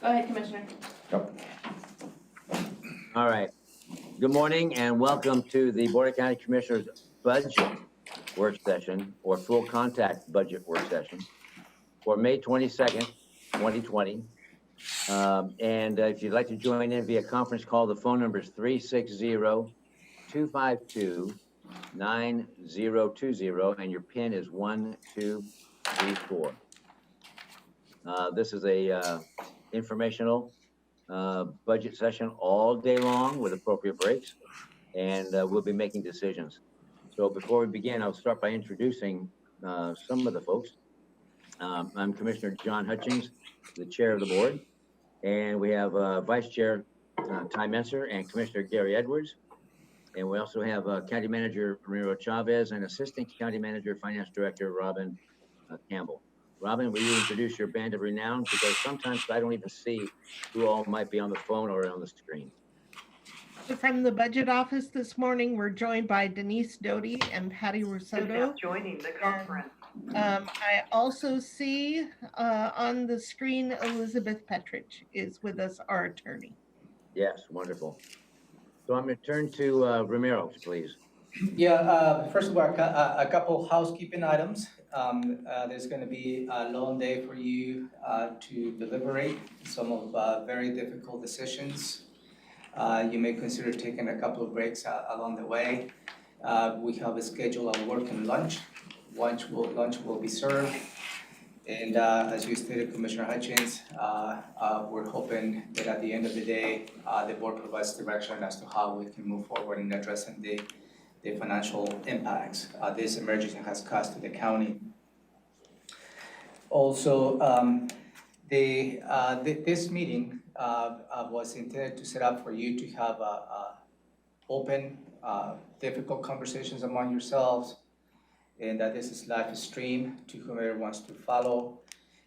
Go ahead, Commissioner. All right. Good morning and welcome to the Board of County Commissioners budget work session or full contact budget work session for May 22nd, 2020. If you'd like to join in via conference call, the phone number is 360-252-9020 and your PIN is 1234. This is a informational budget session all day long with appropriate breaks, and we'll be making decisions. So before we begin, I'll start by introducing some of the folks. I'm Commissioner John Hutchings, the chair of the board, and we have Vice Chair Ty Menser and Commissioner Gary Edwards, and we also have County Manager Ramiro Chavez and Assistant County Manager Finance Director Robin Campbell. Robin, will you introduce your band of renown? Because sometimes I don't even see who all might be on the phone or on the screen. From the budget office this morning, we're joined by Denise Doty and Patty Risotto. Joining the conference. I also see on the screen Elizabeth Petrich is with us, our attorney. Yes, wonderful. So I'm going to turn to Ramiro, please. Yeah, first of all, a couple housekeeping items. There's going to be a long day for you to deliberate some of very difficult decisions. You may consider taking a couple of breaks along the way. We have a schedule of work and lunch. Lunch will be served. And as you stated, Commissioner Hutchins, we're hoping that at the end of the day, the board provides direction as to how we can move forward in addressing the financial impacts this emergency has caused to the county. Also, this meeting was intended to set up for you to have open, difficult conversations among yourselves, and that this is live stream to whomever wants to follow.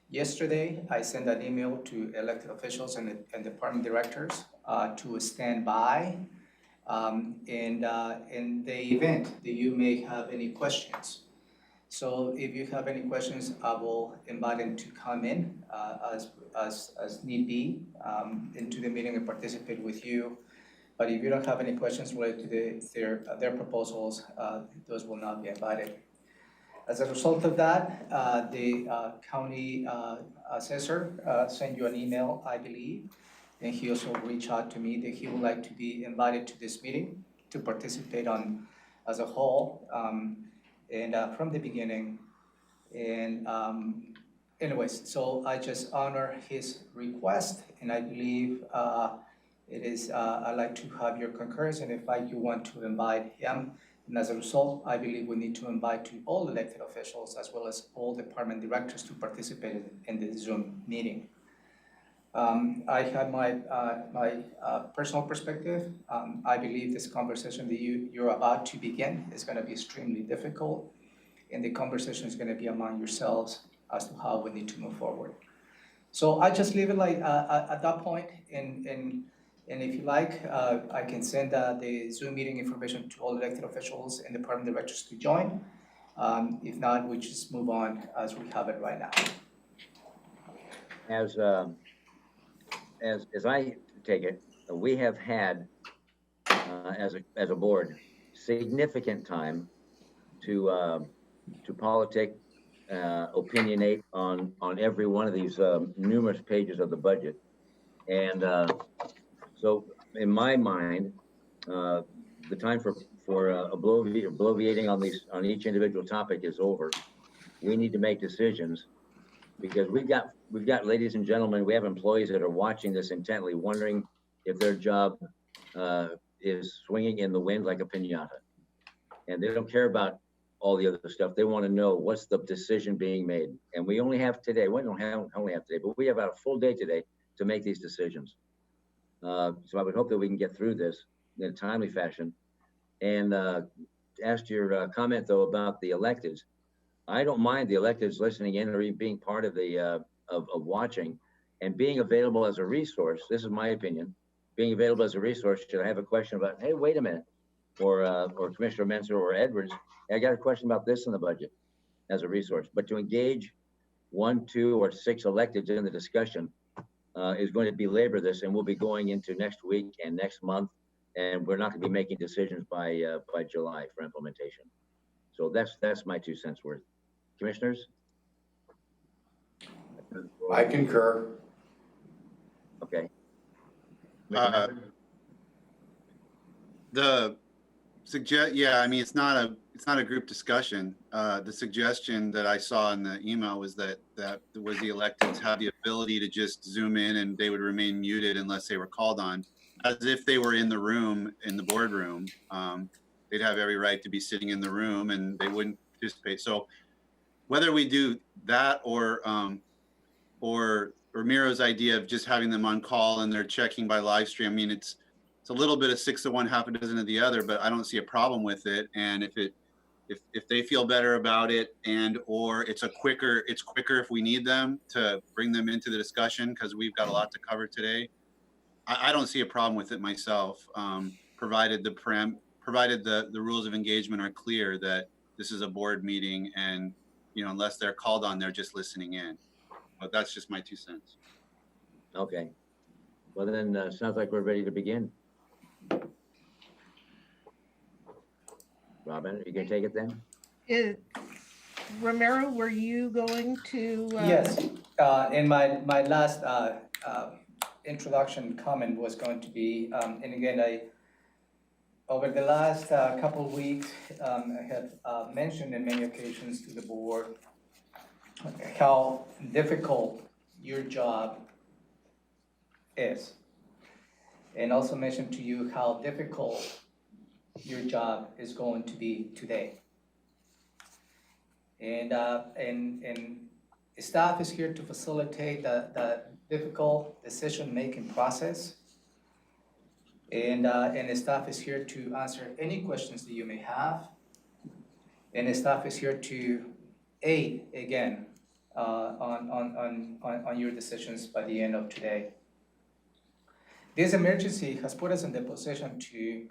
Yesterday, I sent an email to elected officials and department directors to stand by in the event that you may have any questions. So if you have any questions, I will invite them to come in as need be into the meeting and participate with you. But if you don't have any questions related to their proposals, those will not be invited. As a result of that, the county assessor sent you an email, I believe, and he also reached out to me that he would like to be invited to this meeting to participate on as a whole and from the beginning. And anyways, so I just honor his request, and I believe it is, I'd like to have your concurrence and invite you want to invite him. And as a result, I believe we need to invite to all elected officials as well as all department directors to participate in the Zoom meeting. I had my personal perspective. I believe this conversation that you're about to begin is going to be extremely difficult, and the conversation is going to be among yourselves as to how we need to move forward. So I just leave it like at that point, and if you like, I can send the Zoom meeting information to all elected officials and department directors to join. If not, we just move on as we have it right now. As I take it, we have had, as a board, significant time to politic, opinionate on every one of these numerous pages of the budget, and so in my mind, the time for bloviating on each individual topic is over. We need to make decisions. Because we've got, ladies and gentlemen, we have employees that are watching this intently, wondering if their job is swinging in the wind like a piñata. And they don't care about all the other stuff. They want to know what's the decision being made. And we only have today, we don't only have today, but we have about a full day today to make these decisions. So I would hope that we can get through this in a timely fashion. And asked your comment, though, about the electeds. I don't mind the electeds listening in or even being part of the of watching and being available as a resource. This is my opinion. Being available as a resource. Should I have a question about, hey, wait a minute, or Commissioner Menser or Edwards, I got a question about this in the budget as a resource. But to engage 1, 2, or 6 electeds in the discussion, is going to belabor this, and we'll be going into next week and next month, and we're not going to be making decisions by July for implementation. So that's my 2 cents worth. Commissioners? I concur. Okay. Yeah, I mean, it's not a group discussion. The suggestion that I saw in the email was that was the electeds have the ability to just zoom in and they would remain muted unless they were called on, as if they were in the room, in the boardroom. They'd have every right to be sitting in the room and they wouldn't participate. So whether we do that or Miro's idea of just having them on call and they're checking by live stream, I mean, it's a little bit of 6 of one, half a dozen of the other, but I don't see a problem with it. And if they feel better about it, and or it's quicker if we need them to bring them into the discussion because we've got a lot to cover today. I don't see a problem with it myself, provided the rules of engagement are clear that this is a board meeting and, unless they're called on, they're just listening in. But that's just my 2 cents. Okay. Well, then sounds like we're ready to begin. Robin, you can take it then? Romero, were you going to? Yes, and my last introduction comment was going to be, and again, over the last couple of weeks, I have mentioned in many occasions to the board how difficult your job is. And also mentioned to you how difficult your job is going to be today. And staff is here to facilitate the difficult decision-making process. And the staff is here to answer any questions that you may have. And the staff is here to aid, again, on your decisions by the end of today. This emergency has put us in the position to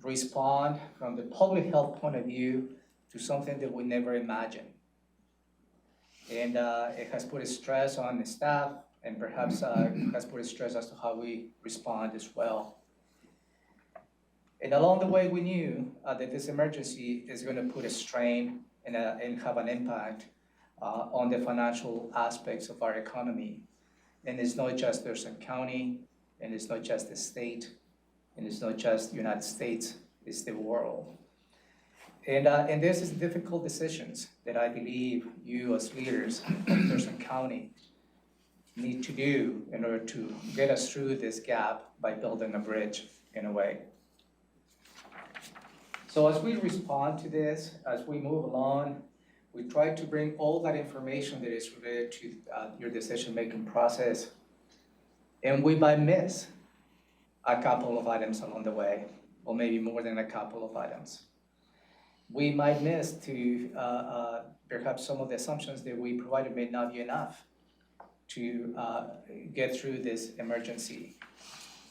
respond from the public health point of view to something that we never imagined. And it has put a stress on the staff and perhaps has put a stress as to how we respond as well. And along the way, we knew that this emergency is going to put a strain and have an impact on the financial aspects of our economy. And it's not just Thurston County, and it's not just the state, and it's not just the United States, it's the world. And this is difficult decisions that I believe you as leaders of Thurston County need to do in order to get us through this gap by building a bridge in a way. So as we respond to this, as we move along, we try to bring all that information that is related to your decision-making process. And we might miss a couple of items along the way, or maybe more than a couple of items. We might miss to perhaps some of the assumptions that we provided may not be enough to get through this emergency.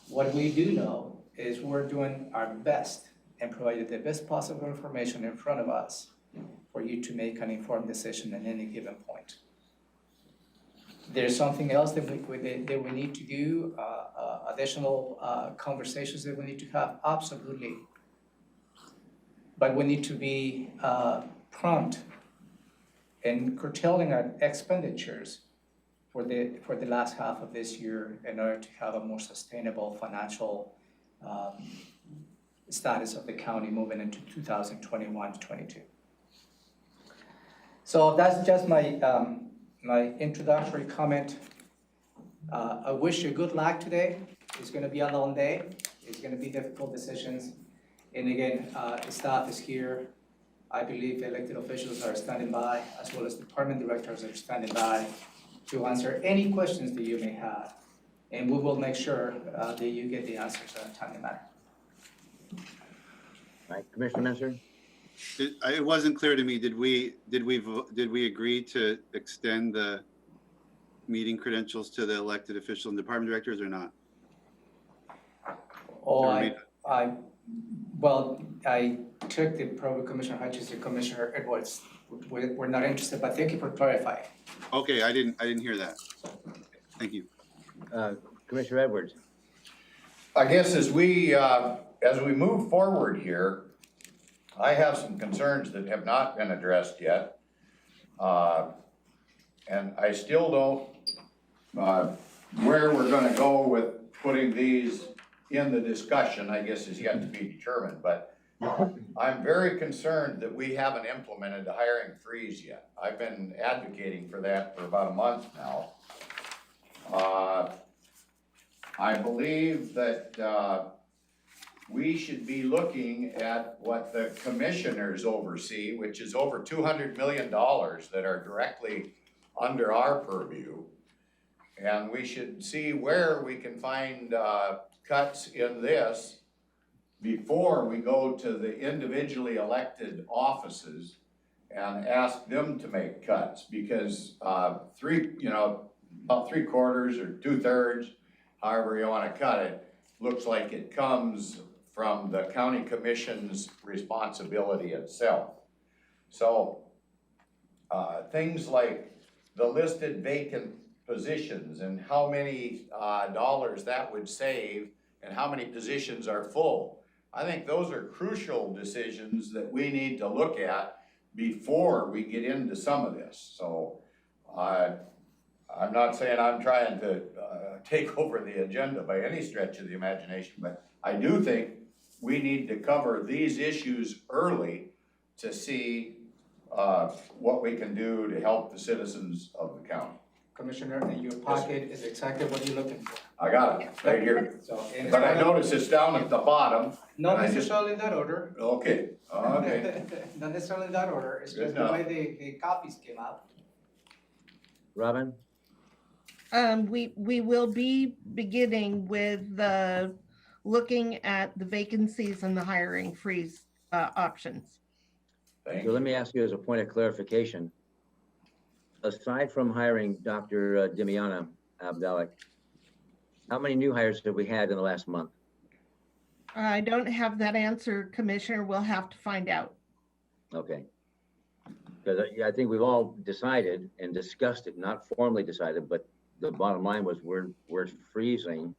What we do know is we're doing our best and provided the best possible information in front of us for you to make an informed decision at any given point. There's something else that we need to do, additional conversations that we need to have, absolutely. But we need to be prompt in curtailing our expenditures for the last half of this year in order to have a more sustainable financial status of the county moving into 2021-22. So that's just my my introductory comment. I wish you good luck today. It's going to be a long day. It's going to be difficult decisions. And again, the staff is here. I believe elected officials are standing by, as well as department directors are standing by to answer any questions that you may have. And we will make sure that you get the answers in a timely manner. All right, Commissioner Minister? It wasn't clear to me. Did we agree to extend the meeting credentials to the elected officials and department directors or not? Oh, I took the probably Commissioner Hutchins and Commissioner Edwards. We're not interested, but thank you for clarifying. Okay, I didn't hear that. Thank you. Commissioner Edwards, I guess as we move forward here, I have some concerns that have not been addressed yet. And I still don't, where we're gonna go with putting these in the discussion, I guess is yet to be determined, but I'm very concerned that we haven't implemented the hiring freeze yet. I've been advocating for that for about a month now. I believe that, we should be looking at what the commissioners oversee, which is over $200 million that are directly under our purview. And we should see where we can find cuts in this before we go to the individually elected offices and ask them to make cuts, because about 3/4 or 2/3, however you wanna cut it, looks like it comes from the county commission's responsibility itself. So, things like the listed vacant positions and how many dollars that would save and how many positions are full. I think those are crucial decisions that we need to look at before we get into some of this. So, I'm not saying I'm trying to take over the agenda by any stretch of the imagination, but I do think we need to cover these issues early to see what we can do to help the citizens of the county. Commissioner, in your pocket is exactly what you're looking for. I got it, right here. So, and it's But I not- notice it's down at the bottom. Not I just- necessarily in that order. Okay, okay. Not necessarily in that order, it's Good just the enough. way the copies came out. Robin, We will be beginning with looking at the vacancies and the hiring freeze options. Thank so let you. me ask you as a point of clarification. Aside from hiring Dr. Dimiana Abdalek, how many new hires have we had in the last month? I don't have that answer, Commissioner. We'll have to find out. Okay. Because I think we've all decided and discussed it, not formally decided, but the bottom line was we're freezing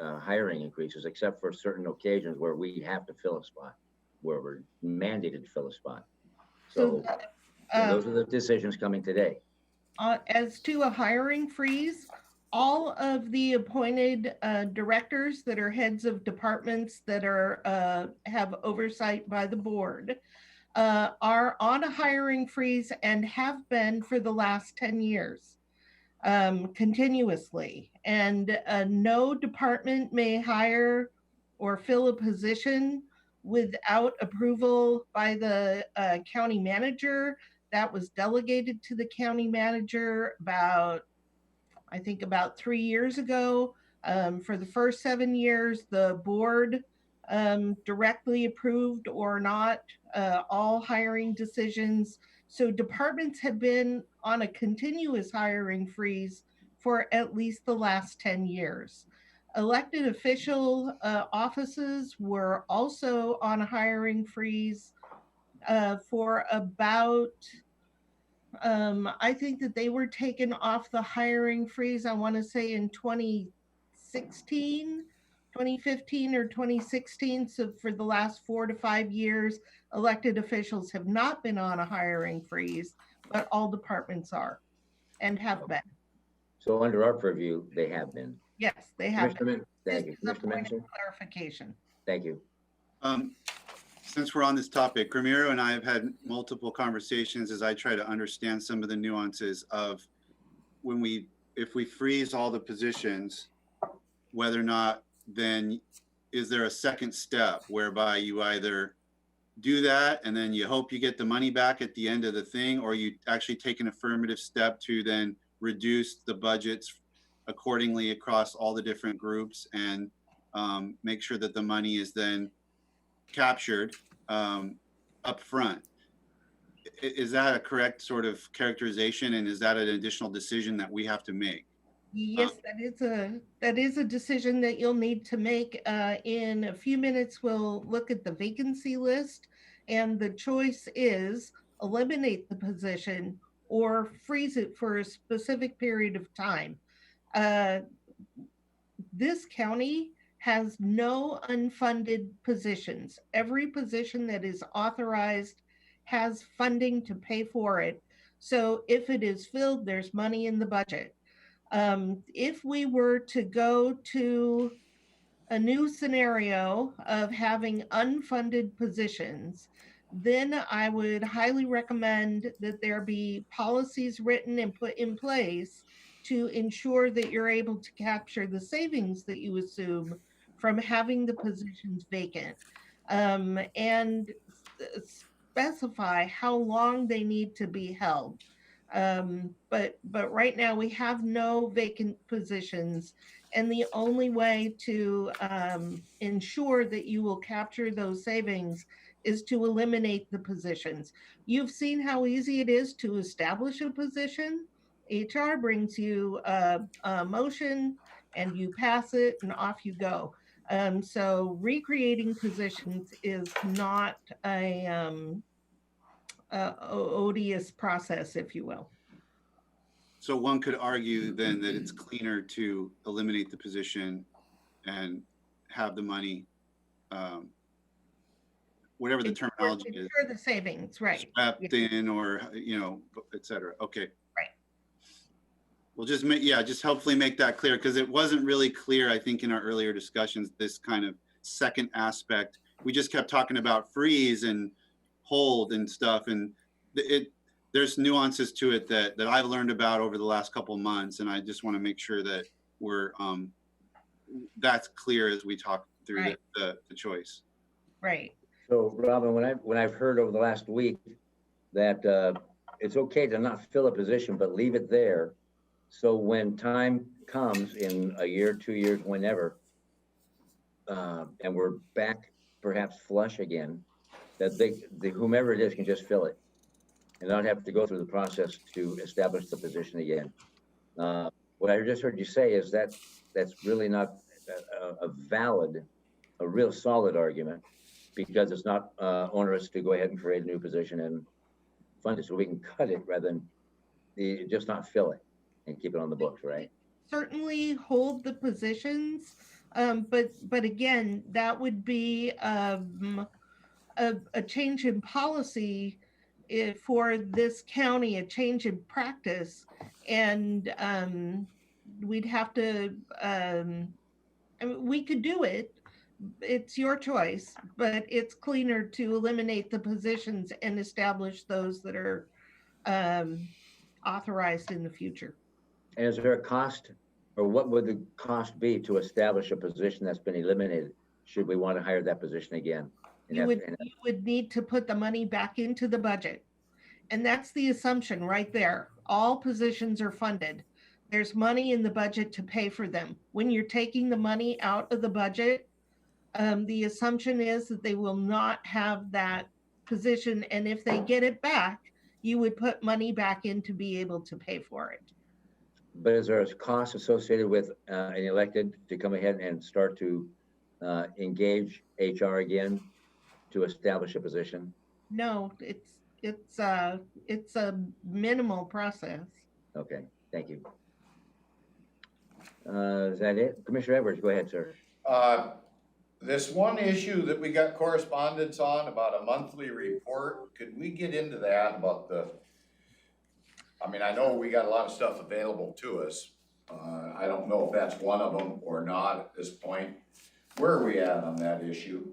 hiring increases, except for certain occasions where we have to fill a spot, where we're mandated to fill a spot. So those are the decisions coming today. As to a hiring freeze, all of the appointed directors that are heads of departments that are have oversight by the board are on a hiring freeze and have been for the last 10 years continuously. And no department may hire or fill a position without approval by the county manager. That was delegated to the county manager I think about 3 years ago. For the first 7 years, the board directly approved or not all hiring decisions. So departments have been on a continuous hiring freeze for at least the last 10 years. Elected official offices were also on a hiring freeze for about I think that they were taken off the hiring freeze, I want to say in 2015 or 2016. So for the last 4 to 5 years, elected officials have not been on a hiring freeze, but all departments are and have been. So under our purview, they have been. Yes, they have been. Thank you. This is a Commissioner point of Manson? clarification. Thank you. Since we're on this topic, Ramiro and I have had multiple conversations as I try to understand some of the nuances of if we freeze all the positions, whether or not then is there a second step whereby you either do that and then you hope you get the money back at the end of the thing, or you actually take an affirmative step to then reduce the budgets accordingly across all the different groups and make sure that the money is then captured up front. Is that a correct sort of characterization, and is that an additional decision that we have to make? Yes, that is a decision that you'll need to make. In a few minutes, we'll look at the vacancy list, and the choice is eliminate the position or freeze it for a specific period of time. uh, this county has no unfunded positions. Every position that is authorized has funding to pay for it. So if it is filled, there's money in the budget. If we were to go to a new scenario of having unfunded positions, then I would highly recommend that there be policies written and put in place to ensure that you're able to capture the savings that you assume from having the positions vacant, and specify how long they need to be held. But right now we have no vacant positions, and the only way to ensure that you will capture those savings is to eliminate the positions. You've seen how easy it is to establish a position. HR brings you a motion and you pass it and off you go. So recreating positions is not a odious process, if you will. So one could argue then that it's cleaner to eliminate the position and have the money, whatever the terminology is, Ensure the savings, right? strapped in, or, you know, et cetera. Okay. Right. Well, just hopefully make that clear, because it wasn't really clear, I think, in our earlier discussions, this kind of second aspect. We just kept talking about freeze and hold and stuff, and there's nuances to it that I've learned about over the last couple of months, and I just want to make sure that we're that's clear as we talk through Right. the choice. Right. So Robin, when I've heard over the last week that it's okay to not fill a position, but leave it there. So when time comes in a year, 2 years, whenever, and we're back perhaps flush again, that whomever it is can just fill it and not have to go through the process to establish the position again. What I just heard you say is that's really not a valid, a real solid argument, because it's not onerous to go ahead and create a new position and fund it. So we can cut it rather than just not fill it and keep it on the books, right? Certainly hold the positions, but again, that would be a change in policy for this county, a change in practice, and we'd have to. I mean, we could do it. It's your choice, but it's cleaner to eliminate the positions and establish those that are authorized in the future. And is there a cost, or what would the cost be to establish a position that's been eliminated? Should we want to hire that position again? You would need to put the money back into the budget. And that's the assumption right there. All positions are funded. There's money in the budget to pay for them. When you're taking the money out of the budget, the assumption is that they will not have that position. And if they get it back, you would put money back in to be able to pay for it. But is there a cost associated with an elected to come ahead and start to engage HR again to establish a position? No, it's a minimal process. Okay, thank you. Is that it? Commissioner Edwards, go ahead, sir. This one issue that we got correspondence on about a monthly report, could we get into that about I mean, I know we got a lot of stuff available to us. I don't know if that's one of them or not at this point. Where are we at on that issue?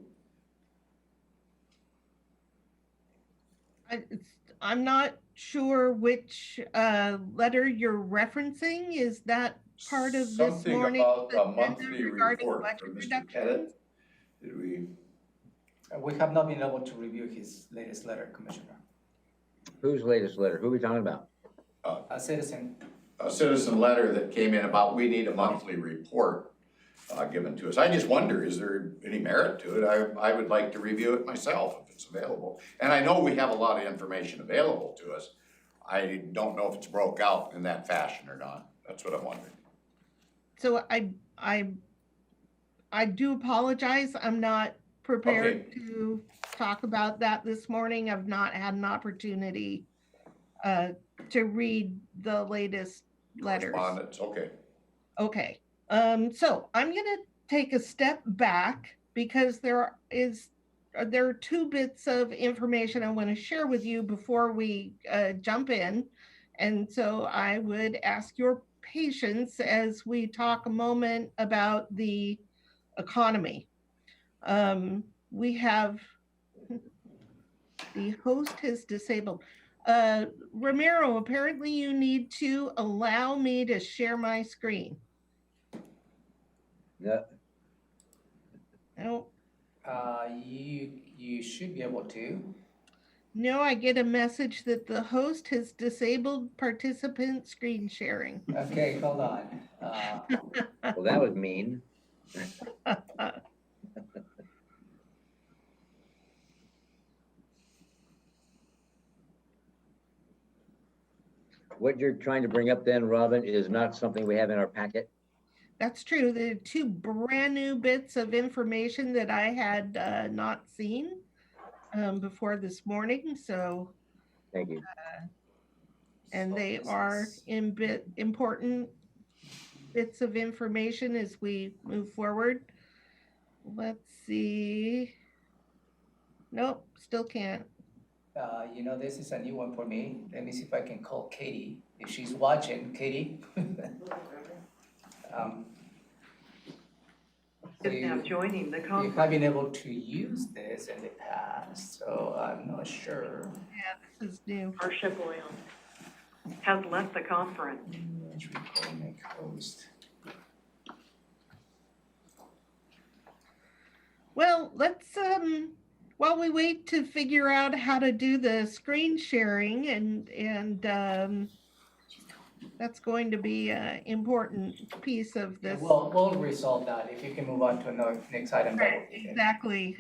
I'm not sure which letter you're referencing. Is that part of this morning? Something about a monthly report budget from Mr. reductions? Pettit? Did we? We have not been able to review his latest letter, Commissioner. Whose latest letter? Who are we talking about? A citizen. A citizen letter that came in about we need a monthly report given to us. I just wonder, is there any merit to it? I would like to review it myself if it's available. And I know we have a lot of information available to us. I don't know if it's broke out in that fashion or not. That's what I'm wondering. So I do apologize. I'm not prepared to talk about that this morning. I've not had an opportunity to read the latest letters. Correspondence, okay. Okay, so I'm gonna take a step back because there are two bits of information I want to share with you before we jump in. And so I would ask your patience as we talk a moment about the economy. We have the host has disabled. Ramiro, apparently you need to allow me to share my screen. No, No, You should be able to. no, I get a message that the host has disabled participant screen sharing. Okay, hold on. well, that was mean. What you're trying to bring up then, Robin, is not something we have in our packet. That's true. The two brand new bits of information that I had not seen before this morning. So, Thank you. and So they this are is- important bits of information as we move forward. Let's see. Nope, still can't. This is a new one for me. Let me see if I can call Katie, if she's watching. Katie? So Is now joining the you have conference. been able to use this in the past, so I'm not sure. Yeah, this is new. Our ship oil has left the conference. Let's recall make host. Well, let's while we wait to figure out how to do the screen sharing and that's going to be an important piece of Yeah, this. we'll resolve that. If you can move on to another next item, that would be good. Exactly.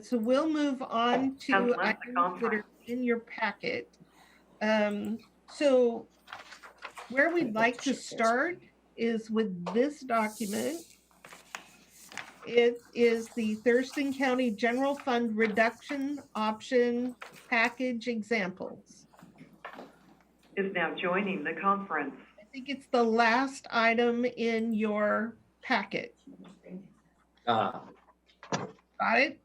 So we'll move on to Has left the items that conference. are in your packet. So where we'd like to start is with this document. It is the Thurston County General Fund Reduction Option Package Examples. Is now joining the conference. I think it's the last item in your packet. Ah, Got it?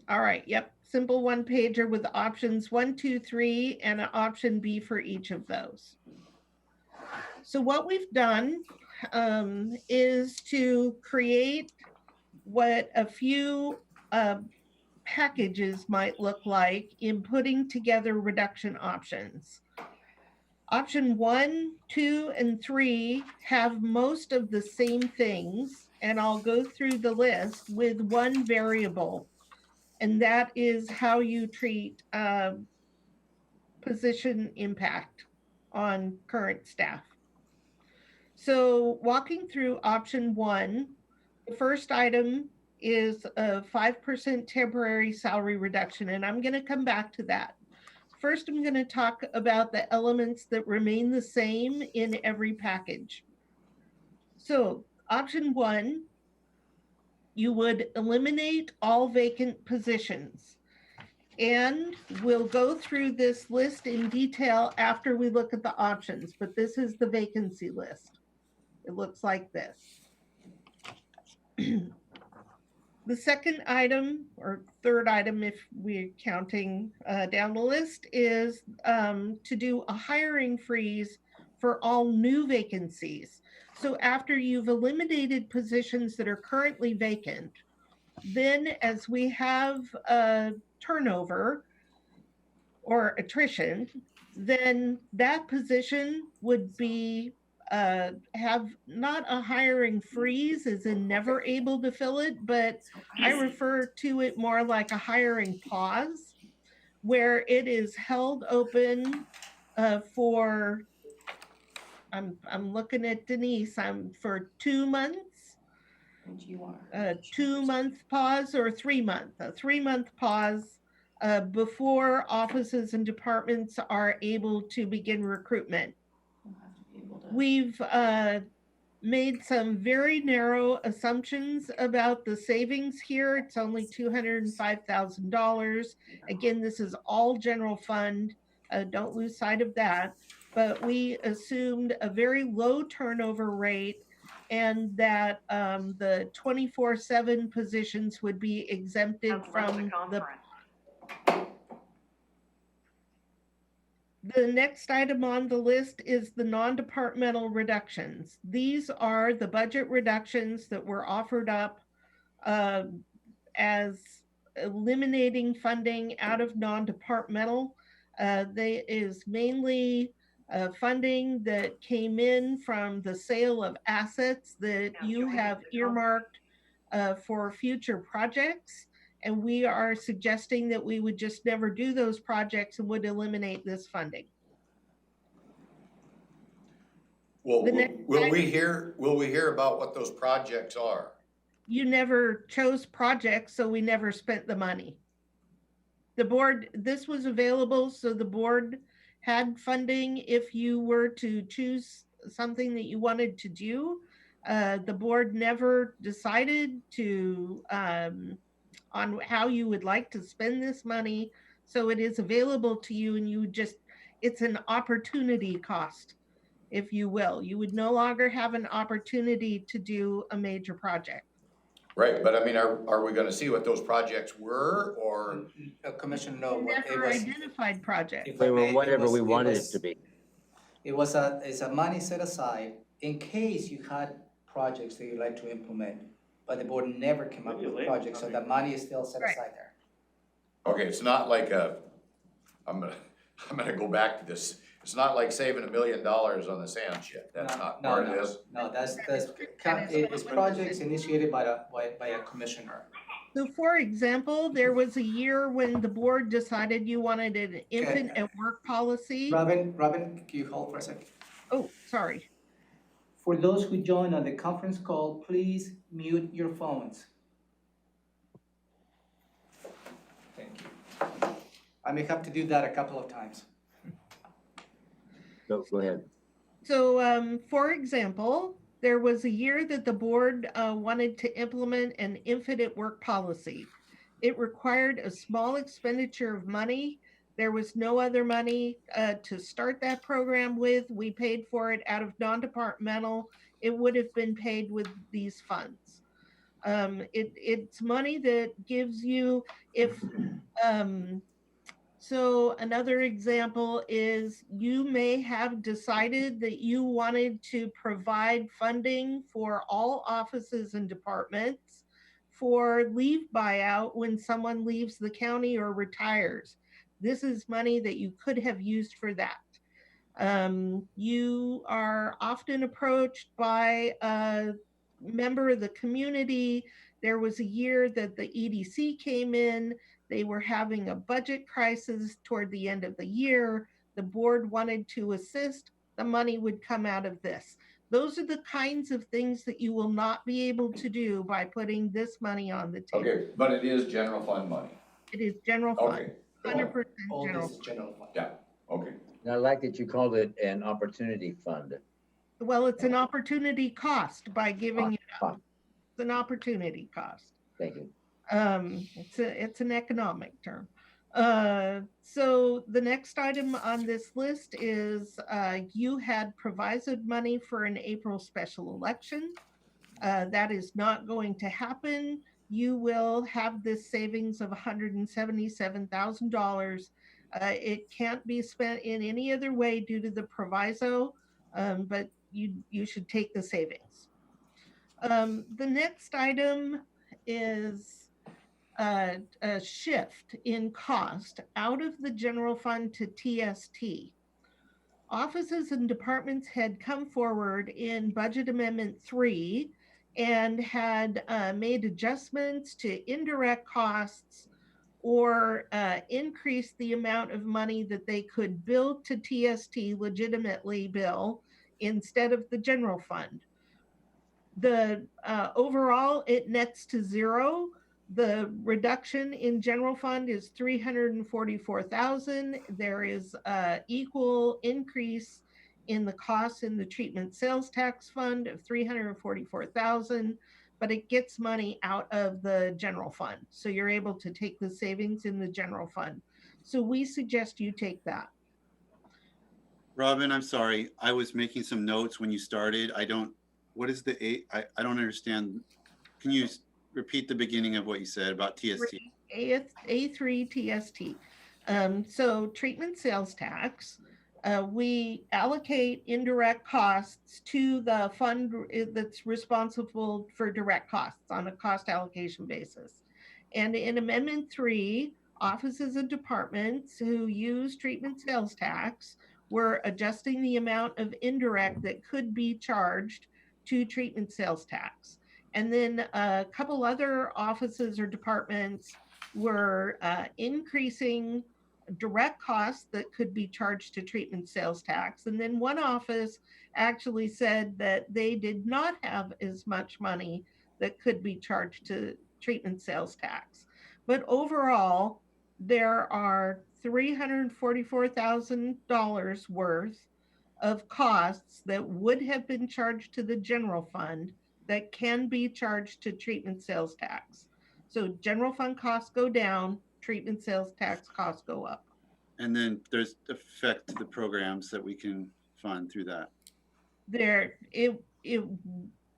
All right, yep. Simple one pager with options 1, 2, 3, and an option B for each of those. So what we've done is to create what a few packages might look like in putting together reduction options. Option 1, 2, and 3 have most of the same things, and I'll go through the list with one variable, and that is how you treat position impact on current staff. So walking through option 1, the first item is a 5% temporary salary reduction, and I'm going to come back to that. First, I'm going to talk about the elements that remain the same in every package. So option 1, you would eliminate all vacant positions. And we'll go through this list in detail after we look at the options, but this is the vacancy list. It looks like this. The second item, or third item if we're counting down the list, is to do a hiring freeze for all new vacancies. So after you've eliminated positions that are currently vacant, then as we have turnover or attrition, then that position would be have not a hiring freeze as in never able to fill it, but I refer to it more like a hiring pause where it is held open for, I'm looking at Denise, for 2 months, a 2-month pause or a 3-month pause before offices and departments are able to begin recruitment. We've made some very narrow assumptions about the savings here. It's only $205,000. Again, this is all general fund. Don't lose sight of that. But we assumed a very low turnover rate and that the 24/7 positions would be exempted Has left from the conference. The next item on the list is the non-departmental reductions. These are the budget reductions that were offered up as eliminating funding out of non-departmental. They is mainly funding that came in from the sale of assets that Now you joining have the earmarked for future projects. And we are suggesting that we would just never do those projects and would eliminate this funding. Well, The next will we hear about what those projects are? You never chose projects, so we never spent the money. The board, this was available, so the board had funding if you were to choose something that you wanted to do. The board never decided to on how you would like to spend this money, so it is available to you, and you just, it's an opportunity cost, if you will. You would no longer have an opportunity to do a major project. Right, but I mean, are we gonna see what those projects were, or? Commissioner, no, We what it never was. identified projects. If I We were may, whatever we wanted it to be. It's a money set aside in case you had projects that you'd like to implement, but the board never came up with projects, so the money is still set Right. aside there. Okay, it's not like I'm gonna go back to this. It's not like saving $1 million on the sand shed. That's not part of this. No, it's projects initiated by a commissioner. So for example, there was a year when the board decided you wanted an infant at work policy. Robin, can you hold for a second? Oh, sorry. For those who joined on the conference call, please mute your phones. Thank you. I may have to do that a couple of times. Go ahead. So for example, there was a year that the board wanted to implement an infant at work policy. It required a small expenditure of money. There was no other money to start that program with. We paid for it out of non-departmental. It would have been paid with these funds. It's money that gives you, if so another example is you may have decided that you wanted to provide funding for all offices and departments for leave buyout when someone leaves the county or retires. This is money that you could have used for that. You are often approached by a member of the community. There was a year that the EDC came in. They were having a budget crisis toward the end of the year. The board wanted to assist. The money would come out of this. Those are the kinds of things that you will not be able to do by putting this money on the table. Okay, but it is general fund money. It is general fund, Okay, 100% All general this is fund. general fund. yeah, okay. And I like that you called it an opportunity fund. Well, it's an opportunity cost by giving it up. Fund. It's an opportunity cost. Thank you. It's an economic term. So the next item on this list is you had provided money for an April special election. That is not going to happen. You will have this savings of $177,000. It can't be spent in any other way due to the proviso, but you should take the savings. The next item is a shift in cost out of the general fund to TST. Offices and departments had come forward in Budget Amendment 3 and had made adjustments to indirect costs or increased the amount of money that they could bill to TST, legitimately bill, instead of the general fund. The overall, it nets to zero. The reduction in general fund is $344,000. There is equal increase in the costs in the treatment sales tax fund of $344,000, but it gets money out of the general fund. So you're able to take the savings in the general fund. So we suggest you take that. Robin, I'm sorry. I was making some notes when you started. what is the eight? I don't understand. Can you repeat the beginning of what you said about TST? A3 TST. So treatment sales tax, we allocate indirect costs to the fund that's responsible for direct costs on a cost allocation basis. And in Amendment 3, offices and departments who use treatment sales tax were adjusting the amount of indirect that could be charged to treatment sales tax. And then a couple other offices or departments were increasing direct costs that could be charged to treatment sales tax. And then one office actually said that they did not have as much money that could be charged to treatment sales tax. But overall, there are $344,000 worth of costs that would have been charged to the general fund that can be charged to treatment sales tax. So general fund costs go down, treatment sales tax costs go up. And then there's effect to the programs that we can fund through that. It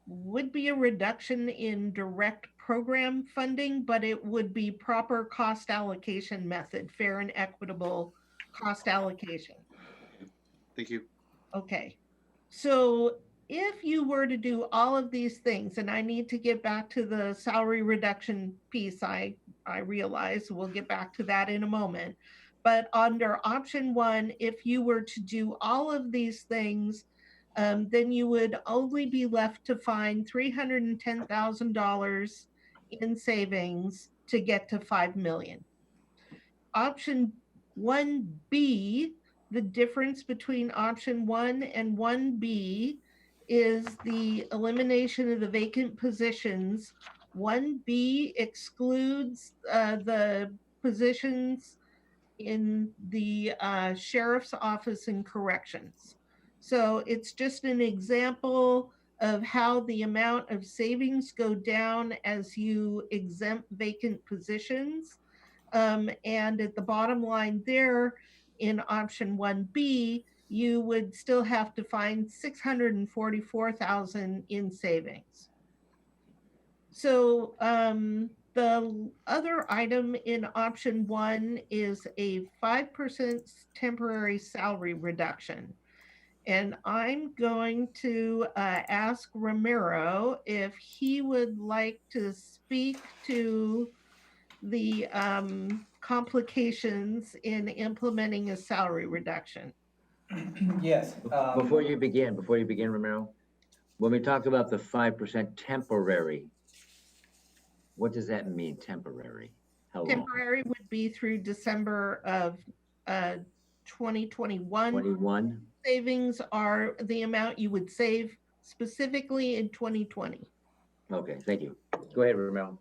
would be a reduction in direct program funding, but it would be proper cost allocation method, fair and equitable cost allocation. Thank you. Okay, so if you were to do all of these things, and I need to get back to the salary reduction piece, I realize we'll get back to that in a moment. But under option 1, if you were to do all of these things, then you would only be left to find $310,000 in savings to get to 5 million. Option 1B, the difference between option 1 and 1B is the elimination of the vacant positions. 1B excludes the positions in the sheriff's office and corrections. So it's just an example of how the amount of savings go down as you exempt vacant positions. And at the bottom line there, in option 1B, you would still have to find 644,000 in savings. So the other item in option 1 is a 5% temporary salary reduction. And I'm going to ask Ramiro if he would like to speak to the complications in implementing a salary reduction. Yes. Before you begin, Romero, when we talk about the 5% temporary, what does that mean, temporary? How long? Temporary would be through December of 2021. 21? Savings are the amount you would save specifically in 2020. Okay, thank you. Go ahead, Romero.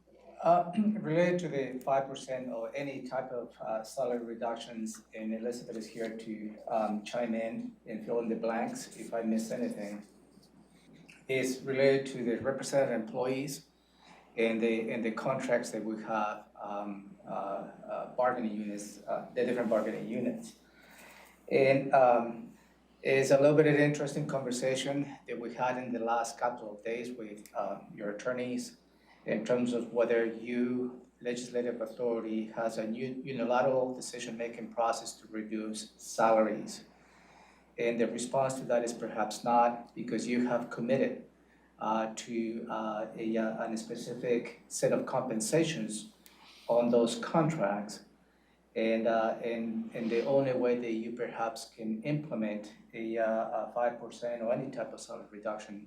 Related to the 5% or any type of salary reductions, and Elizabeth is here to chime in and fill in the blanks if I miss anything, is related to the represented employees and the contracts that we have, bargaining units, the different bargaining units. And it's a little bit of an interesting conversation that we had in the last couple of days with your attorneys in terms of whether you, legislative authority, has a unilateral decision-making process to reduce salaries. And the response to that is perhaps not, because you have committed to a specific set of compensations on those contracts. And the only way that you perhaps can implement a 5% or any type of salary reduction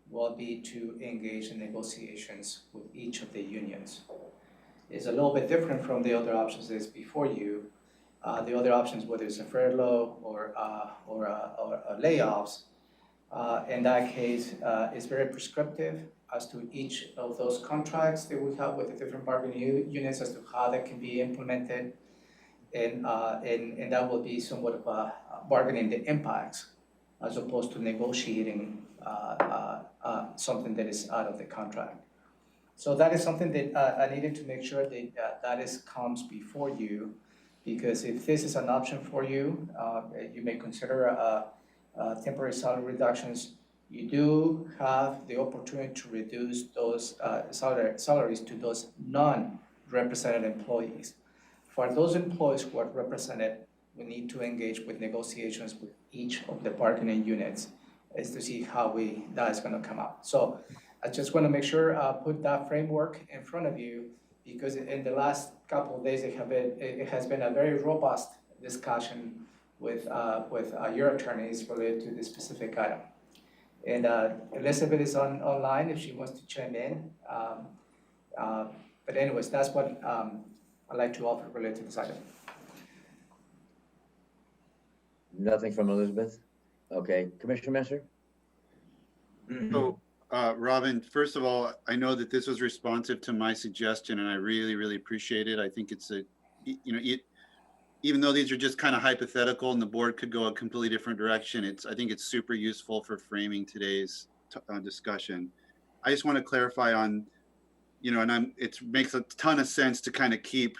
will be to engage in negotiations with each of the unions. It's a little bit different from the other options that's before you. The other options, whether it's a furlough or layoffs, in that case, is very prescriptive as to each of those contracts that we have with the different bargaining units as to how that can be implemented. And that will be somewhat of a bargaining the impacts as opposed to negotiating something that is out of the contract. So that is something that I needed to make sure that comes before you, because if this is an option for you, you may consider temporary salary reductions. you do have the opportunity to reduce those salaries to those non-represented employees. For those employees who are represented, we need to engage with negotiations with each of the bargaining units as to see how that is gonna come out. So I just wanna make sure, put that framework in front of you, because in the last couple of days, it has been a very robust discussion with your attorneys related to this specific item. And Elizabeth is online if she wants to chime in. But anyways, that's what I'd like to offer related to this item. Nothing from Elizabeth? Okay, Commissioner Messer? So, Robin, first of all, I know that this was responsive to my suggestion, and I really, really appreciate it. I think it's even though these are just kind of hypothetical and the board could go a completely different direction, I think it's super useful for framing today's discussion. I just want to clarify on, and it makes a ton of sense to kind of keep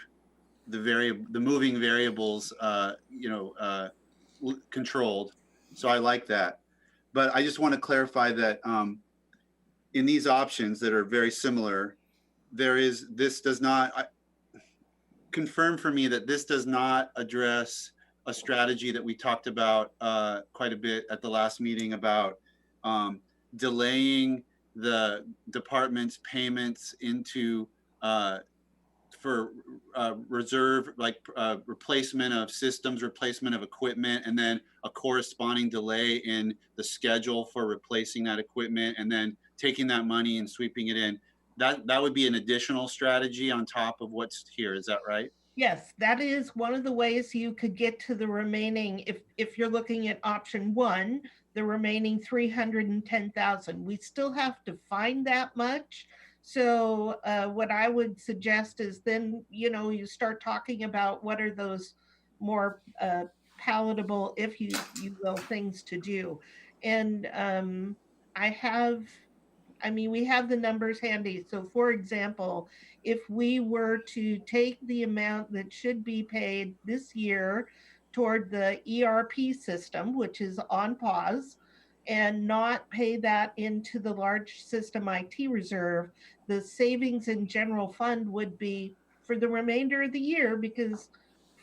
the moving variables, controlled. So I like that. But I just want to clarify that in these options that are very similar, this does not confirm for me that this does not address a strategy that we talked about quite a bit at the last meeting about delaying the department's payments into for reserve, like replacement of systems, replacement of equipment, and then a corresponding delay in the schedule for replacing that equipment, and then taking that money and sweeping it in. That would be an additional strategy on top of what's here. Is that right? Yes, that is one of the ways you could get to the remaining, if you're looking at option one, the remaining 310,000. We still have to find that much. So what I would suggest is then, you start talking about what are those more palatable, if you will, things to do. And we have the numbers handy. So for example, if we were to take the amount that should be paid this year toward the ERP system, which is on pause, and not pay that into the large system IT reserve, the savings in general fund would be for the remainder of the year, because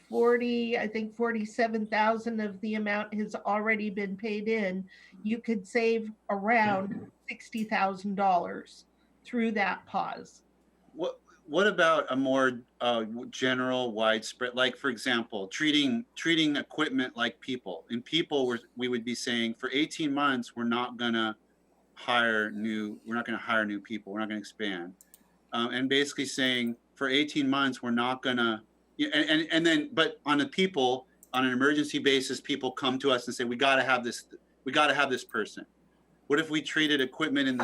47,000 of the amount has already been paid in. You could save around $60,000 through that pause. What about a more general, widespread, like for example, treating equipment like people? In people, we would be saying for 18 months we're not gonna hire new people, we're not gonna expand, and basically saying for 18 months we're not gonna, and then but on an emergency basis, people come to us and say we gotta have this person. What if we treated equipment in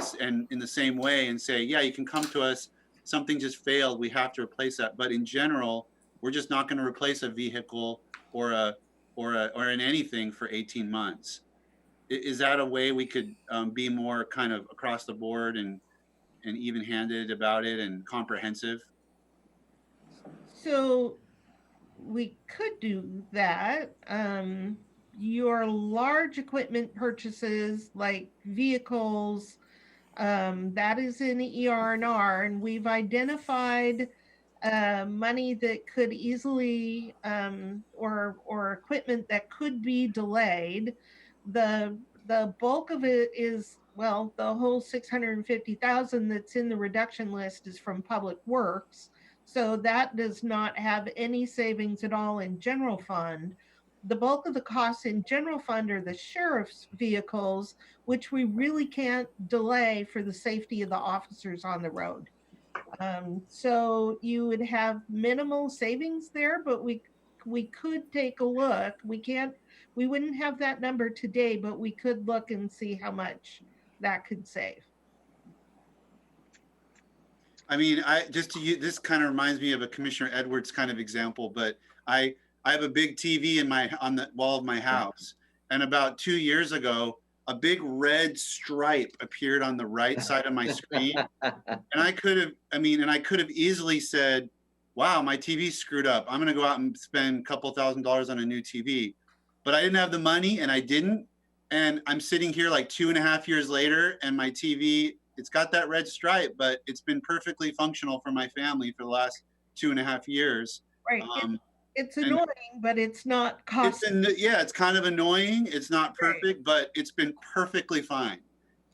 the same way and say, yeah, you can come to us, something just failed, we have to replace that. But in general, we're just not going to replace a vehicle or in anything for 18 months. Is that a way we could be more kind of across the board and even-handed about it and comprehensive? So we could do that. Your large equipment purchases like vehicles, that is in ER&R, and we've identified money that could easily or equipment that could be delayed. The bulk of it is, well, the whole 650,000 that's in the reduction list is from Public Works. So that does not have any savings at all in general fund. The bulk of the costs in general fund are the sheriff's vehicles, which we really can't delay for the safety of the officers on the road. So you would have minimal savings there, but we could take a look. We wouldn't have that number today, but we could look and see how much that could save. I mean, this kind of reminds me of a Commissioner Edwards kind of example, but I have a big TV on the wall of my house, and about 2 years ago, a big red stripe appeared on the right side of my screen, and I could have easily said, "Wow, my TV's screwed up. I'm going to go out and spend a couple $1,000s on a new TV," but I didn't have the money, and I didn't. And I'm sitting here like 2.5 years later, and my TV, it's got that red stripe, but it's been perfectly functional for my family for the last 2.5 years. Right. Um, It's and annoying, but it's not costly. yeah, it's kind of annoying. It's not Right. perfect, but it's been perfectly fine.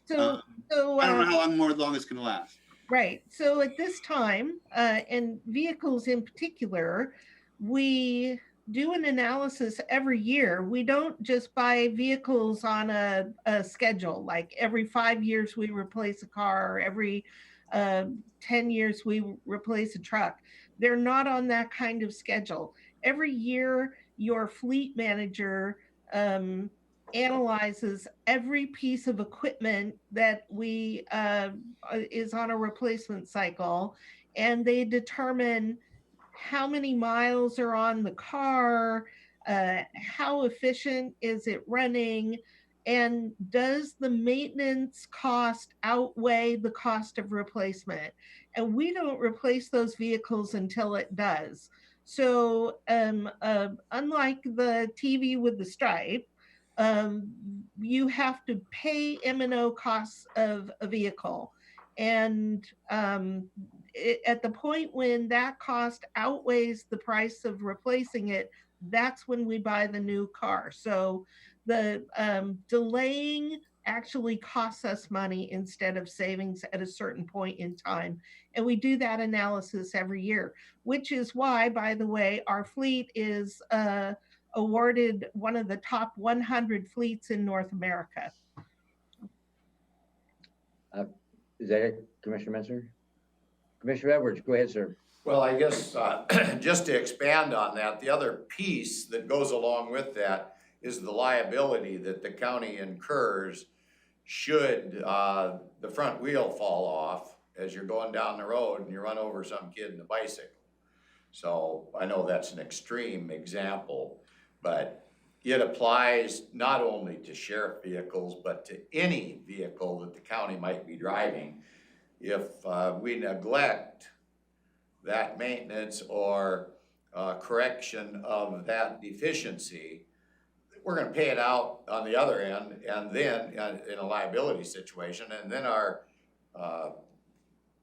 So, I don't know how long it's gonna last. right. So at this time, and vehicles in particular, we do an analysis every year. We don't just buy vehicles on a schedule, like every 5 years we replace a car, or every 10 years we replace a truck. They're not on that kind of schedule. Every year, your fleet manager analyzes every piece of equipment that we is on a replacement cycle, and they determine how many miles are on the car, how efficient is it running, and does the maintenance cost outweigh the cost of replacement? And we don't replace those vehicles until it does. So, unlike the TV with the stripe, you have to pay M&O costs of a vehicle. And at the point when that cost outweighs the price of replacing it, that's when we buy the new car. So the delaying actually costs us money instead of savings at a certain point in time. And we do that analysis every year, which is why, by the way, our fleet is awarded one of the top 100 fleets in North America. Is that it, Commissioner Menzer? Commissioner Edwards, go ahead, sir. Well, I guess, just to expand on that, the other piece that goes along with that is the liability that the county incurs should, the front wheel fall off as you're going down the road and you run over some kid in a bicycle. So I know that's an extreme example, but it applies not only to sheriff vehicles, but to any vehicle that the county might be driving. If we neglect that maintenance or correction of that deficiency, we're gonna pay it out on the other end, and then in a liability situation, and then our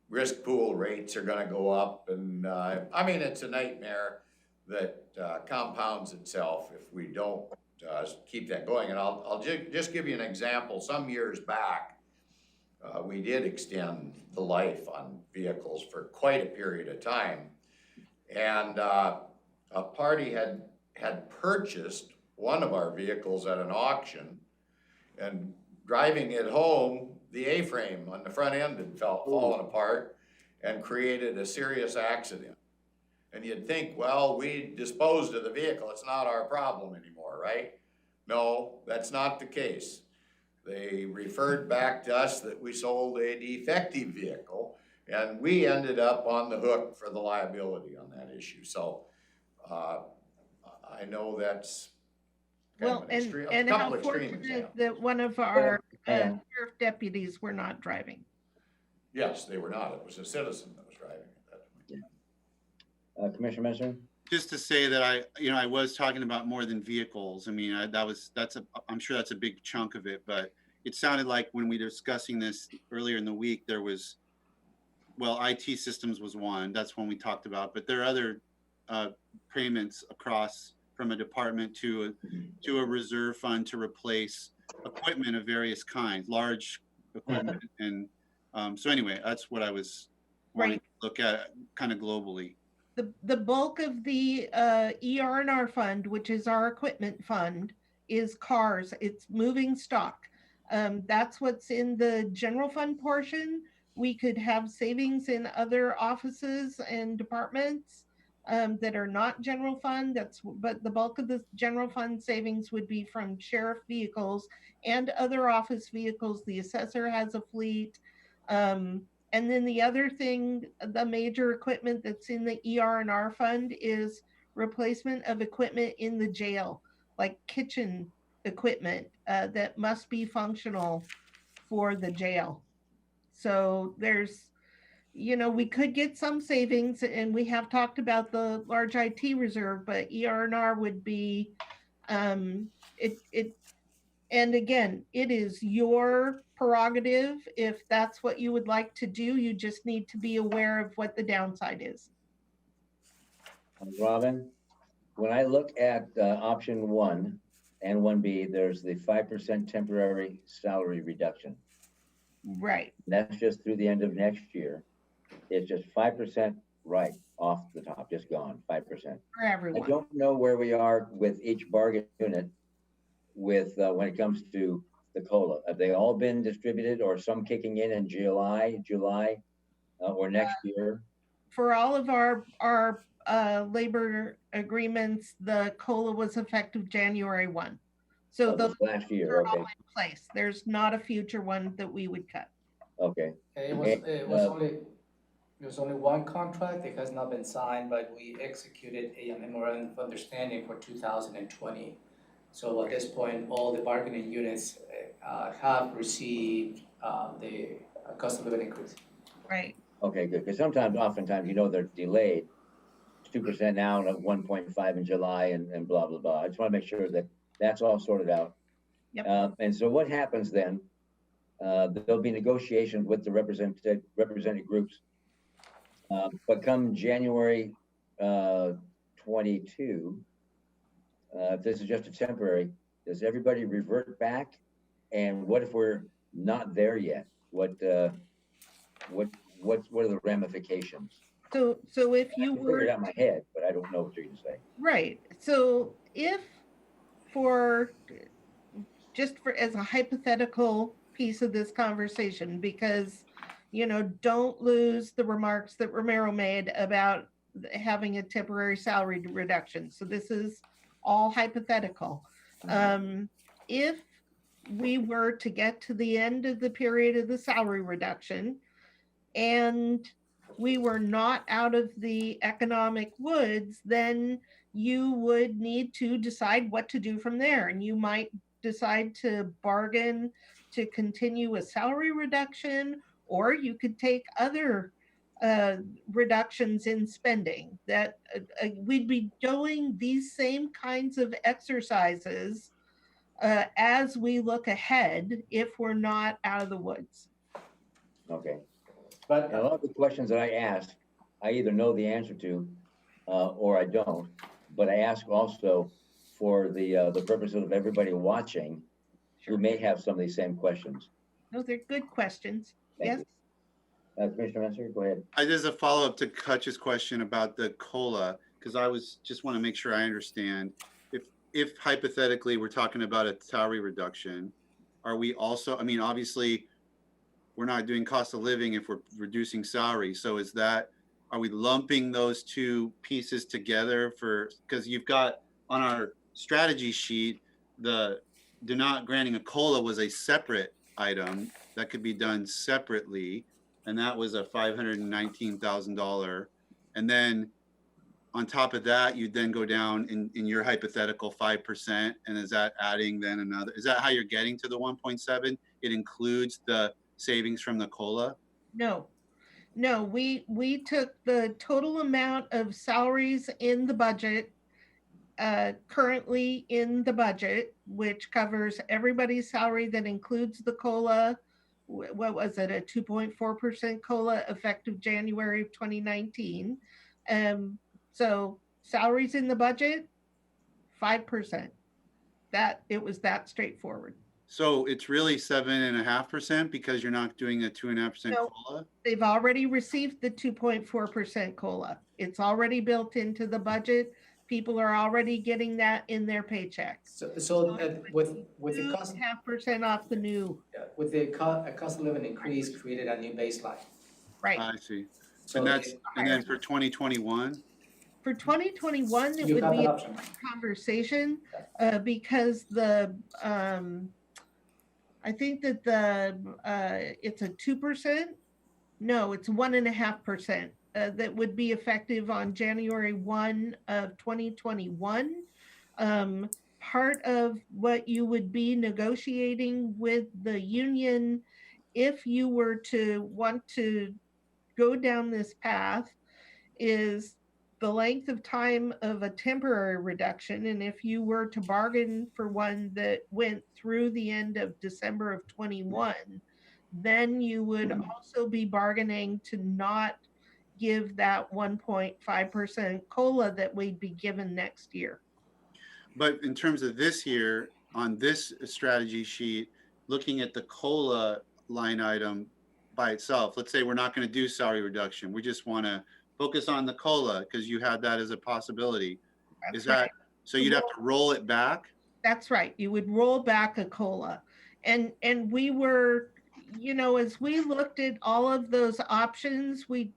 risk pool rates are gonna go up, and I mean, it's a nightmare that compounds itself if we don't keep that going. And I'll just give you an example. Some years back, we did extend the life on vehicles for quite a period of time. And a party had purchased one of our vehicles at an auction, and driving it home, the A-frame on the front end had fallen apart and created a serious accident. And you'd think, well, we disposed of the vehicle, it's not our problem anymore, right? No, that's not the case. They referred back to us that we sold a defective vehicle, and we ended up on the hook for the liability on that issue. So I know that's kind Well, of an extreme, a and couple how extreme fortunate examples. that one of our Yeah. sheriff deputies were not driving. Yes, they were not. It was a citizen that was driving at that point. Commissioner Menzer? Just to say that I was talking about more than vehicles. I mean, I'm sure that's a big chunk of it, but it sounded like when we were discussing this earlier in the week, there was, well, IT systems was one, that's one we talked about, but there are other payments across from a department to a reserve fund to replace equipment of various kinds, large equipment. And so anyway, that's what I was wanting to look at kind of globally. The bulk of the ER&R fund, which is our equipment fund, is cars. It's moving stock. That's what's in the general fund portion. We could have savings in other offices and departments that are not general fund. But the bulk of the general fund savings would be from sheriff vehicles and other office vehicles. The assessor has a fleet. And then the other thing, the major equipment that's in the ER&R fund is replacement of equipment in the jail, like kitchen equipment that must be functional for the jail. So there's, we could get some savings, and we have talked about the large IT reserve, but ER&R would be, And again, it is your prerogative. If that's what you would like to do, you just need to be aware of what the downside is. Robin, when I look at option 1 and 1B, there's the 5% temporary salary reduction. Right. That's just through the end of next year. It's just 5% right off the top, just gone, 5%. For I everyone. don't know where we are with each bargain unit with when it comes to the COLA. Have they all been distributed or some kicking in July, or next year? For all of our labor agreements, the COLA was effective January 1. So Oh, those this last year, are all okay, in place. There's not a future one that we would cut. okay. It was only one contract, it has not been signed, but we executed a memorandum of understanding for 2020. So at this point, all the bargaining units have received the cost of living increase. Right. Okay, good, because oftentimes, they're delayed. 2% now and 1.5 in July and blah, blah, blah. I just want to make sure that that's all sorted out. Yep. And so what happens then? There'll be negotiations with the represented groups. But come January 22, if this is just a temporary, does everybody revert back? And what if we're not there yet? What are the ramifications? So if you I can figure it were out in my head, but I don't know what you're gonna say. right. So if for as a hypothetical piece of this conversation, because don't lose the remarks that Romero made about having a temporary salary reduction. So this is all hypothetical. If we were to get to the end of the period of the salary reduction and we were not out of the economic woods, then you would need to decide what to do from there. And you might decide to bargain to continue a salary reduction, or you could take other reductions in spending. That we'd be doing these same kinds of exercises as we look ahead if we're not out of the woods. Okay. But And a lot of the questions that I ask, I either know the answer to, or I don't. But I ask also for the purposes of everybody watching who may have some of these same questions. No, they're good questions. Thank Yes. you. Commissioner Messer, go ahead. There's a follow-up to Kutch's question about the COLA, because I just want to make sure I understand. If hypothetically we're talking about a salary reduction, are we also, I mean, obviously, we're not doing cost of living if we're reducing salary. So are we lumping those two pieces together because you've got on our strategy sheet, the not granting a COLA was a separate item that could be done separately. And that was a $519,000. And then on top of that, you'd then go down in your hypothetical 5%. And is that adding then another, is that how you're getting to the 1.7? It includes the savings from the COLA? No, we took the total amount of salaries in the budget, currently in the budget, which covers everybody's salary that includes the COLA. What was it? A 2.4% COLA effective January of 2019. So salaries in the budget, 5%. It was that straightforward. So it's really 7.5% because you're not doing a 2.5% No. COLA? They've already received the 2.4% COLA. It's already built into the budget. People are already getting that in their paychecks. So with the cost 2.5% off the new. with the cost of living increase created a new baseline. Right. I see. So And then for 2021? For 2021, it you would have be that a option. conversation because I think that it's a 2%. No, it's 1.5%. That would be effective on January 1 of 2021. Part of what you would be negotiating with the union, if you were to want to go down this path, is the length of time of a temporary reduction, and if you were to bargain for one that went through the end of December of 21, then you would also be bargaining to not give that 1.5% COLA that we'd be given next year. But in terms of this year, on this strategy sheet, looking at the COLA line item by itself, let's say we're not going to do salary reduction. We just want to focus on the COLA because you had that as a possibility. That's Is that right. so? You'd have to roll it back. That's right. You would roll back a COLA. And we were, you know, as we looked at all of those options, we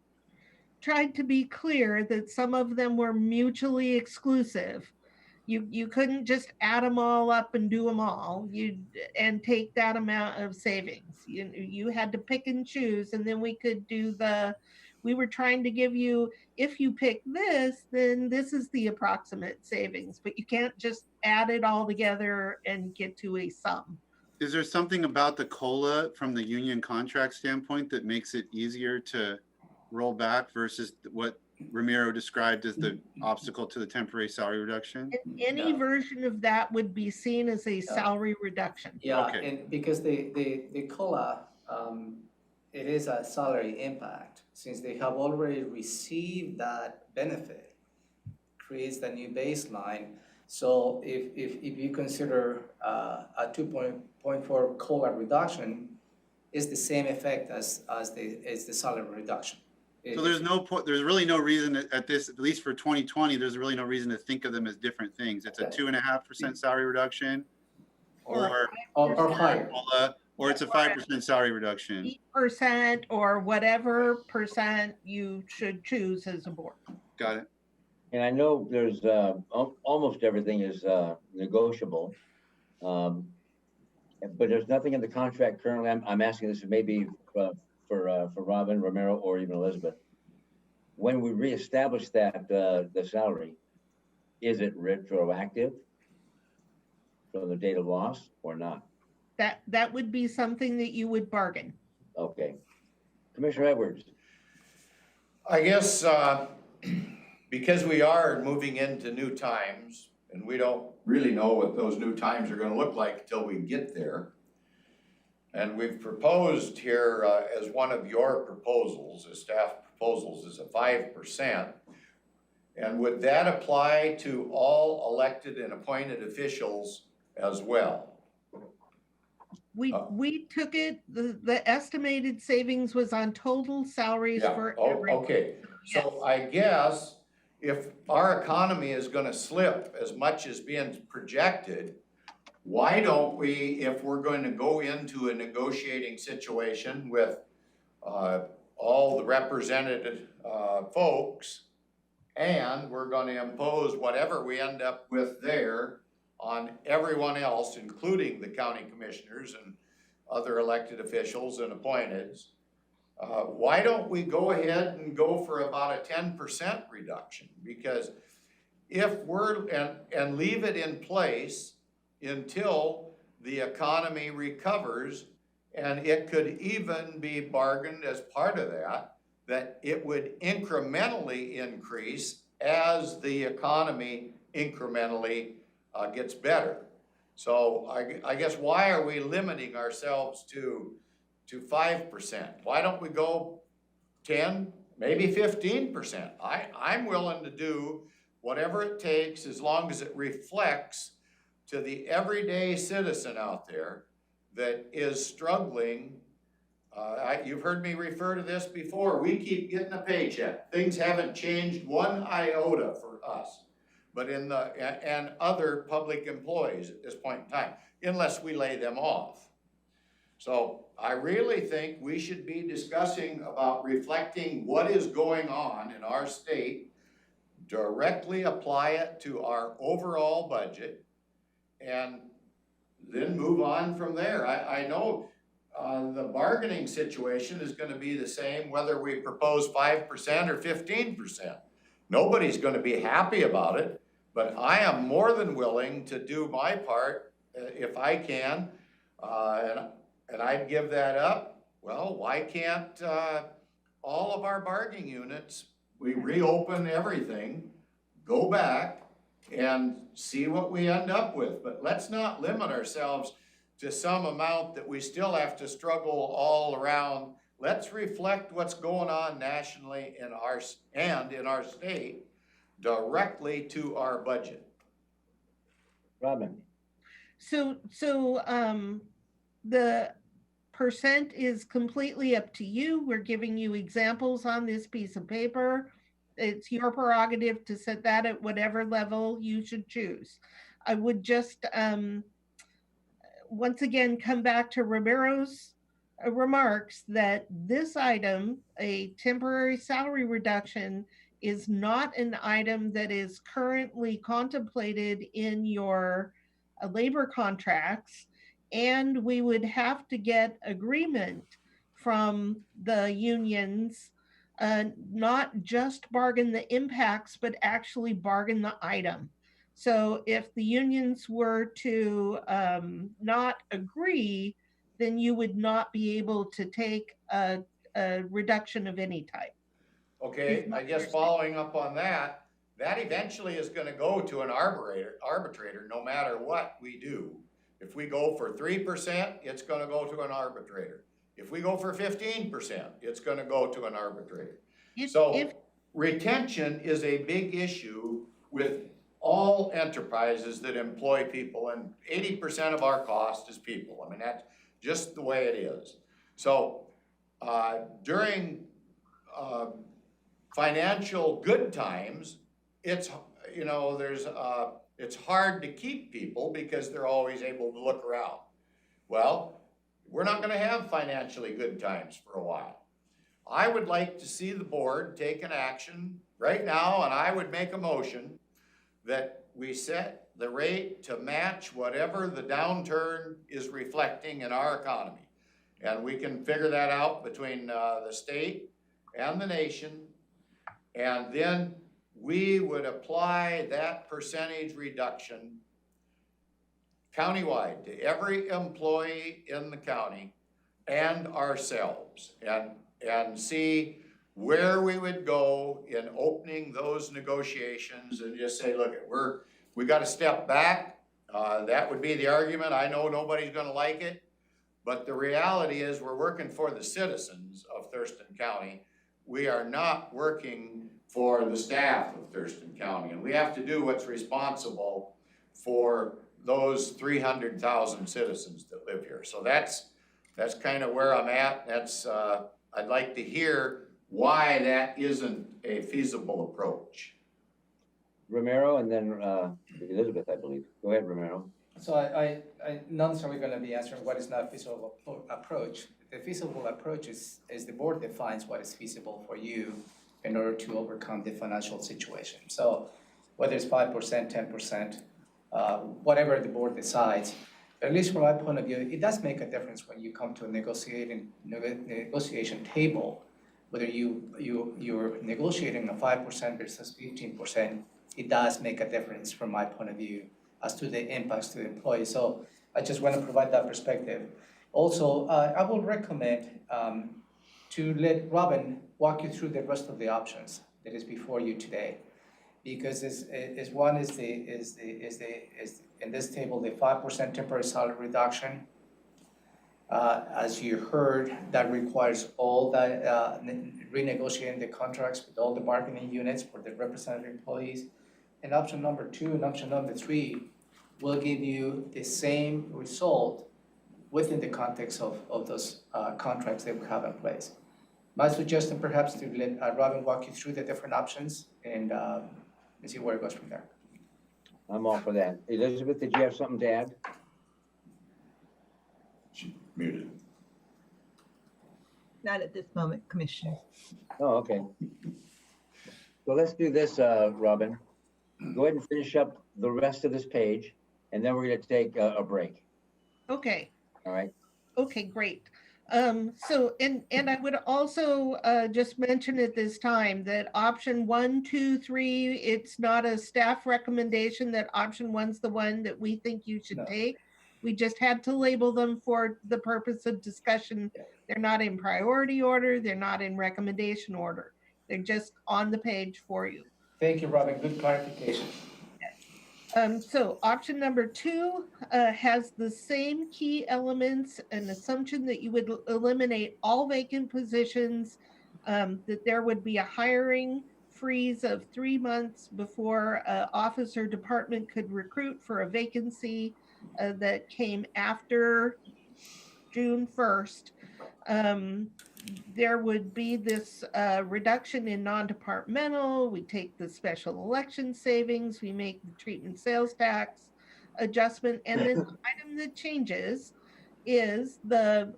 tried to be clear that some of them were mutually exclusive. You couldn't just add them all up and do them all. And take that amount of savings. You had to pick and choose, and then we could do we were trying to give you, if you pick this, then this is the approximate savings, but you can't just add it all together and get to a sum. Is there something about the COLA from the union contract standpoint that makes it easier to roll back versus what Ramiro described as the obstacle to the temporary salary reduction? Any No. version of that would be seen as a salary reduction. Yeah, Okay. and because the COLA, it is a salary impact, since they have already received that benefit, creates the new baseline. So if you consider a 2.4 COLA reduction, it's the same effect as the salary reduction. So there's no point, there's really no reason at this, at least for 2020, there's really no reason to think of them as different things. It's a 2.5% salary reduction or higher. COLA, or it's a 5% salary reduction. 8% or whatever percent you should choose as a board. Got it. And I know there's almost everything is negotiable, but there's nothing in the contract currently. I'm asking this maybe for Robin, Romero, or even Elizabeth. When we reestablish that the salary, is it retroactive from the date of loss or not? That would be something that you would bargain. Okay, Commissioner Edwards. I guess because we are moving into new times and we don't really know what those new times are going to look like until we get there. And we've proposed here as one of your proposals, as staff proposals, is a 5%. And would that apply to all elected and appointed officials as well? We took it, the estimated savings was on total salaries Yeah. for Oh, every. okay. Yes. So I guess if our economy is gonna slip as much as being projected, why don't we, if we're going to go into a negotiating situation with all the represented folks, and we're gonna impose whatever we end up with there on everyone else, including the county commissioners and other elected officials and appointeds, why don't we go ahead and go for about a 10% reduction? Because if we're, and leave it in place until the economy recovers, and it could even be bargained as part of that it would incrementally increase as the economy incrementally gets better. So I guess why are we limiting ourselves to 5%? Why don't we go 10, maybe 15%? I'm willing to do whatever it takes as long as it reflects to the everyday citizen out there that is struggling. You've heard me refer to this before. We keep getting a paycheck. Things haven't changed one iota for us, but and other public employees at this point in time, unless we lay them off. So I really think we should be discussing about reflecting what is going on in our state, directly apply it to our overall budget, and then move on from there. I know the bargaining situation is gonna be the same whether we propose 5% or 15%. Nobody's gonna be happy about it, but I am more than willing to do my part if I can, and I'd give that up. Well, why can't all of our bargaining units we reopen everything, go back and see what we end up with. But let's not limit ourselves to some amount that we still have to struggle all around. Let's reflect what's going on nationally in our state directly to our budget. Robin, So, the percent is completely up to you. We're giving you examples on this piece of paper. It's your prerogative to set that at whatever level you should choose. I would just, once again, come back to Romero's remarks that this item, a temporary salary reduction, is not an item that is currently contemplated in your labor contracts. And we would have to get agreement from the unions, not just bargain the impacts, but actually bargain the item. So if the unions were to not agree, then you would not be able to take a reduction of any type. Okay, I guess following up on that, that eventually is gonna go to an arbitrator, no matter what we do. If we go for 3%, it's gonna go to an arbitrator. If we go for 15%, it's gonna go to an arbitrator. So retention is a big issue with all enterprises that employ people, and 80% of our cost is people. I mean, that's just the way it is. So during financial good times, it's, you know, it's hard to keep people because they're always able to look around. Well, we're not gonna have financially good times for a while. I would like to see the board take an action right now, and I would make a motion that we set the rate to match whatever the downturn is reflecting in our economy. And we can figure that out between the state and the nation. And then we would apply that percentage reduction countywide to every employee in the county and ourselves, and see where we would go in opening those negotiations, and just say, look, we got to step back. That would be the argument. I know nobody's gonna like it, but the reality is we're working for the citizens of Thurston County. We are not working for the staff of Thurston County, and we have to do what's responsible for those 300,000 citizens that live here. So that's kind of where I'm at. That's I'd like to hear why that isn't a feasible approach. Romero, and then Elizabeth, I believe. Go ahead, Romero. So I not necessarily going to be answering what is not a feasible approach. The feasible approach is the board defines what is feasible for you in order to overcome the financial situation. So whether it's 5%, 10%, whatever the board decides, at least from my point of view, it does make a difference when you come to a negotiation table, whether you're negotiating a 5% versus 15%, it does make a difference from my point of view as to the impacts to the employees. So I just want to provide that perspective. Also, I will recommend to let Robin walk you through the rest of the options that is before you today, because one is in this table the 5% temporary salary reduction. As you heard, that requires all that renegotiating the contracts with all the bargaining units for the representative employees. And option number 2 and option number 3 will give you the same result within the context of those contracts that we have in place. My suggestion perhaps to let Robin walk you through the different options and see where it goes from there. I'm all for that. Elizabeth, did you have something to add? She muted. Not at this moment, Commissioner. Oh, okay. So let's do this, Robin. Go ahead and finish up the rest of this page, and then we're going to take a break. Okay. All right. Okay, great. So, and I would also just mention at this time that option 1, 2, 3, it's not a staff recommendation that option 1's the one that we think you should take. We just had to label them for the purpose of discussion. They're not in priority order. They're not in recommendation order. They're just on the page for you. Thank you, Robin. Good clarification. So option number 2 has the same key elements, an assumption that you would eliminate all vacant positions, that there would be a hiring freeze of 3 months before office or department could recruit for a vacancy that came after June 1st. There would be this reduction in non-departmental. We take the special election savings, we make the treatment sales tax adjustment, and then the item that changes is the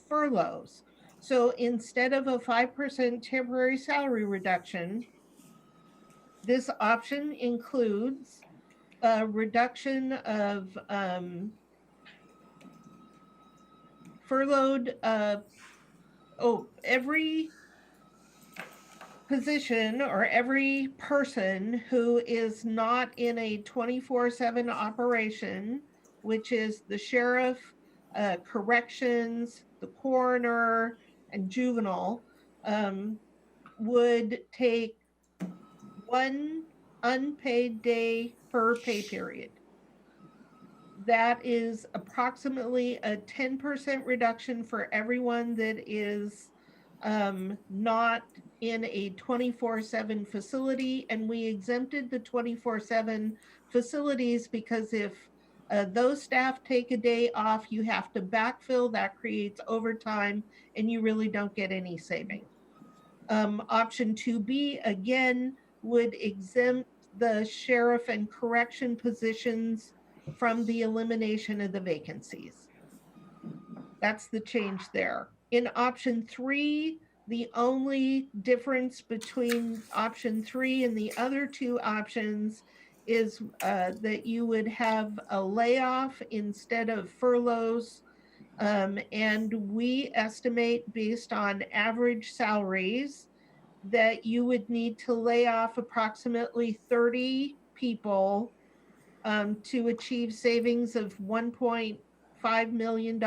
furloughs. So instead of a 5% temporary salary reduction, this option includes a reduction of furloughed, every position or every person who is not in a 24/7 operation, which is the sheriff, corrections, the coroner, and juvenile, would take 1 unpaid day per pay period. That is approximately a 10% reduction for everyone that is not in a 24/7 facility. And we exempted the 24/7 facilities because if those staff take a day off, you have to backfill. That creates overtime and you really don't get any saving. Option 2B, again, would exempt the sheriff and correction positions from the elimination of the vacancies. That's the change there. In option 3, the only difference between option 3 and the other 2 options is that you would have a layoff instead of furloughs. And we estimate, based on average salaries, that you would need to lay off approximately 30 people to achieve savings of $1.5 million.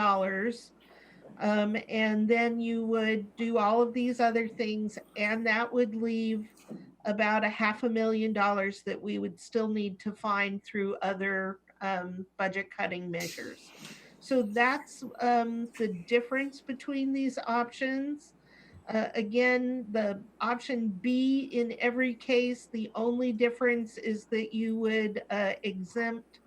And then you would do all of these other things, and that would leave about $500,000 that we would still need to find through other budget cutting measures. So that's the difference between these options. Again, the option B, in every case, the only difference is that you would exempt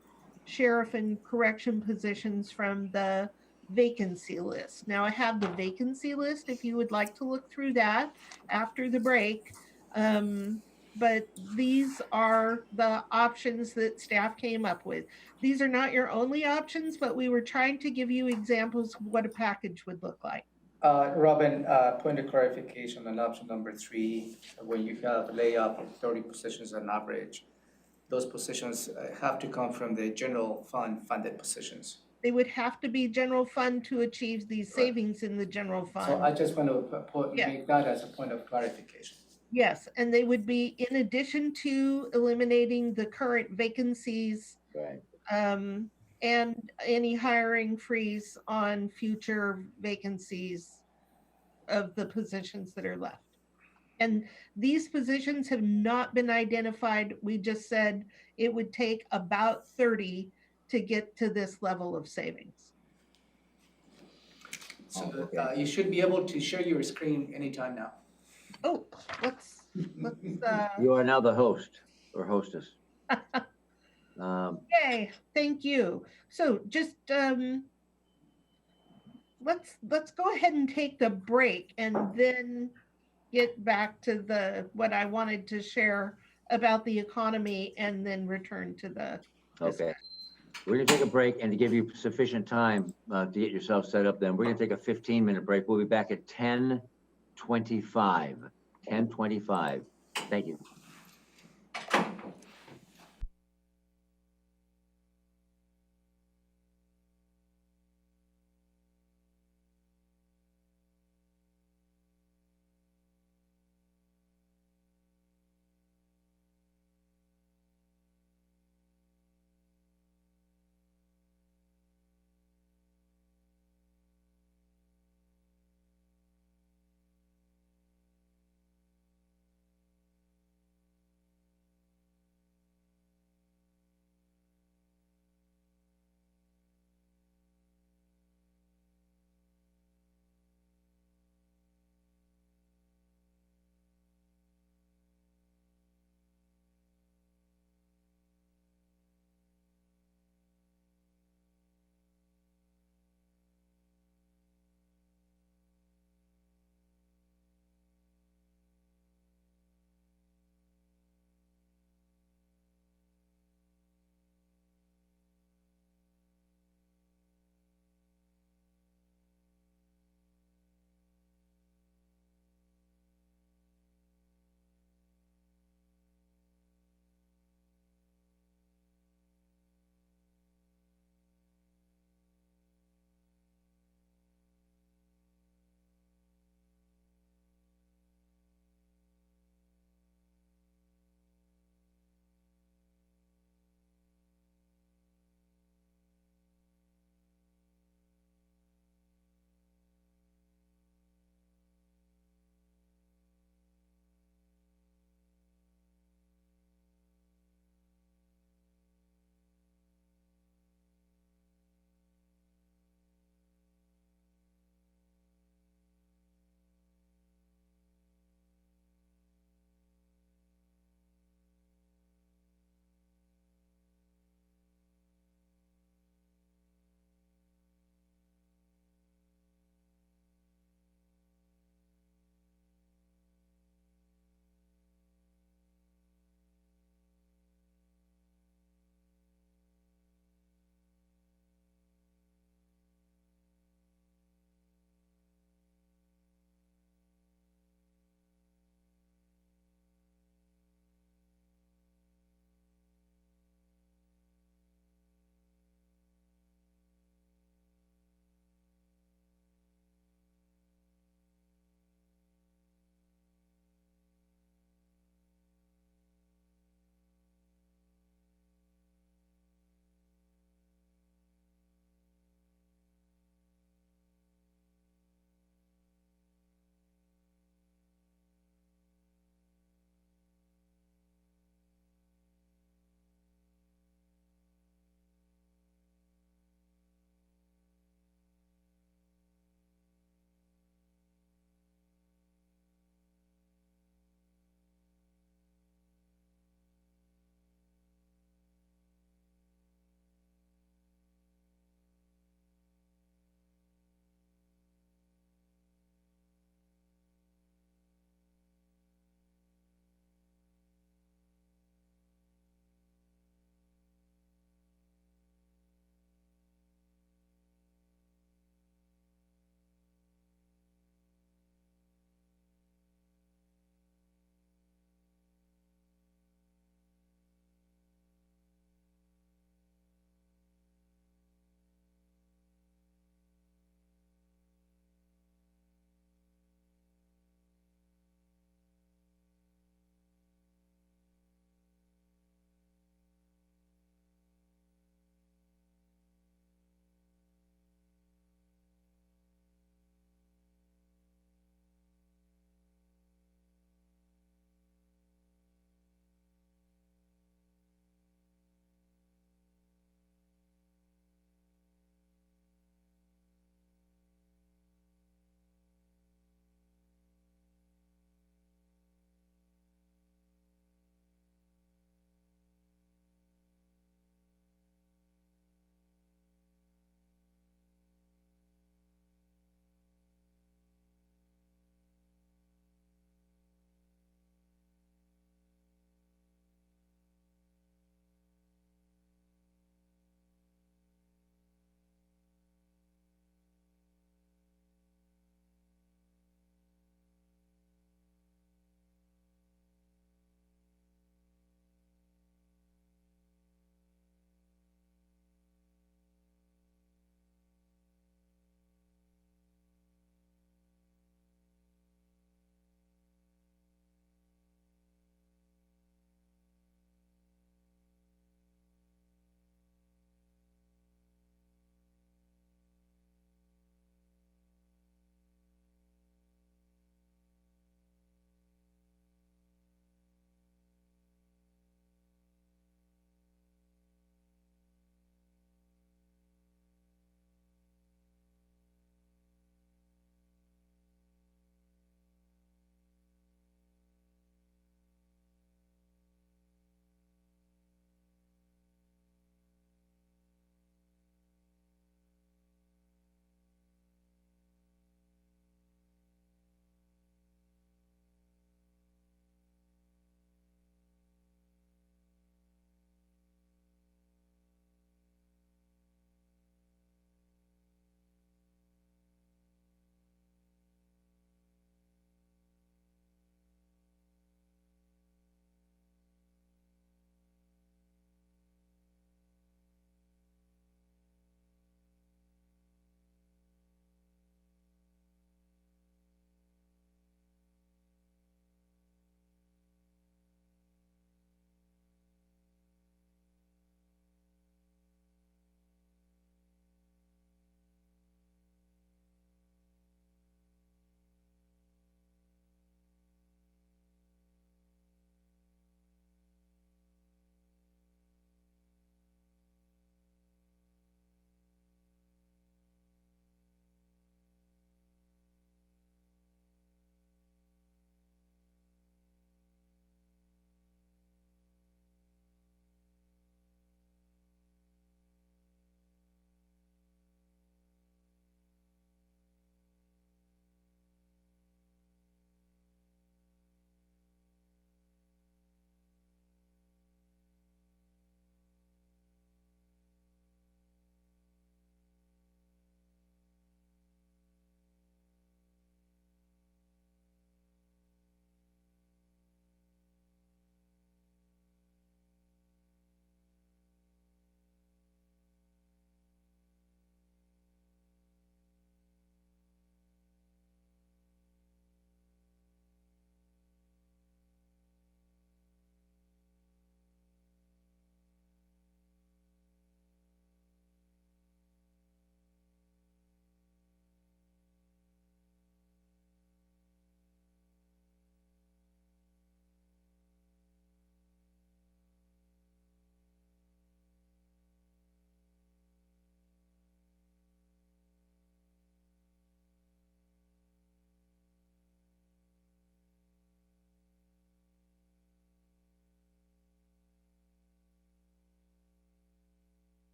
sheriff and correction positions from the vacancy list. Now I have the vacancy list if you would like to look through that after the break. But these are the options that staff came up with. These are not your only options, but we were trying to give you examples of what a package would look like. Robin, point of clarification on option number 3, when you have a layoff of 30 positions on average, those positions have to come from the general fund funded positions. They would have to be general fund to achieve these savings in the general fund. So I just want to make that as a point of clarification. Yes, and they would be in addition to eliminating the current vacancies. Right. And any hiring freeze on future vacancies of the positions that are left. And these positions have not been identified. We just said it would take about 30 to get to this level of savings. So you should be able to share your screen anytime now. Oh, let's You are now the host or hostess. Yay, thank you. So just let's go ahead and take the break and then get back to what I wanted to share about the economy and then return to the Okay. We're gonna take a break, and to give you sufficient time to get yourself set up, then we're gonna take a 15-minute break. We'll be back at 10:25. 10:25. Thank you.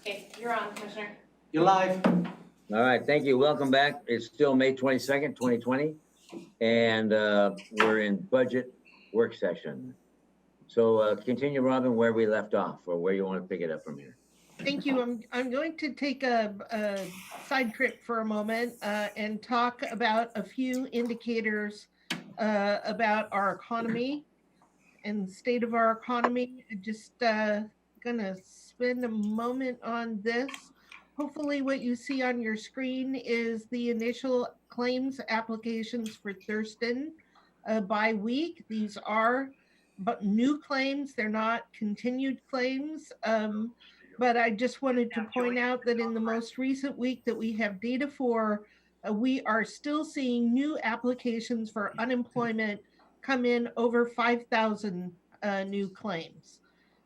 Okay, you're on, Commissioner. You're live. All right, thank you. Welcome back. It's still May 22nd, 2020, and we're in budget work session. So continue, Robin, where we left off, or where you want to pick it up from here. Thank you. I'm going to take a side trip for a moment and talk about a few indicators about our economy and the state of our economy. Just gonna spend a moment on this. Hopefully what you see on your screen is the initial claims applications for Thurston by week. These are but new claims, they're not continued claims. But I just wanted to point out that in the most recent week that we have data for, we are still seeing new applications for unemployment come in over 5,000 new claims.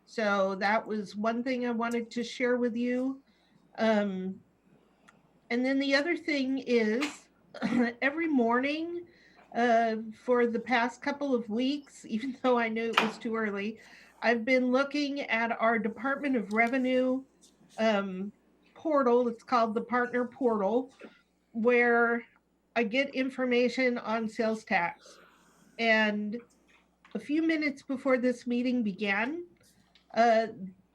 So that was one thing I wanted to share with you. And then the other thing is every morning for the past couple of weeks, even though I knew it was too early, I've been looking at our Department of Revenue portal. It's called the Partner Portal, where I get information on sales tax. And a few minutes before this meeting began,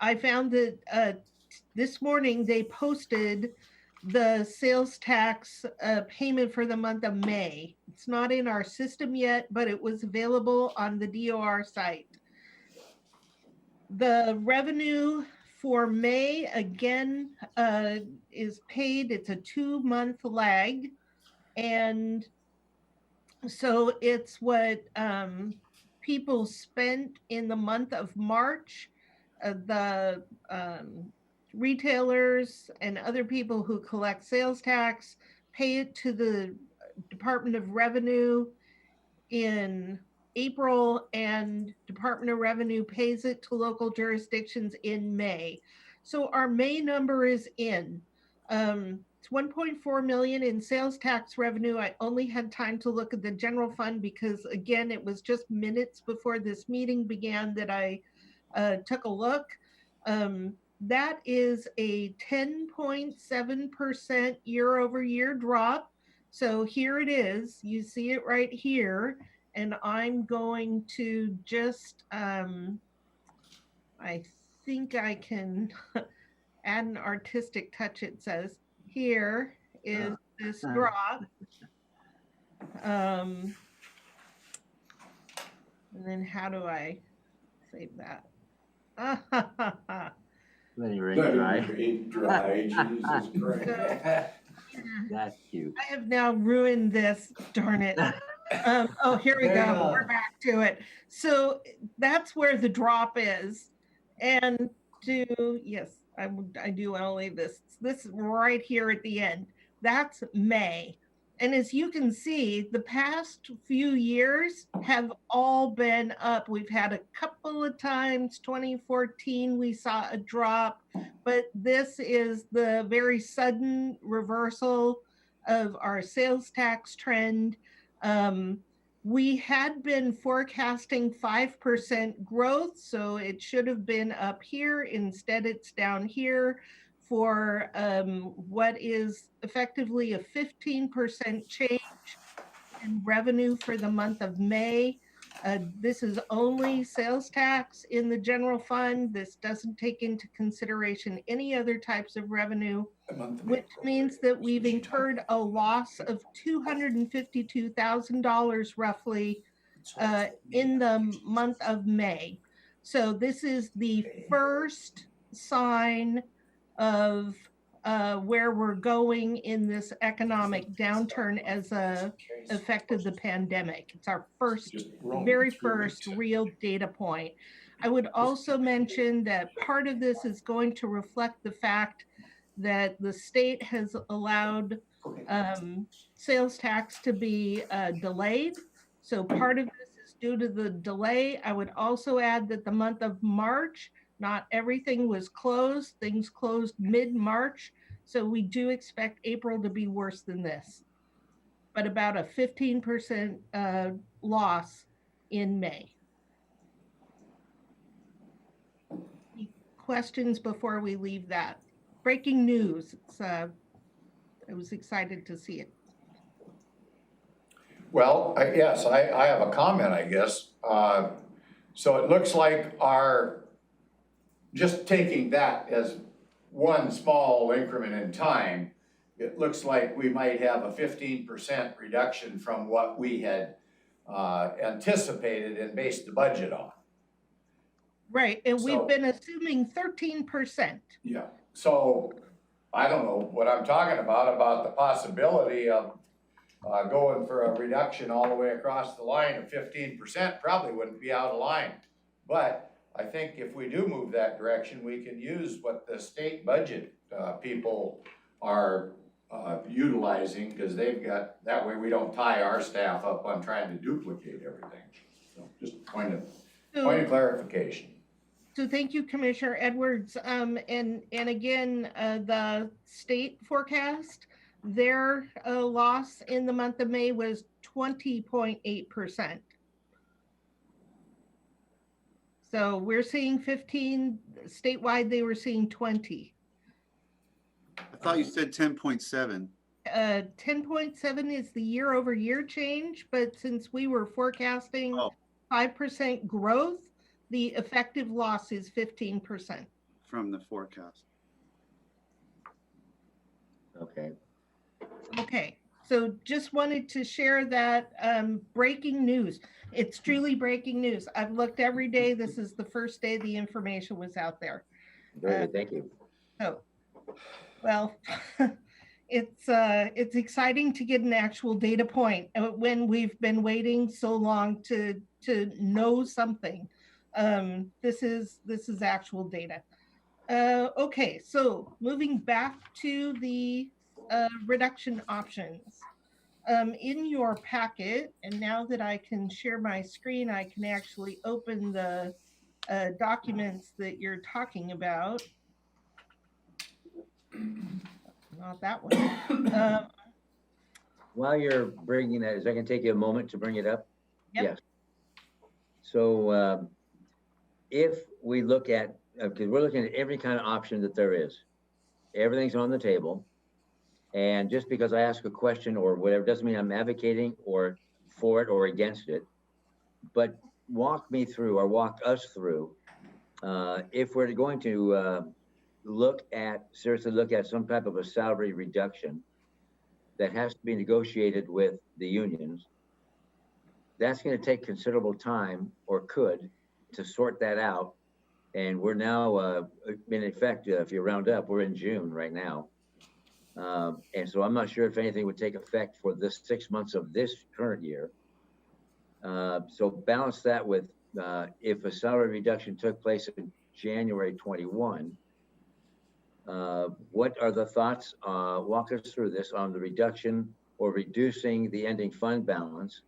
I found that this morning they posted the sales tax payment for the month of May. It's not in our system yet, but it was available on the DOR site. The revenue for May, again, is paid. It's a 2-month lag. And so it's what people spent in the month of March. The retailers and other people who collect sales tax pay it to the Department of Revenue in April, and Department of Revenue pays it to local jurisdictions in May. So our May number is in. It's 1.4 million in sales tax revenue. I only had time to look at the general fund because, again, it was just minutes before this meeting began that I took a look. That is a 10.7% year-over-year drop. So here it is. You see it right here. And I'm going to just, I think I can add an artistic touch. It says, here is this drop. And then how do I save that? Let your ink dry. Dry, Jesus Christ. That's cute. I have now ruined this, darn it. Oh, here we There you go. go. We're back to it. So that's where the drop is. And yes, I do want to leave this right here at the end. That's May. And as you can see, the past few years have all been up. We've had a couple of times, 2014, we saw a drop, but this is the very sudden reversal of our sales tax trend. We had been forecasting 5% growth, so it should have been up here. Instead, it's down here for what is effectively a 15% change in revenue for the month of May. This is only sales tax in the general fund. This doesn't take into consideration any other types of revenue, which means that we've incurred a loss of $252,000 roughly in the month of May. So this is the first sign of where we're going in this economic downturn as a effect of the pandemic. It's our very first real data point. I would also mention that part of this is going to reflect the fact that the state has allowed sales tax to be delayed. So part of this is due to the delay. I would also add that the month of March, not everything was closed. Things closed mid-March. So we do expect April to be worse than this, but about a 15% loss in May. Any questions before we leave that? breaking news. I was excited to see it. Well, yes, I have a comment, I guess. So it looks like just taking that as one small increment in time, it looks like we might have a 15% reduction from what we had anticipated and based the budget on. Right, and we've So- been assuming 13%. Yeah. So I don't know what I'm talking about the possibility of going for a reduction all the way across the line of 15% probably wouldn't be out of line. But I think if we do move that direction, we can use what the state budget people are utilizing, because they've got, that way we don't tie our staff up on trying to duplicate everything. So just point of clarification. So thank you, Commissioner Edwards. And again, the state forecast, their loss in the month of May was 20.8%. So we're seeing 15, statewide they were seeing 20. I thought you said 10.7. 10.7 is the year over year change, but since we were forecasting 5% growth, the effective loss is 15%. From the forecast. Okay. Okay, so just wanted to share that breaking news. It's truly breaking news. I've looked every day. This is the first day the information was out there. Very good. Thank you. So, well, it's exciting to get an actual data point when we've been waiting so long to know something. This is actual data. Okay, so moving back to the reduction options. In your packet, and now that I can share my screen, I can actually open the documents that you're talking about. Not that one. While you're bringing that, is that going to take you a moment to bring it up? Yep. Yes. So if we look at, because we're looking at every kind of option that there is, everything's on the table. And just because I ask a question or whatever, doesn't mean I'm advocating or for it or against it. But walk me through, or walk us through, if we're going to seriously look at some type of a salary reduction that has to be negotiated with the unions, that's going to take considerable time, or could, to sort that out. And we're now, in effect, if you round up, we're in June right now. And so I'm not sure if anything would take effect for this 6 months of this current year. So balance that with if a salary reduction took place in January 21, what are the thoughts? Walk us through this on the reduction or reducing the ending fund balance,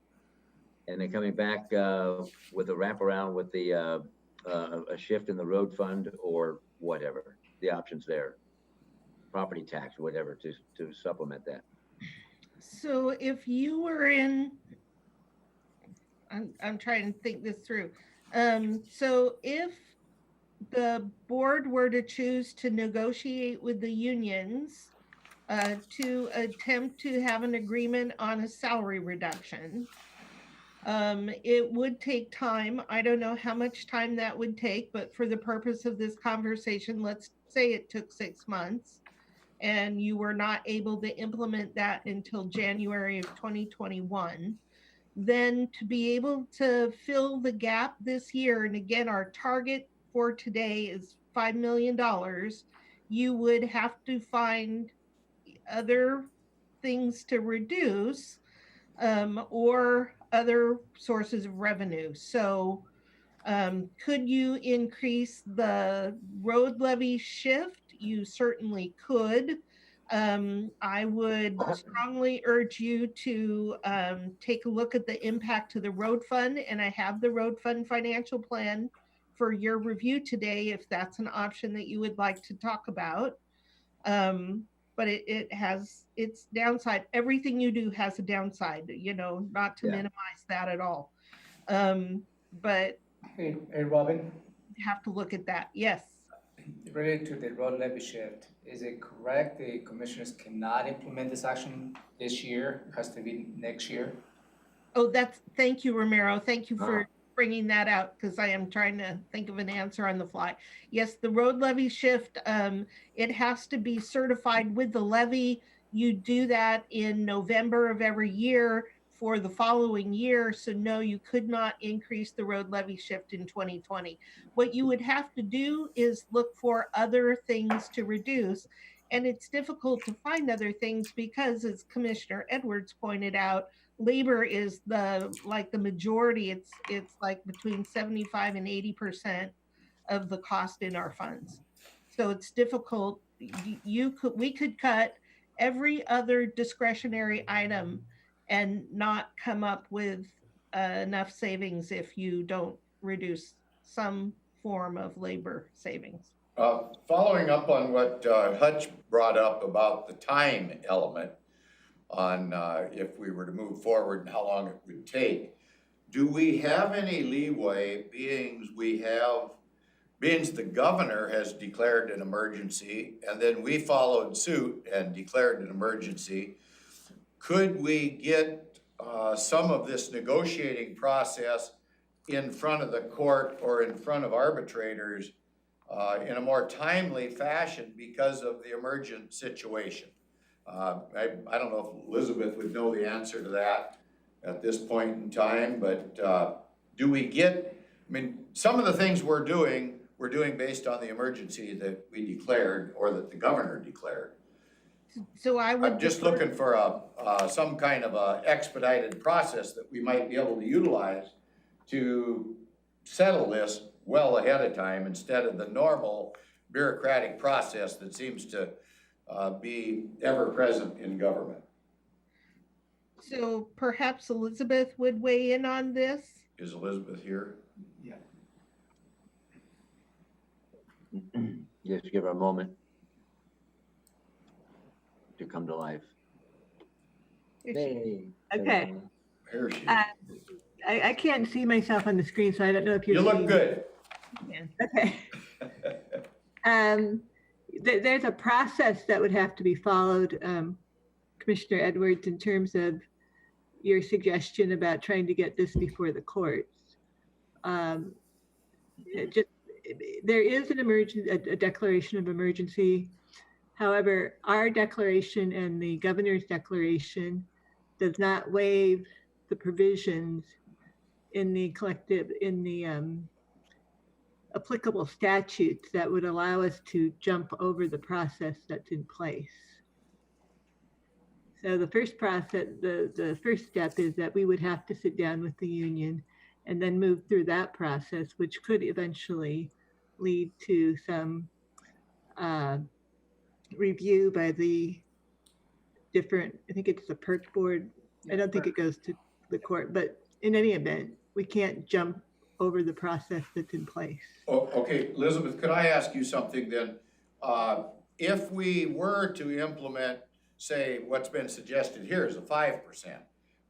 and then coming back with a wraparound with the a shift in the road fund or whatever, the options there. Property tax, whatever, to supplement that. So if you were in, I'm trying to think this through. So if the board were to choose to negotiate with the unions to attempt to have an agreement on a salary reduction, it would take time. I don't know how much time that would take, but for the purpose of this conversation, let's say it took 6 months. And you were not able to implement that until January of 2021, then to be able to fill the gap this year, and again, our target for today is $5 million, you would have to find other things to reduce or other sources of revenue. So could you increase the road levy shift? You certainly could. I would strongly urge you to take a look at the impact to the road fund, and I have the road fund financial plan for your review today if that's an option that you would like to talk about. But it has its downside. Everything you do has a downside, not to minimize that at all. But Hey, Robin, you have to look at that. Yes. related to the road levy shift, is it correct the commissioners cannot implement this action this year? It has to be next year? Oh, thank you, Romero. Thank you for bringing that out because I am trying to think of an answer on the fly. Yes, the road levy shift, it has to be certified with the levy. You do that in November of every year for the following year. So no, you could not increase the road levy shift in 2020. What you would have to do is look for other things to reduce. And it's difficult to find other things because, as Commissioner Edwards pointed out, labor is the majority. It's like between 75 and 80% of the cost in our funds. So it's difficult. We could cut every other discretionary item and not come up with enough savings if you don't reduce some form of labor savings. Following up on what Hutch brought up about the time element on if we were to move forward and how long it would take, do we have any leeway being the governor has declared an emergency and then we followed suit and declared an emergency? Could we get some of this negotiating process in front of the court or in front of arbitrators in a more timely fashion because of the emergent situation? I don't know if Elizabeth would know the answer to that at this point in time, but do we get, I mean, some of the things we're doing based on the emergency that we declared or that the governor declared. So I'm just looking for some kind of a expedited process that we might be able to utilize to settle this well ahead of time instead of the normal bureaucratic process that seems to be ever present in government. So perhaps Elizabeth would weigh in on this. Is Elizabeth here? Yeah. Just give her a moment to come to life. Hey. Okay. Here she is. I can't see myself on the screen, so I don't know if you're You look seeing- good. Okay. There's a process that would have to be followed, Commissioner Edwards, in terms of your suggestion about trying to get this before the courts. There is a declaration of emergency. However, our declaration and the governor's declaration does not waive the provisions in the applicable statutes that would allow us to jump over the process that's in place. So the first step is that we would have to sit down with the union and then move through that process, which could eventually lead to some review by the different, I think it's the PERC board. I don't think it goes to the court, but in any event, we can't jump over the process that's in place. Oh, okay, Elizabeth, could I ask you something then? If we were to implement, say, what's been suggested here is a 5%,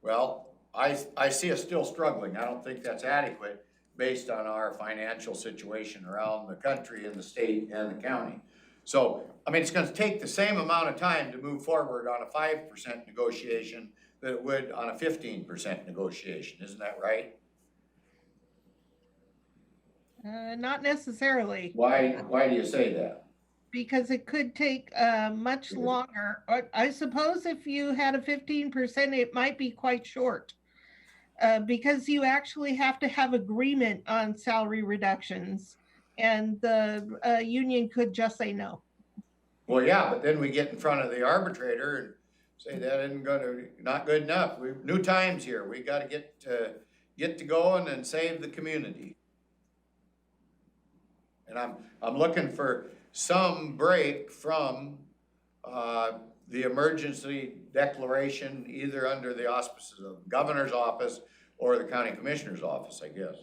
well, I see us still struggling. I don't think that's adequate based on our financial situation around the country and the state and the county. So, I mean, it's gonna take the same amount of time to move forward on a 5% negotiation that it would on a 15% negotiation, isn't that right? Not necessarily, Why do you say that? because it could take much longer. I suppose if you had a 15%, it might be quite short. Because you actually have to have agreement on salary reductions, and the union could just say no. Well, yeah, but then we get in front of the arbitrator and say that isn't not good enough. New times here. We got to get to going and save the community. And I'm looking for some break from the emergency declaration, either under the auspices of the governor's office or the county commissioner's office, I guess.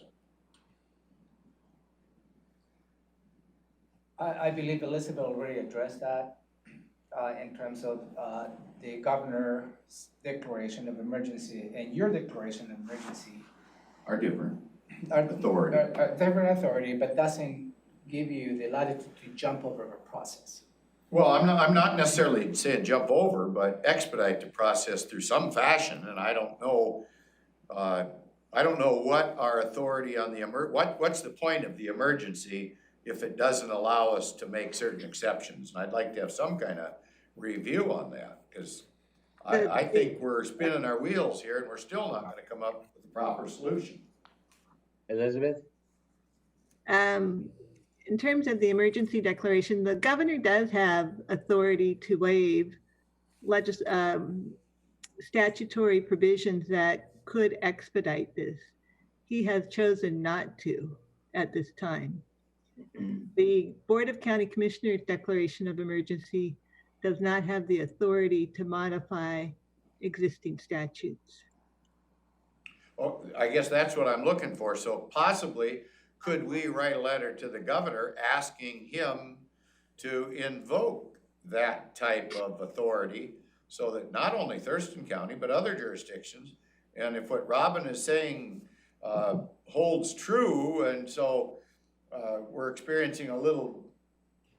I believe Elizabeth already addressed that in terms of the governor's declaration of emergency and your declaration of emergency. Are different Are authority. different authority, but doesn't give you the latitude to jump over a process. Well, I'm not necessarily saying jump over, but expedite the process through some fashion, and I don't know what our authority on the what's the point of the emergency if it doesn't allow us to make certain exceptions? And I'd like to have some kind of review on that, because I think we're spinning our wheels here and we're still not gonna come up with a proper solution. Elizabeth? In terms of the emergency declaration, the governor does have authority to waive statutory provisions that could expedite this. He has chosen not to at this time. The Board of County Commissioners Declaration of Emergency does not have the authority to modify existing statutes. Oh, I guess that's what I'm looking for. So possibly, could we write a letter to the governor asking him to invoke that type of authority so that not only Thurston County, but other jurisdictions, and if what Robin is saying holds true, and so we're experiencing a little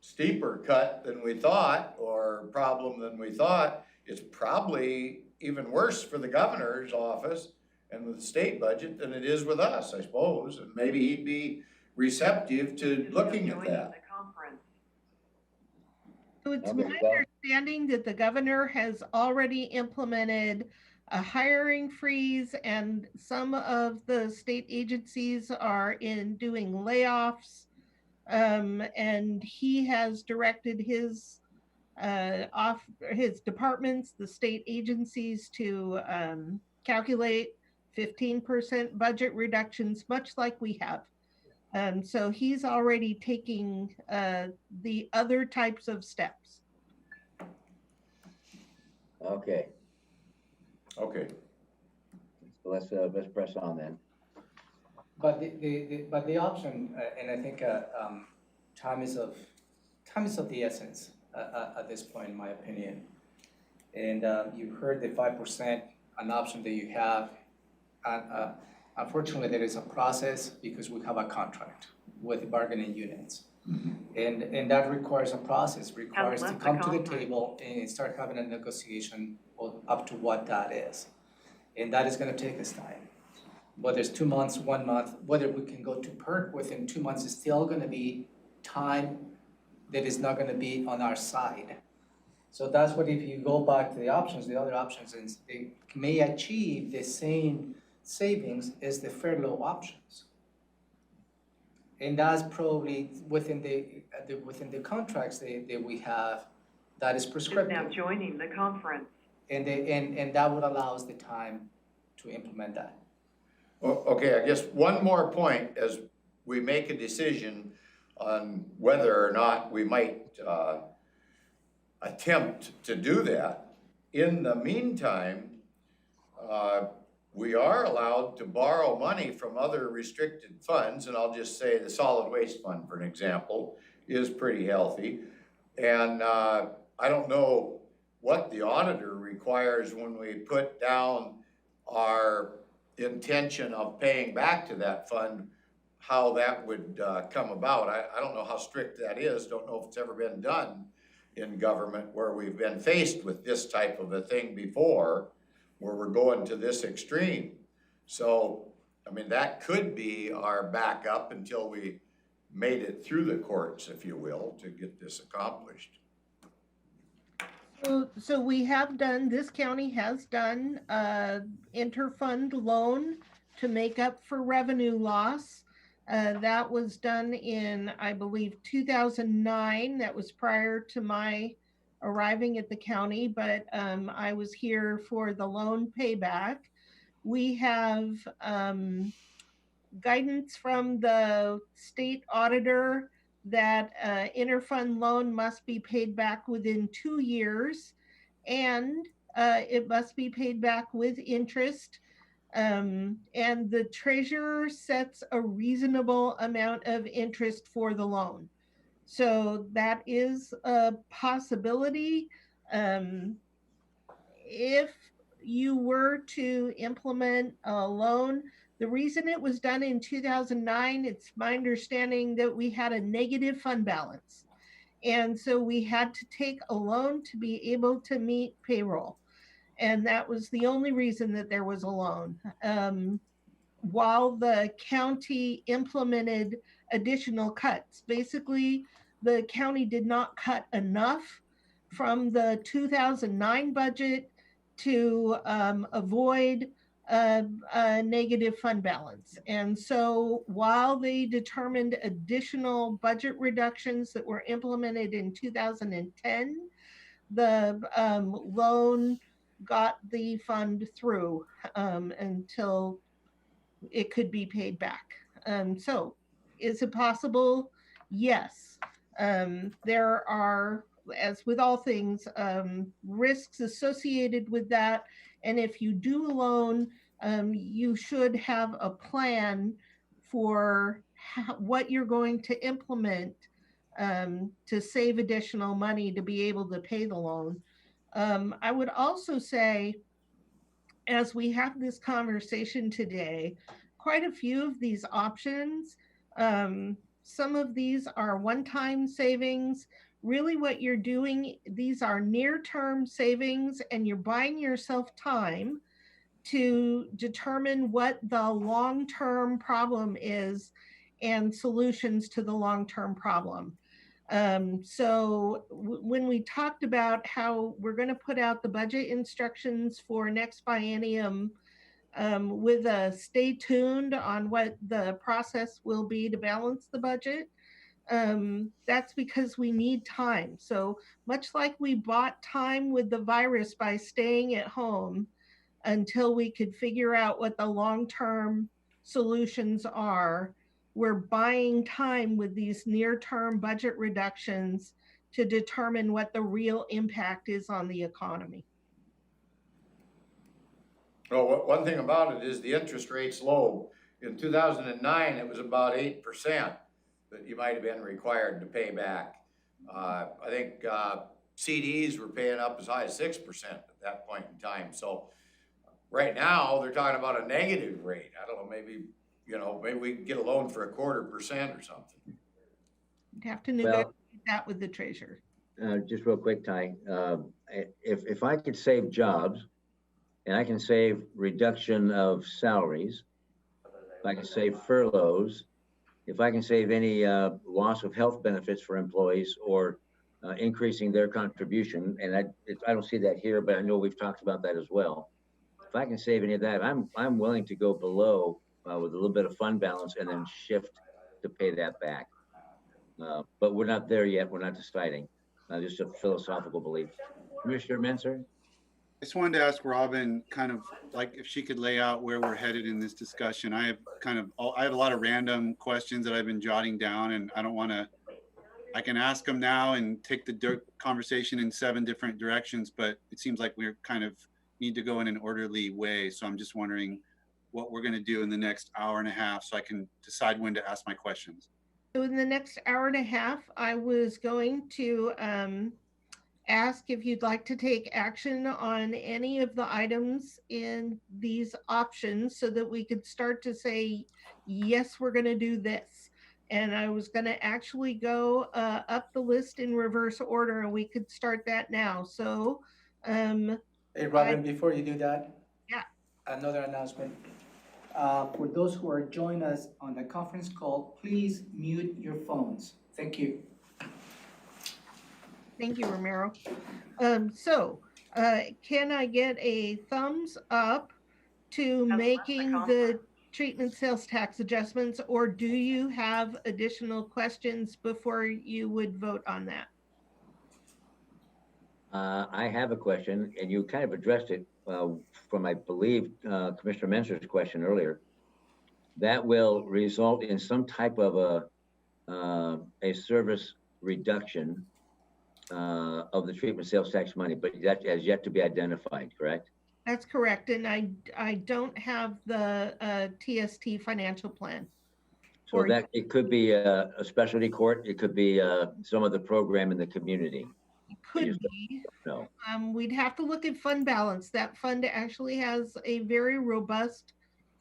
steeper cut than we thought, or problem than we thought, it's probably even worse for the governor's office and with the state budget than it is with us, I suppose, and maybe he'd be receptive to looking at that. The conference. So it's Okay, my well- understanding that the governor has already implemented a hiring freeze, and some of the state agencies are in doing layoffs. And he has directed his departments, the state agencies, to calculate 15% budget reductions, much like we have. So he's already taking the other types of steps. Okay, Okay. so let's press on then. But the option, and I think time is of the essence at this point, in my opinion. And you heard the 5%, an option that you have. Unfortunately, there is a process because we have a contract with the bargaining units. And that requires a process, requires to left the come to the conference. table and start having a negotiation up to what that is. And that is gonna take us time. Whether it's 2 months, 1 month, whether we can go to PERC within 2 months, is still gonna be time that is not gonna be on our side. So that's what, if you go back to the options, the other options is they may achieve the same savings as the furlough options. And that's probably within the contracts that we have, that is Is now prescriptive. joining the conference. And that would allow us the time to implement that. Well, okay, I guess one more point as we make a decision on whether or not we might attempt to do that. In the meantime, we are allowed to borrow money from other restricted funds, and I'll just say the solid waste fund, for an example, is pretty healthy. And I don't know what the auditor requires when we put down our intention of paying back to that fund, how that would come about. I don't know how strict that is, don't know if it's ever been done in government where we've been faced with this type of a thing before, where we're going to this extreme. So, I mean, that could be our backup until we made it through the courts, if you will, to get this accomplished. So we have done, this county has done interfund loan to make up for revenue loss. That was done in, I believe, 2009. That was prior to my arriving at the county, but I was here for the loan payback. We have guidance from the state auditor that interfund loan must be paid back within 2 years, and it must be paid back with interest. And the treasurer sets a reasonable amount of interest for the loan. So that is a possibility. If you were to implement a loan The reason it was done in 2009, it's my understanding that we had a negative fund balance. And so we had to take a loan to be able to meet payroll. And that was the only reason that there was a loan. While the county implemented additional cuts, basically the county did not cut enough from the 2009 budget to avoid a negative fund balance. And so while they determined additional budget reductions that were implemented in 2010, the loan got the fund through until it could be paid back. So is it possible? Yes. There are, as with all things, risks associated with that. And if you do a loan, you should have a plan for what you're going to implement to save additional money to be able to pay the loan. I would also say, as we have this conversation today, quite a few of these options, some of these are one-time savings. Really what you're doing, these are near-term savings, and you're buying yourself time to determine what the long-term problem is and solutions to the long-term problem. So when we talked about how we're going to put out the budget instructions for next biennium with a stay tuned on what the process will be to balance the budget, that's because we need time. So much like we bought time with the virus by staying at home until we could figure out what the long-term solutions are, we're buying time with these near-term budget reductions to determine what the real impact is on the economy. Well, one thing about it is the interest rate's low. In 2009, it was about 8% that you might have been required to pay back. I think CDs were paying up as high as 6% at that point in time. So right now, they're talking about a negative rate. I don't know, maybe we can get a loan for 0.25% or something. You'd have to negotiate that with the treasurer. Just real quick, Ty, if I could save jobs and I can save reduction of salaries, if I can save furloughs, if I can save any loss of health benefits for employees or increasing their contribution, and I don't see that here, but I know we've talked about that as well. If I can save any of that, I'm willing to go below with a little bit of fund balance and then shift to pay that back. But we're not there yet. We're not deciding. Just a philosophical belief. Commissioner Menser? I just wanted to ask Robin kind of like if she could lay out where we're headed in this discussion. I have a lot of random questions that I've been jotting down, and I don't want to, I can ask them now and take the conversation in 7 different directions, but it seems like we're kind of need to go in an orderly way. So I'm just wondering what we're going to do in the next hour and a half so I can decide when to ask my questions. So in the next hour and a half, I was going to ask if you'd like to take action on any of the items in these options so that we could start to say, yes, we're going to do this. And I was going to actually go up the list in reverse order, and we could start that now. So, Hey, Robin, before you do that, yeah, another announcement. For those who are joining us on the conference call, please mute your phones. Thank you. Thank you, Romero. Can I get a thumbs up to making the treatment sales tax adjustments, or do you have additional questions before you would vote on that? I have a question, and you kind of addressed it from, I believe, Commissioner Menser's question earlier. That will result in some type of a service reduction of the treatment sales tax money, but that has yet to be identified, correct? That's correct, and I don't have the TST financial plan. So that it could be a specialty court, it could be some other program in the community. It could be. No. We'd have to look at fund balance. That fund actually has a very robust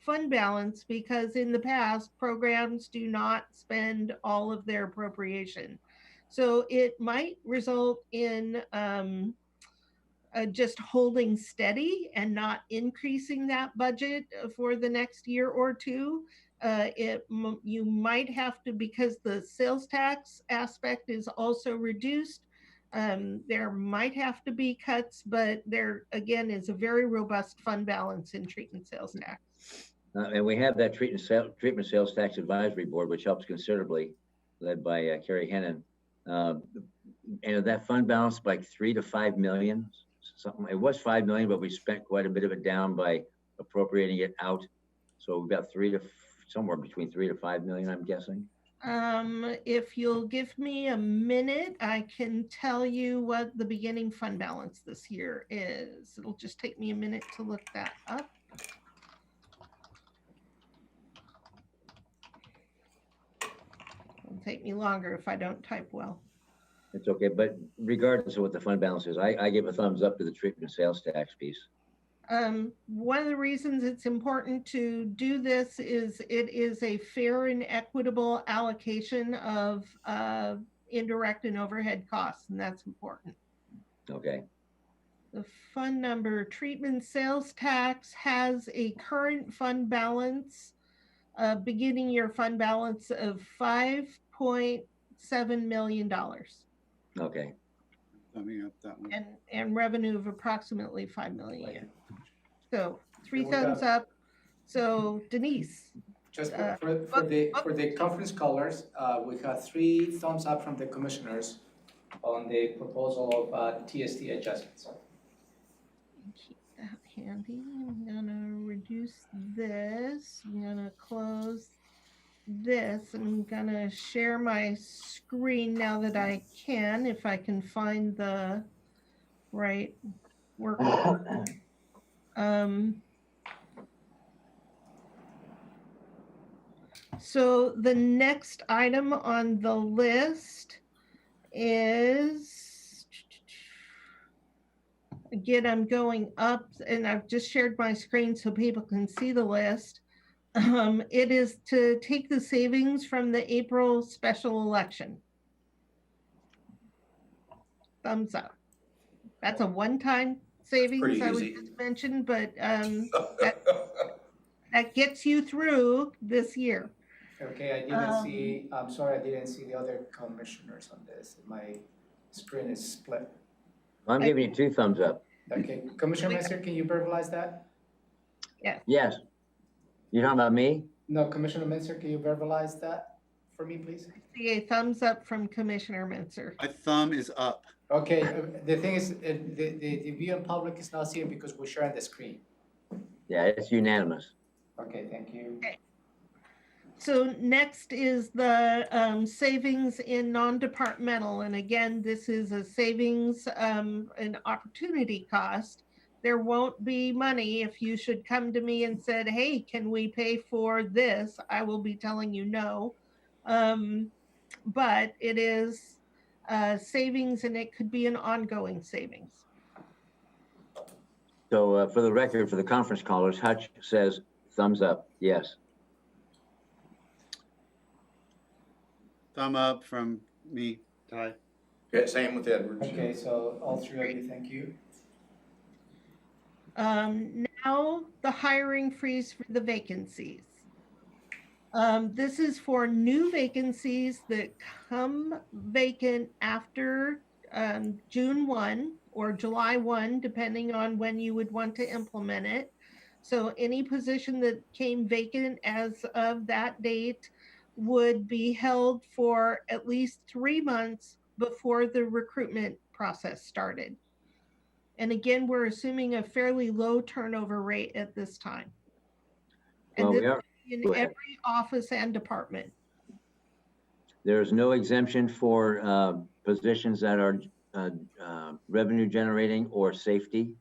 fund balance because in the past, programs do not spend all of their appropriation. So it might result in just holding steady and not increasing that budget for the next year or two. You might have to, because the sales tax aspect is also reduced, there might have to be cuts, but there again is a very robust fund balance in treatment sales tax. And we have that treatment sales tax advisory board, which helps considerably, led by Carrie Hennon. And that fund balance like 3 to 5 million, something. It was 5 million, but we spent quite a bit of it down by appropriating it out. So we've got somewhere between 3 to 5 million, I'm guessing. If you'll give me a minute, I can tell you what the beginning fund balance this year is. It'll just take me a minute to look that up. It'll take me longer if I don't type well. It's okay, but regardless of what the fund balance is, I give a thumbs up to the treatment sales tax piece. One of the reasons it's important to do this is it is a fair and equitable allocation of indirect and overhead costs, and that's important. Okay. The fund number, treatment sales tax has a current fund balance, beginning year fund balance of $5.7 million. Okay. Let me up that one. And revenue of approximately $5 million a year. So 3 Yeah, thumbs up. So Denise. Just for the conference callers, we have 3 thumbs up from the commissioners on the proposal of TST adjustments. Keep that handy. I'm gonna reduce this. I'm gonna close this. I'm gonna share my screen now that I can, if I can find the right work. So the next item on the list is, again, I'm going up and I've just shared my screen so people can see the list. It is to take the savings from the April special election. Thumbs up. That's a one-time savings I would just mention, but that gets you through this year. Okay, I didn't see, I'm sorry, I didn't see the other commissioners on this. My screen is split. I'm giving you 2 thumbs up. Okay, Commissioner Messer, can you verbalize that? Yes. You talking about me? No, Commissioner Messer, can you verbalize that for me, please? See a thumbs up from Commissioner Mintzer. My thumb is up. Okay, the thing is, the viewing public is not seeing because we're sharing the screen. Yeah, it's unanimous. Okay, thank you. Okay. So next is the savings in non-departmental. And again, this is a savings, an opportunity cost. There won't be money if you should come to me and said, hey, can we pay for this? I will be telling you no. But it is savings and it could be an ongoing savings. So for the record, for the conference callers, Hutch says thumbs up, yes. Thumb up from me, Ty. Okay, same with Edwards. Okay, so all 3 of you, thank you. Now the hiring freeze for the vacancies. This is for new vacancies that come vacant after June 1 or July 1, depending on when you would want to implement it. So any position that came vacant as of that date would be held for at least 3 months before the recruitment process started. And again, we're assuming a fairly low turnover rate at this time. And Well, this we are. in Go ahead. every office and department. There is no exemption for positions that are revenue generating or safety.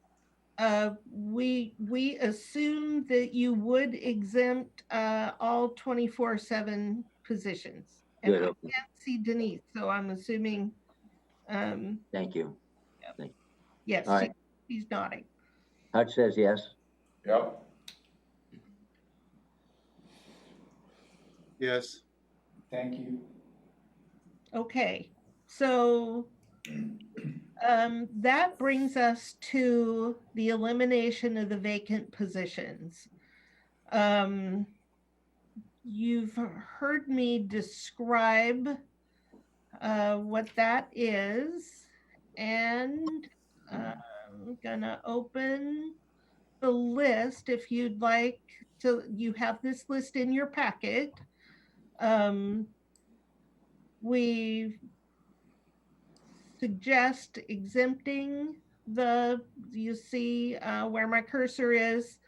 We assume that you would exempt all 24/7 positions. And Good, I okay. can't see Denise, so I'm assuming, Thank you. yes, All right. she's nodding. Hutch says yes. Yep. Yes. Thank you. Okay, so that brings us to the elimination of the vacant positions. You've heard me describe what that is, and I'm gonna open the list if you'd like to. You have this list in your packet. We suggest exempting you see where my cursor is.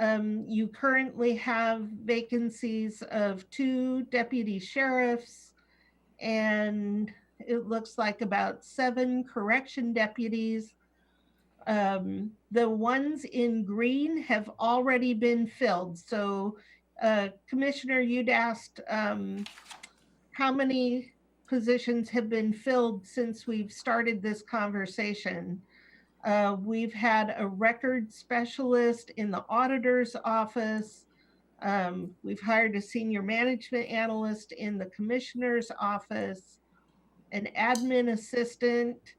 You currently have vacancies of 2 deputy sheriffs, and it looks like about 7 correction deputies. The ones in green have already been filled. So, Commissioner, you'd asked how many positions have been filled since we've started this conversation. We've had a record specialist in the auditor's office. We've hired a senior management analyst in the commissioner's office, an admin assistant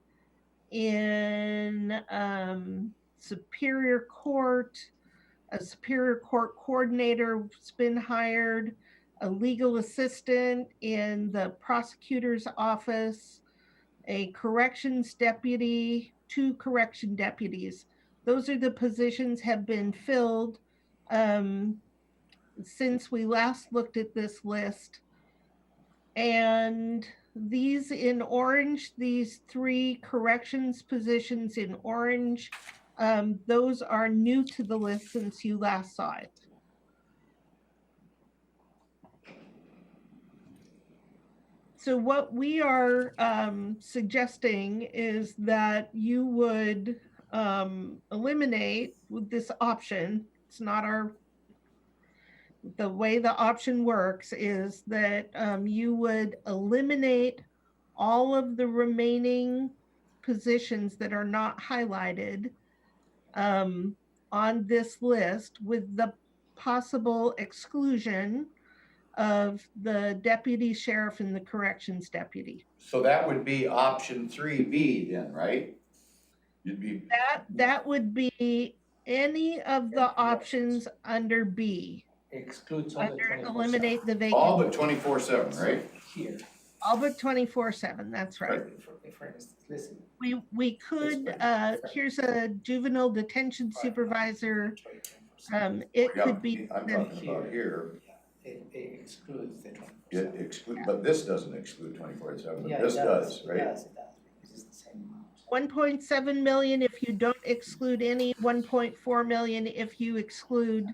in Superior Court, a Superior Court coordinator's been hired, a legal assistant in the prosecutor's office, a corrections deputy, 2 correction deputies. Those are the positions have been filled since we last looked at this list. And these in orange, these 3 corrections positions in orange, those are new to the list since you last saw it. So what we are suggesting is that you would eliminate with this option. It's not the way the option works is that you would eliminate all of the remaining positions that are not highlighted on this list, with the possible exclusion of the deputy sheriff and the corrections deputy. So that would be option 3B then, right? You'd be, That would be any of the options under B. Excludes all the Under 24/7. eliminate the all vacant, but 24/7, right? Here. all but 24/7, that's right. For instance, listen. We could, here's a juvenile detention supervisor. It Yeah, could be, I'm talking about here, It excludes the 24/7. but this doesn't exclude 24/7, Yeah, but this it does, It right? does, it does. It's the same amount. 1.7 million if you don't exclude any, 1.4 million if you exclude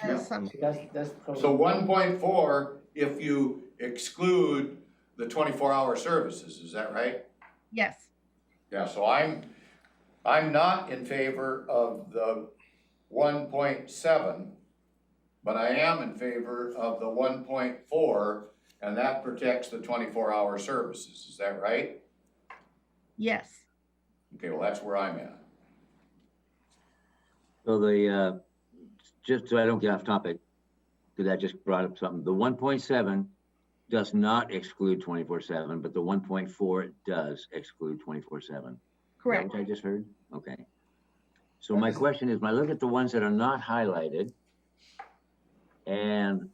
Yeah. some. See, that's probably. So 1.4 if you exclude the 24-hour services, is that right? Yes, Yeah, so I'm not in favor of the 1.7, but I am in favor of the 1.4, and that protects the 24-hour services, is that right? yes. Okay, well, that's where I'm at. So the, just so I don't get off topic, because I just brought up something, the 1.7 does not exclude 24/7, but the 1.4 does exclude 24/7. Correct. What I just heard? Okay. So my question is, when I look at the ones that are not highlighted, and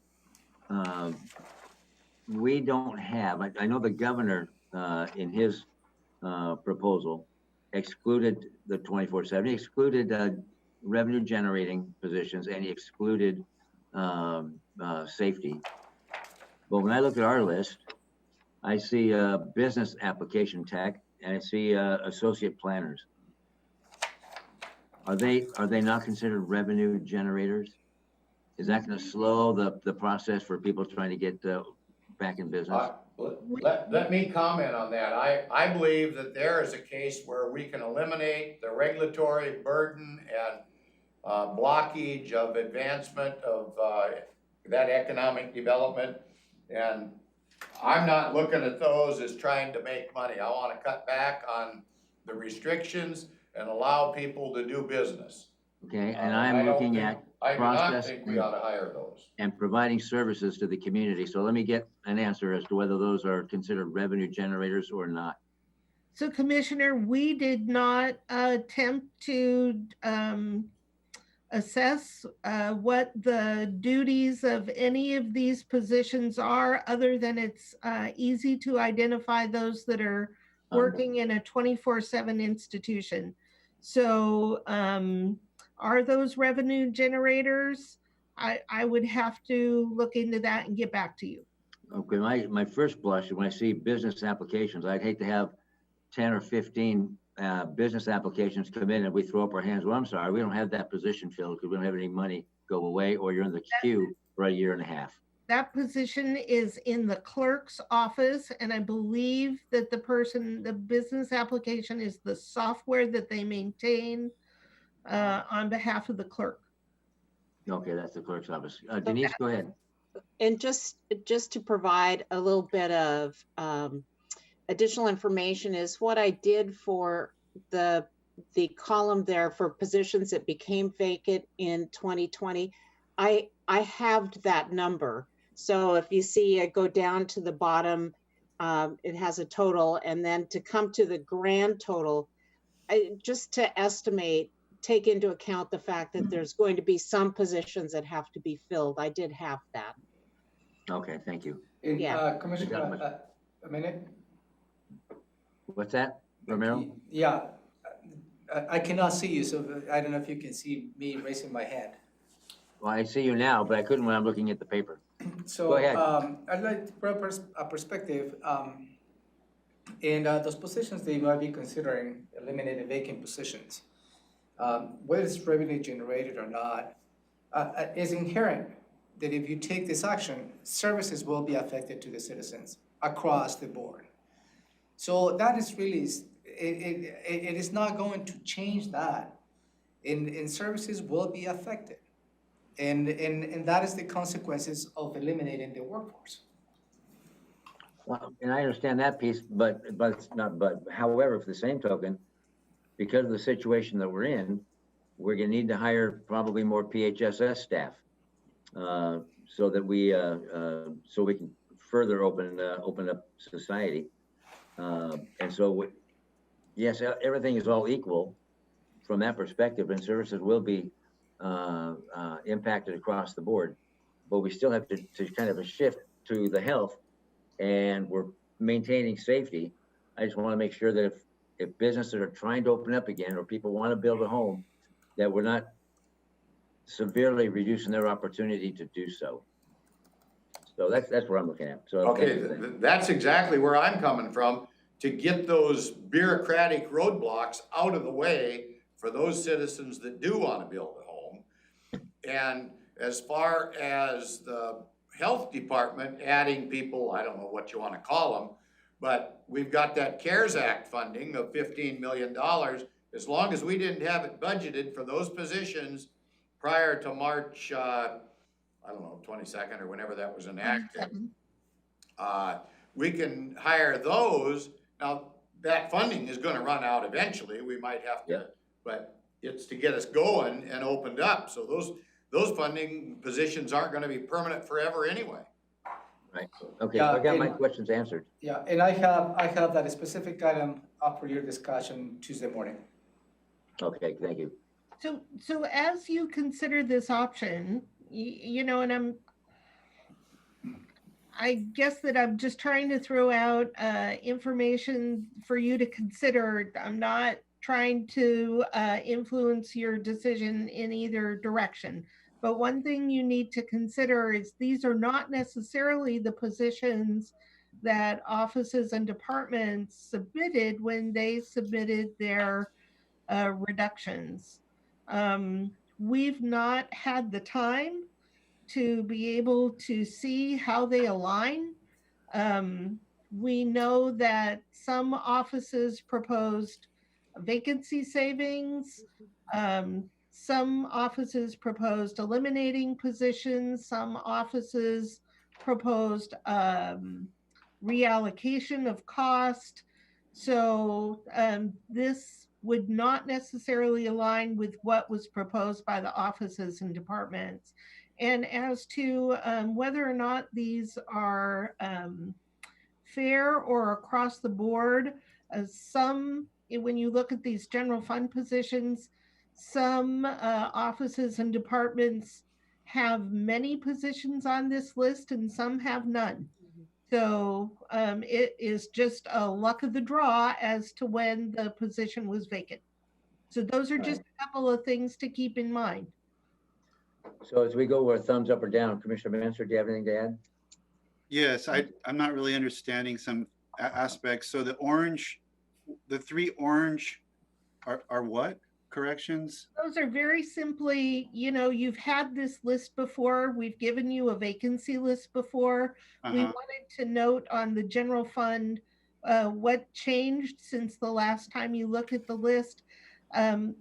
we don't have, I know the governor in his proposal excluded the 24/7, he excluded revenue generating positions, and he excluded safety. But when I look at our list, I see business application tech, and I see associate planners. Are they not considered revenue generators? Is that going to slow the process for people trying to get back in business? Let me comment on that. I believe that there is a case where we can eliminate the regulatory burden and blockage of advancement of that economic development. And I'm not looking at those as trying to make money. I want to cut back on the restrictions and allow people to do business. Okay, and I I'm don't looking think- at I do not process think we ought to hire those. and providing services to the community. So let me get an answer as to whether those are considered revenue generators or not. So Commissioner, we did not attempt to assess what the duties of any of these positions are, other than it's easy to identify those that are working in a 24/7 institution. So are those revenue generators? I would have to look into that and get back to you. Okay, my first blush, when I see business applications, I'd hate to have 10 or 15 business applications come in and we throw up our hands. Well, I'm sorry, we don't have that position filled because we don't have any money, go away, or you're in the queue for a year and a half. That position is in the clerk's office, and I believe that the business application is the software that they maintain on behalf of the clerk. Okay, that's the clerk's office. Denise, go ahead. And just to provide a little bit of additional information is what I did for the column there for positions that became vacant in 2020. I halved that number. So if you see it go down to the bottom, it has a total, and then to come to the grand total, just to estimate, take into account the fact that there's going to be some positions that have to be filled. I did have that. Okay, thank you. And, Yeah. Commissioner, a minute? What's that, Romero? Yeah, I cannot see you, so I don't know if you can see me raising my hand. Well, I see you now, but I couldn't when I'm looking at the paper. So, Go ahead. I'd like to put a perspective, in those positions that you might be considering eliminating vacant positions. Whether it's revenue generated or not, is inherent that if you take this action, services will be affected to the citizens across the board. So that is really, it is not going to change that. And services will be affected. And that is the consequences of eliminating the workforce. Well, and I understand that piece, but it's not, but however, for the same token, because of the situation that we're in, we're gonna need to hire probably more PHSS staff. So that we can further open up society. And so, yes, everything is all equal from that perspective, and services will be impacted across the board. But we still have to kind of a shift to the health, and we're maintaining safety. I just want to make sure that if businesses are trying to open up again, or people want to build a home, that we're not severely reducing their opportunity to do so. So that's where I'm looking at. So Okay, that's exactly where I'm coming from, to get those bureaucratic roadblocks out of the way for those citizens that do want to build a home. And as far as the health department adding people, I don't know what you want to call them, but we've got that CARES Act funding of $15 million. As long as we didn't have it budgeted for those positions prior to March, I don't know, 22nd or whenever that was enacted, we can hire those. Now, that funding is gonna run out eventually. We might have to, but it's to get us going and opened up. So those funding positions aren't gonna be permanent forever anyway. Right, okay, Yeah, I got my and- questions answered. Yeah, and I have that specific item up for your discussion Tuesday morning. Okay, thank you. So as you consider this option, you know, and I guess that I'm just trying to throw out information for you to consider. I'm not trying to influence your decision in either direction. But one thing you need to consider is these are not necessarily the positions that offices and departments submitted when they submitted their reductions. We've not had the time to be able to see how they align. We know that some offices proposed vacancy savings. Some offices proposed eliminating positions. Some offices proposed reallocation of cost. So this would not necessarily align with what was proposed by the offices and departments. And as to whether or not these are fair or across the board, when you look at these general fund positions, some offices and departments have many positions on this list and some have none. So it is just a luck of the draw as to when the position was vacant. So those are just a couple of things to keep in mind. So as we go with thumbs up or down, Commissioner Mansur, do you have anything to add? Yes, I'm not really understanding some aspects. So the three orange are what? Corrections? Those are very simply, you've had this list before. We've given you a vacancy list before. We wanted to note on the general fund what changed since the last time you looked at the list.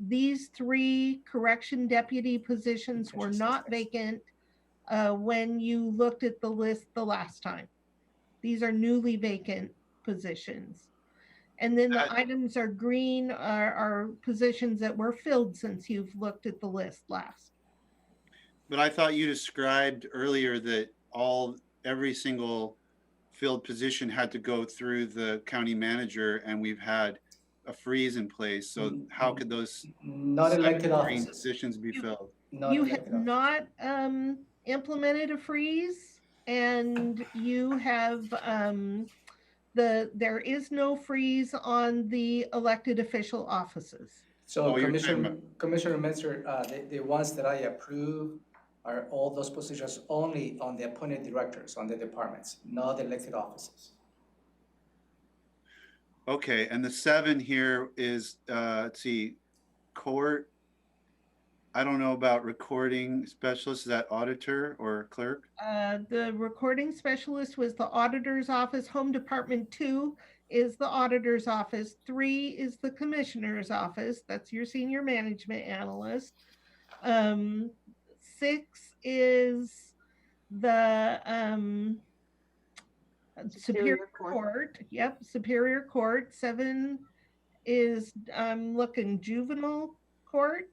These three correction deputy positions were not vacant when you looked at the list the last time. These are newly vacant positions. And then the items are green are positions that were filled since you've looked at the list last. But I thought you described earlier that every single filled position had to go through the county manager, and we've had a freeze in place. So how could those Not elected green offices. positions be filled? You have not implemented a freeze, and you have there is no freeze on the elected official offices. So Oh, you're talking Commissioner Menzer, the ones that I approve are all those positions only on the appointed directors, on the departments, not the elected offices. Okay, and the 7 here is, let's see, court. I don't know about recording specialist. Is that auditor or clerk? The recording specialist was the auditor's office. Home Department 2 is the auditor's office. 3 is the commissioner's office. That's your senior management analyst. 6 is the Superior Court. Yep, Superior Court. 7 is, I'm looking, juvenile court.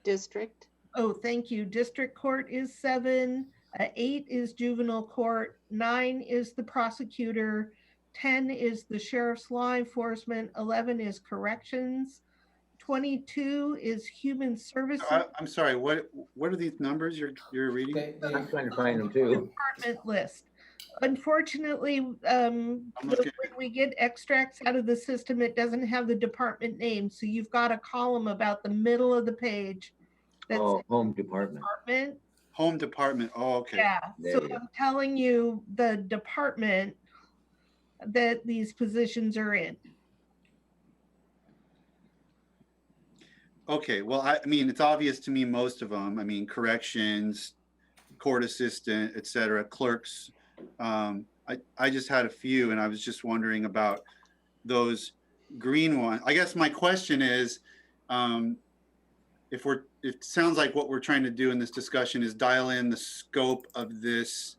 District. Oh, thank you. District Court is 7. 8 is juvenile court. 9 is the prosecutor. 10 is the sheriff's law enforcement. 11 is corrections. 22 is human services. I'm sorry. What are these numbers you're reading? I'm trying to find them too. Department list. Unfortunately, when we get extracts out of the system, it doesn't have the department name. So you've got a column about the middle of the page. That's Home Department. Home Department. Oh, okay. Yeah. There So I'm telling you the department that these positions are in. Okay. Well, I mean, it's obvious to me, most of them. I mean, corrections, court assistant, et cetera, clerks. I just had a few, and I was just wondering about those green ones. I guess my question is, it sounds like what we're trying to do in this discussion is dial in the scope of this.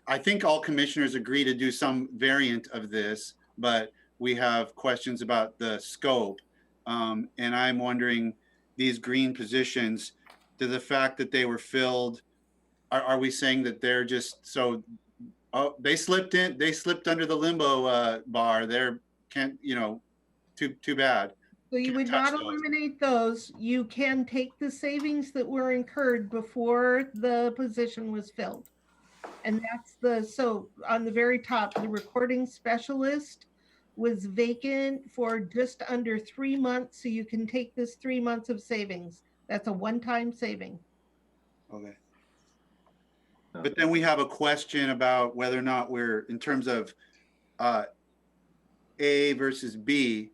I think all commissioners agree to do some variant of this, but we have questions about the scope. And I'm wondering, these green positions, to the fact that they were filled, are we saying that they're just they slipped under the limbo bar? Too bad. So you would not eliminate those. You can take the savings that were incurred before the position was filled. And so on the very top, the recording specialist was vacant for just under 3 months. So you can take this 3 months of savings. That's a one-time saving. Okay. But then we have a question about whether or not we're, in terms of A versus B,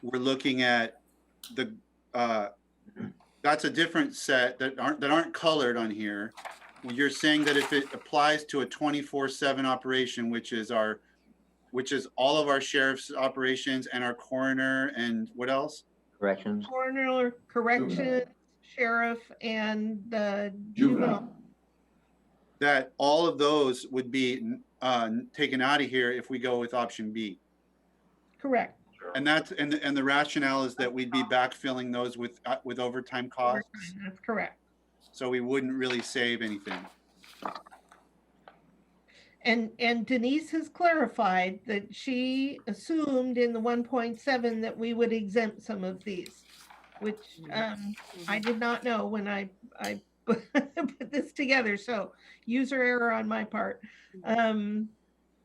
we're looking at that's a different set that aren't colored on here. You're saying that if it applies to a 24/7 operation, which is all of our sheriff's operations and our coroner and what else? Corrections. Coroner, corrections, sheriff, and the juvenile. That all of those would be taken out of here if we go with option B. Correct. And that's, and the rationale is that we'd be backfilling those with overtime costs, That's correct. so we wouldn't really save anything. And Denise has clarified that she assumed in the 1.7 that we would exempt some of these, which I did not know when I put this together. So user error on my part.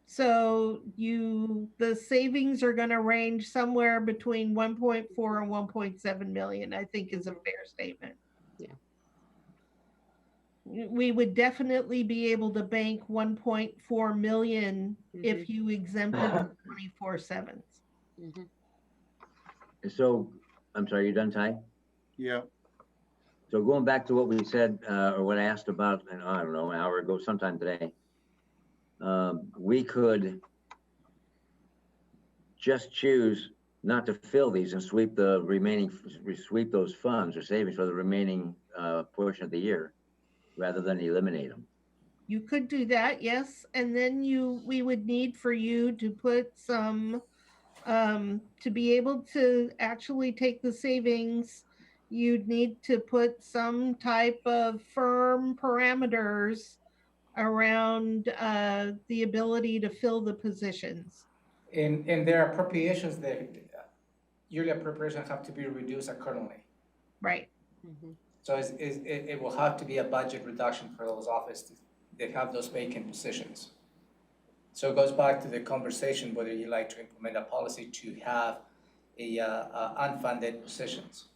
So the savings are going to range somewhere between 1.4 and 1.7 million, I think is a fair statement. Yeah. We would definitely be able to bank 1.4 million if you exempted the 24/7s. So, I'm sorry, you done, Ty? Yeah. So going back to what we said, or what I asked about, I don't know, an hour ago, sometime today, we could just choose not to fill these and sweep those funds or savings for the remaining portion of the year, rather than eliminate them. You could do that, yes, and then we would need for you to put some, to be able to actually take the savings, you'd need to put some type of firm parameters around the ability to fill the positions. In their appropriations, yearly appropriations have to be reduced accordingly. Right. So it will have to be a budget reduction for those offices that have those vacant positions. So it goes back to the conversation whether you like to implement a policy to have unfunded positions.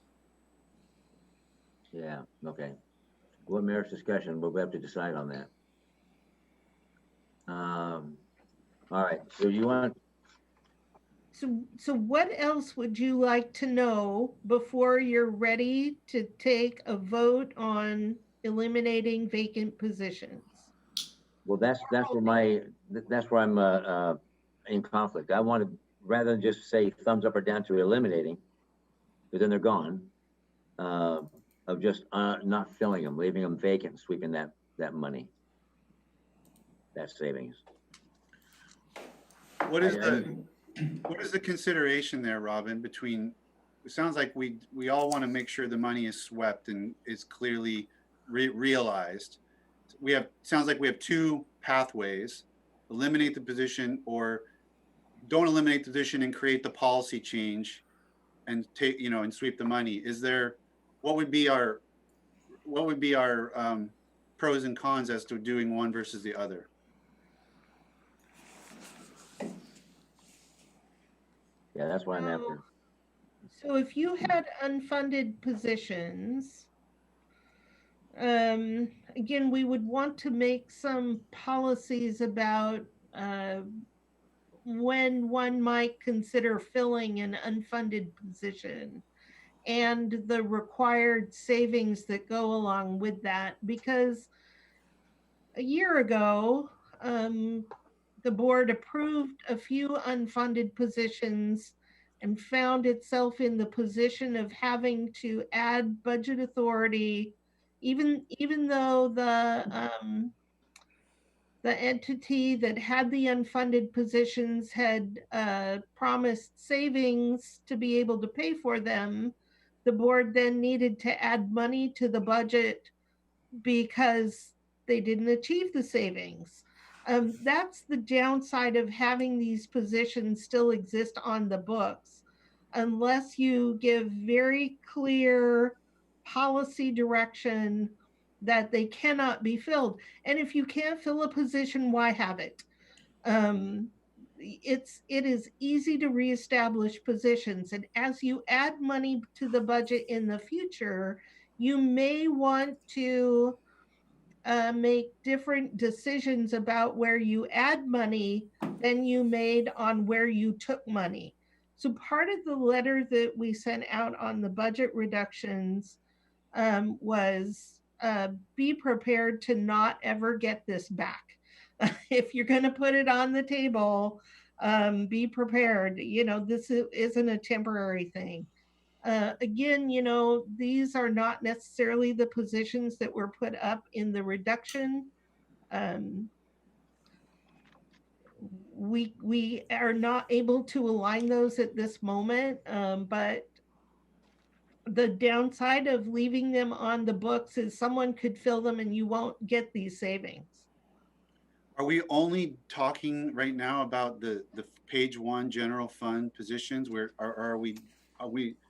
Yeah, okay. What merits discussion, but we have to decide on that. All right, so you want, So what else would you like to know before you're ready to take a vote on eliminating vacant positions? well, that's where I'm in conflict. I want to, rather than just say thumbs up or down to eliminating, because then they're gone, of just not filling them, leaving them vacant, sweeping that money, that savings. What is the consideration there, Robin, between, it sounds like we all want to make sure the money is swept and is clearly realized. Sounds like we have two pathways: eliminate the position, or don't eliminate the position and create the policy change and take, and sweep the money. What would be our pros and cons as to doing one versus the other? Yeah, that's what I'm after. So if you had unfunded positions, again, we would want to make some policies about when one might consider filling an unfunded position and the required savings that go along with that. Because a year ago, the board approved a few unfunded positions and found itself in the position of having to add budget authority, even though the entity that had the unfunded positions had promised savings to be able to pay for them. The board then needed to add money to the budget because they didn't achieve the savings. That's the downside of having these positions still exist on the books. Unless you give very clear policy direction that they cannot be filled. And if you can't fill a position, why have it? It is easy to reestablish positions. And as you add money to the budget in the future, you may want to make different decisions about where you add money than you made on where you took money. So part of the letter that we sent out on the budget reductions was be prepared to not ever get this back. If you're going to put it on the table, be prepared. This isn't a temporary thing. Again, these are not necessarily the positions that were put up in the reduction. we are not able to align those at this moment, but the downside of leaving them on the books is someone could fill them and you won't get these savings. Are we only talking right now about the page one general fund positions? Where are we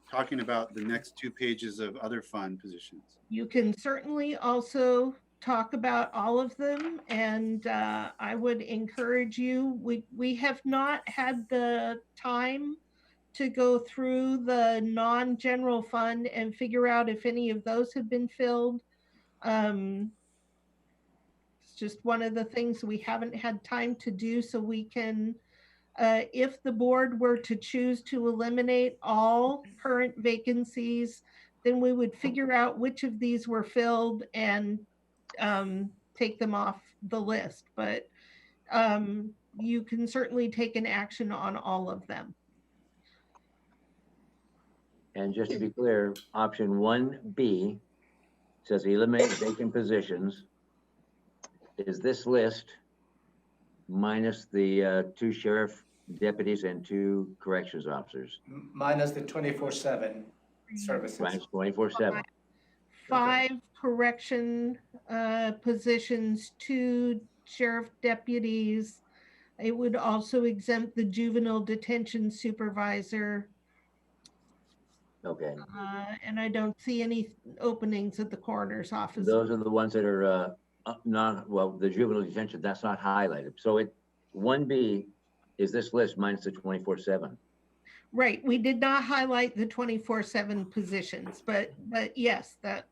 talking about the next 2 pages of other fund positions? You can certainly also talk about all of them, and I would encourage you, we have not had the time to go through the non-general fund and figure out if any of those have been filled. It's just one of the things we haven't had time to do, so we can, if the board were to choose to eliminate all current vacancies, then we would figure out which of these were filled and take them off the list. But you can certainly take an action on all of them. And just to be clear, option 1B says eliminate vacant positions. Is this list minus the 2 sheriff deputies and 2 corrections officers? Minus the 24/7 services. Minus 24/7. 5 correction positions, 2 sheriff deputies. It would also exempt the juvenile detention supervisor. Okay. And I don't see any openings at the coroner's office. Those are the ones that are not, well, the juvenile detention, that's not highlighted. So 1B is this list minus the 24/7. Right, we did not highlight the 24/7 positions, but yes, that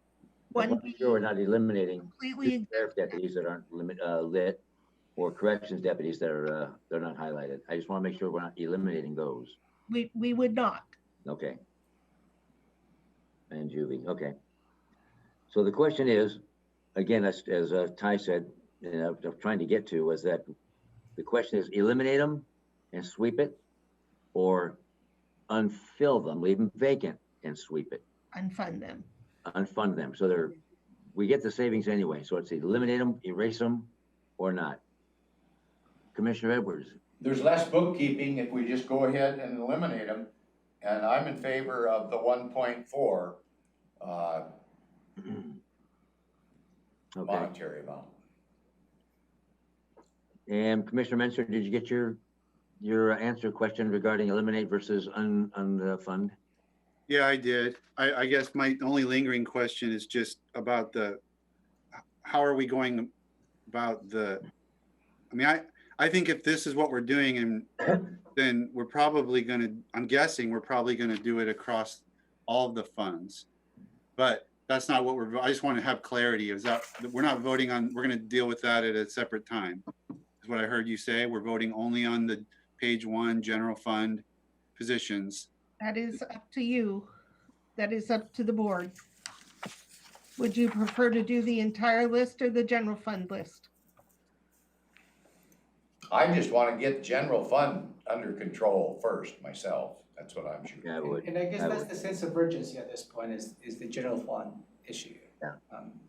one. Sure, we're not eliminating Completely. sheriff deputies that aren't lit, or corrections deputies that are they're not highlighted. I just want to make sure we're not eliminating those. We would not. Okay. And juvie, okay. So the question is, again, as Ty said, I'm trying to get to, was that the question is eliminate them and sweep it, or unfill them, leave them vacant and sweep it. Unfund them. Unfund them. So we get the savings anyway. So it's eliminate them, erase them, or not. Commissioner Edwards. There's less bookkeeping if we just go ahead and eliminate them. And I'm in favor of the 1.4 Okay. monetary amount. And Commissioner Menser, did you get your answer question regarding eliminate versus unfund? Yeah, I did. I guess my only lingering question is just about how are we going about I mean, I think if this is what we're doing, and then we're probably I'm guessing we're probably gonna do it across all of the funds. But that's not what I just want to have clarity. Is that we're not voting on, we're gonna deal with that at a separate time. Is what I heard you say. We're voting only on the page 1 general fund positions. That is up to you. That is up to the board. Would you prefer to do the entire list or the general fund list? I just want to get general fund under control first myself. That's what I'm shooting. Yeah, I would. And I guess I that's would. the sense of urgency at this point is the general fund issue. Yeah.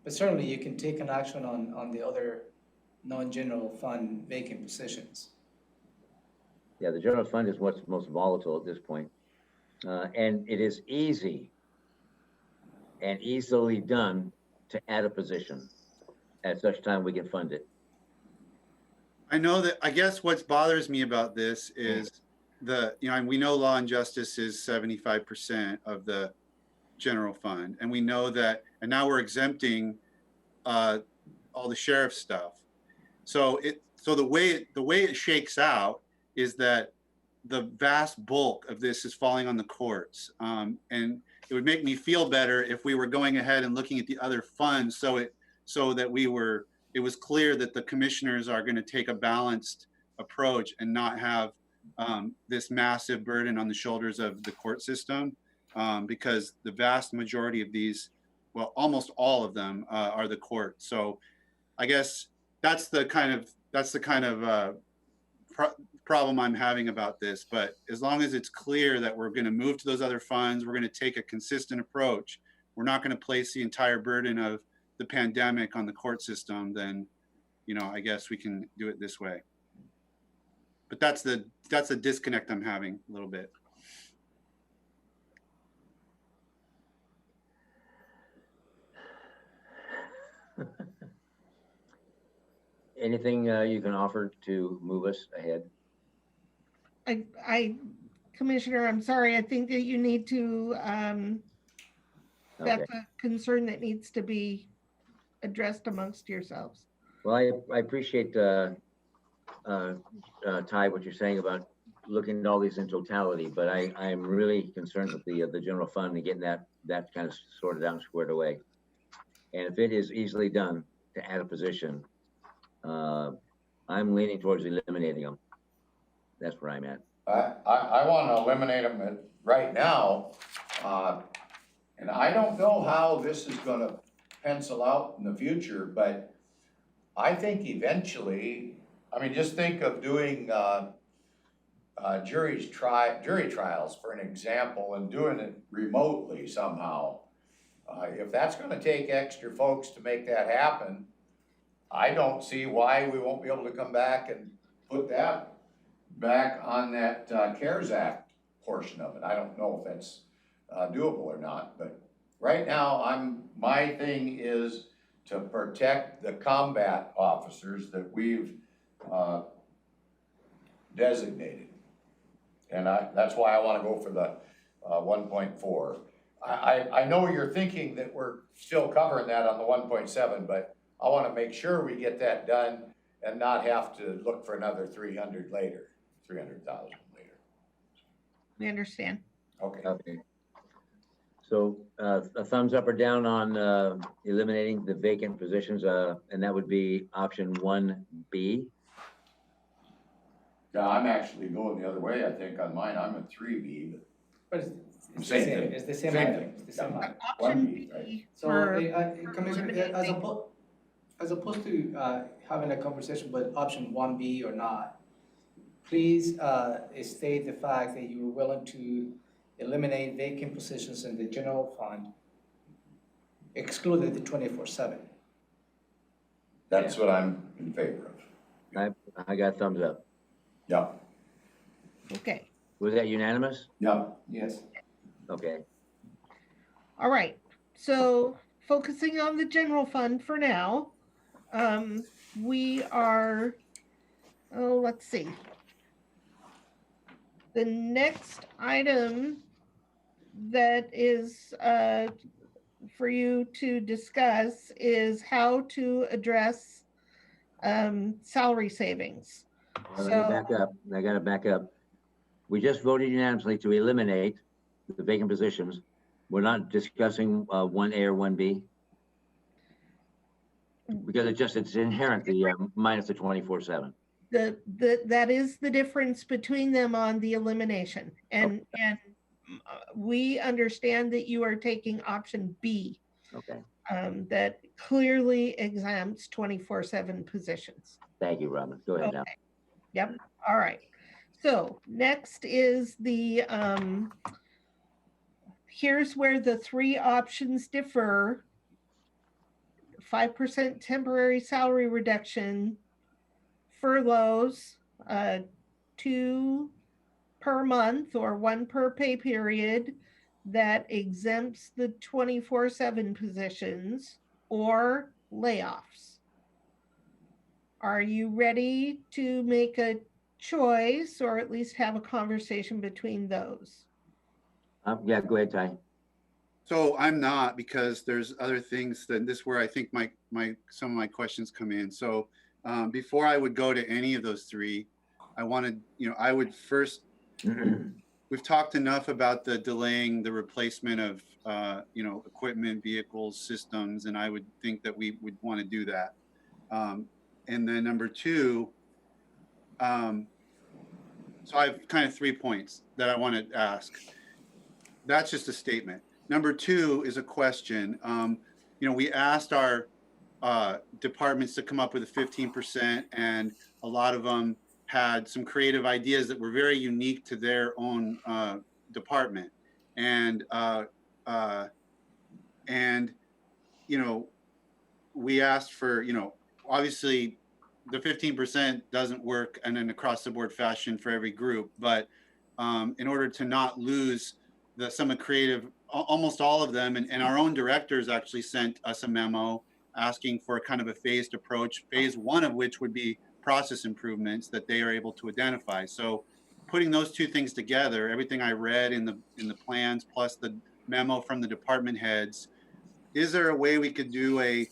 But certainly you can take an action on the other non-general fund vacant positions. Yeah, the general fund is what's most volatile at this point. And it is easy and easily done to add a position at such time we can fund it. I know that, I guess what bothers me about this is we know law and justice is 75% of the general fund. And we know that, and now we're exempting all the sheriff stuff. So the way it shakes out is that the vast bulk of this is falling on the courts. And it would make me feel better if we were going ahead and looking at the other funds so that it was clear that the commissioners are going to take a balanced approach and not have this massive burden on the shoulders of the court system, because the vast majority of these, well, almost all of them are the court. So I guess that's the kind of problem I'm having about this. But as long as it's clear that we're going to move to those other funds, we're going to take a consistent approach, we're not going to place the entire burden of the pandemic on the court system, then, I guess we can do it this way. But that's the disconnect I'm having a little bit. Anything you can offer to move us ahead? Commissioner, I'm sorry, I think that you need to, Okay. that's a concern that needs to be addressed amongst yourselves. Well, I appreciate, Ty, what you're saying about looking at all these in totality, but I'm really concerned with the general fund and getting that kind of sorted out and squared away. And if it is easily done to add a position, I'm leaning towards eliminating them. That's where I'm at. I wanna eliminate them right now, and I don't know how this is gonna pencil out in the future, but I think eventually, I mean, just think of doing, jury trials, for an example, and doing it remotely somehow. If that's gonna take extra folks to make that happen, I don't see why we won't be able to come back and put that back on that CARES Act portion of it. I don't know if that's doable or not, but right now, my thing is to protect the combat officers that we've designated. And that's why I wanna go for the 1.4. I know you're thinking that we're still covering that on the 1.7, but I wanna make sure we get that done and not have to look for another 300,000 later. We understand. Okay. Okay. So a thumbs up or down on eliminating the vacant positions, and that would be option 1B. Yeah, I'm actually going the other way, I think, on mine. I'm a 3B, but. But it's the Same same, thing. it's the same Same item, thing. it's the same Yeah. item. Option 1B, right. B So, for, Commissioner, eliminating. as opposed to having a conversation about option 1B or not, please state the fact that you were willing to eliminate vacant positions in the general fund, excluded the 24/7. That's what I'm in favor of. I got thumbs up. Yeah, okay, Was that unanimous? yeah. Yes. Okay. all right. So focusing on the general fund for now, we are, let's see. The next item that is for you to discuss is how to address salary savings. Let me back up. I gotta back up. We just voted unanimously to eliminate the vacant positions. We're not discussing 1A or 1B. Because it's inherent, the minus the 24/7. That is the difference between them on the elimination. And we understand that you are taking option B. Okay. That clearly exempts 24/7 positions. Thank you, Robin. Go ahead now. Okay. Yep. All right. So next is the, here's where the three options differ. 5% temporary salary reduction, furloughs, 2 per month or 1 per pay period that exempts the 24/7 positions, or layoffs. Are you ready to make a choice or at least have a conversation between those? Yeah, go ahead, Ty. So I'm not, because there's other things that this where I think some of my questions come in. So before I would go to any of those three, I would first, we've talked enough about the delaying the replacement of, equipment, vehicles, systems, and I would think that we would want to do that. And then number two, so I have kind of 3 points that I want to ask. That's just a statement. Number two is a question. We asked our departments to come up with a 15%, and a lot of them had some creative ideas that were very unique to their own department. And we asked for, obviously the 15% doesn't work in an across the board fashion for every group, but in order to not lose the Summit Creative, almost all of them, and our own directors actually sent us a memo asking for a kind of a phased approach, phase one of which would be process improvements that they are able to identify. So putting those two things together, everything I read in the plans plus the memo from the department heads, is there a way we could do a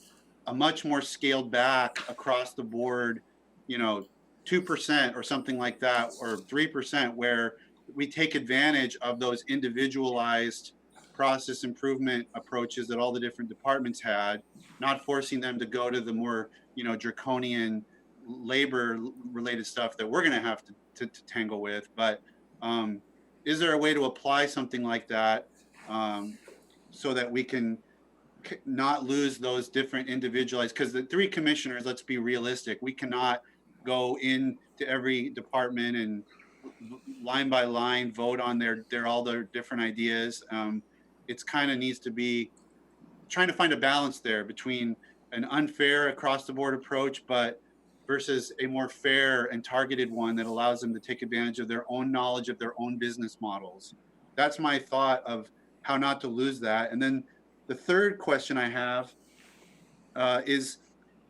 much more scaled back across the board, 2% or something like that, or 3%, where we take advantage of those individualized process improvement approaches that all the different departments had, not forcing them to go to the more, draconian labor related stuff that we're going to have to tangle with. But is there a way to apply something like that so that we can not lose those different individualized, because the three commissioners, let's be realistic, we cannot go into every department and line by line vote on all their different ideas. It's kind of needs to be trying to find a balance there between an unfair across the board approach, but versus a more fair and targeted one that allows them to take advantage of their own knowledge of their own business models. That's my thought of how not to lose that. And then the third question I have is,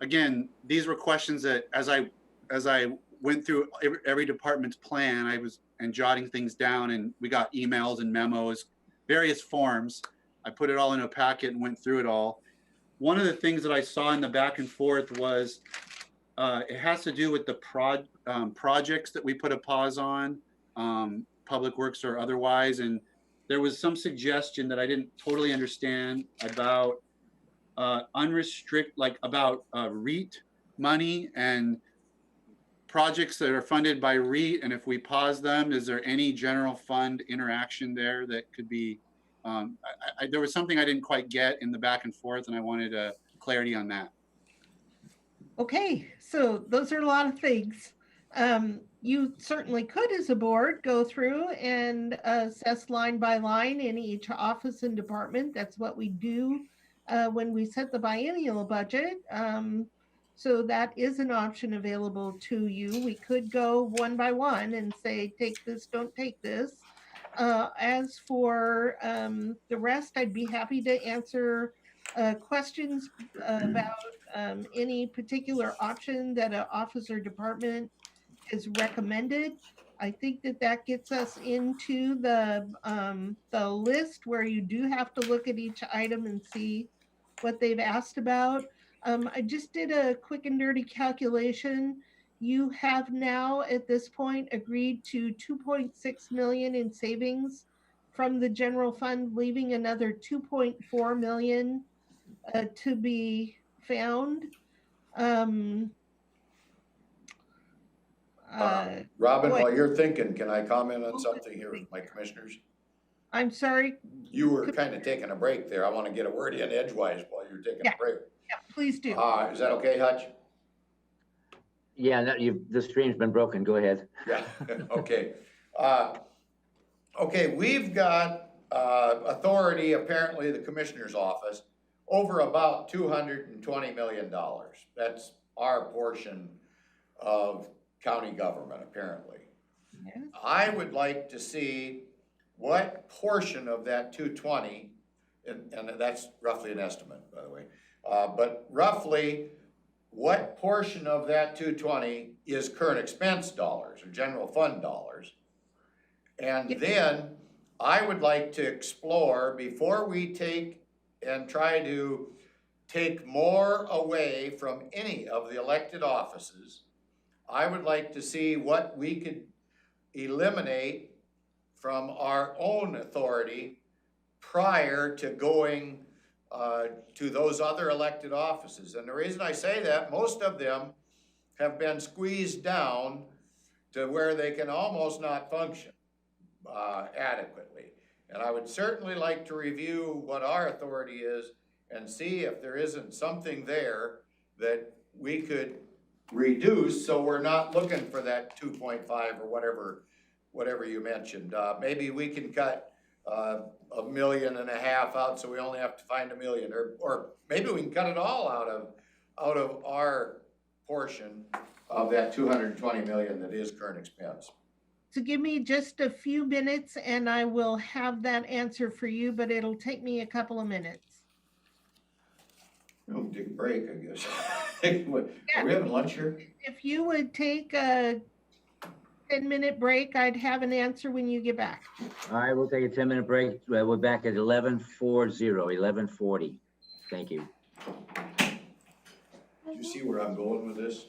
again, these were questions that as I went through every department's plan, I was jotting things down, and we got emails and memos, various forms. I put it all in a packet and went through it all. One of the things that I saw in the back and forth was it has to do with the projects that we put a pause on, public works or otherwise, and there was some suggestion that I didn't totally understand about about REIT money and projects that are funded by REIT, and if we pause them, is there any general fund interaction there that could be? There was something I didn't quite get in the back and forth, and I wanted clarity on that. Okay, so those are a lot of things. You certainly could, as a board, go through and assess line by line in each office and department. That's what we do when we set the biennial budget. So that is an option available to you. We could go one by one and say, take this, don't take this. As for the rest, I'd be happy to answer questions about any particular option that an office or department is recommended. I think that gets us into the list where you do have to look at each item and see what they've asked about. I just did a quick and dirty calculation. You have now at this point agreed to 2.6 million in savings from the general fund, leaving another 2.4 million to be found. Robin, boy. while you're thinking, can I comment on something here with my commissioners? I'm sorry. You were kind of taking a break there. I want to get a word in edgewise while you're taking a break. Yeah, please do. Is that okay, Hutch? Yeah, no, the stream's been broken. Go ahead. Yeah, okay. Okay, we've got authority, apparently the commissioner's office, over about $220 million. That's our portion of county government, apparently. Yes. I would like to see what portion of that 220, and that's roughly an estimate, by the way, but roughly what portion of that 220 is current expense dollars or general fund dollars? And then I would like to explore, before we take and try to take more away from any of the elected offices, I would like to see what we could eliminate from our own authority prior to going to those other elected offices. And the reason I say that, most of them have been squeezed down to where they can almost not function adequately. And I would certainly like to review what our authority is and see if there isn't something there that we could reduce, so we're not looking for that 2.5 or whatever you mentioned. Maybe we can cut $1.5 million out, so we only have to find $1 million, or maybe we can cut it all out of our portion of that 220 million that is current expense. So give me just a few minutes and I will have that answer for you, but it'll take me a couple of minutes. We'll take a break, I guess. Are we having lunch here? If you would take a 10-minute break, I'd have an answer when you get back. All right, we'll take a 10-minute break. We're back at 11:40. Thank you. Do you see where I'm going with this?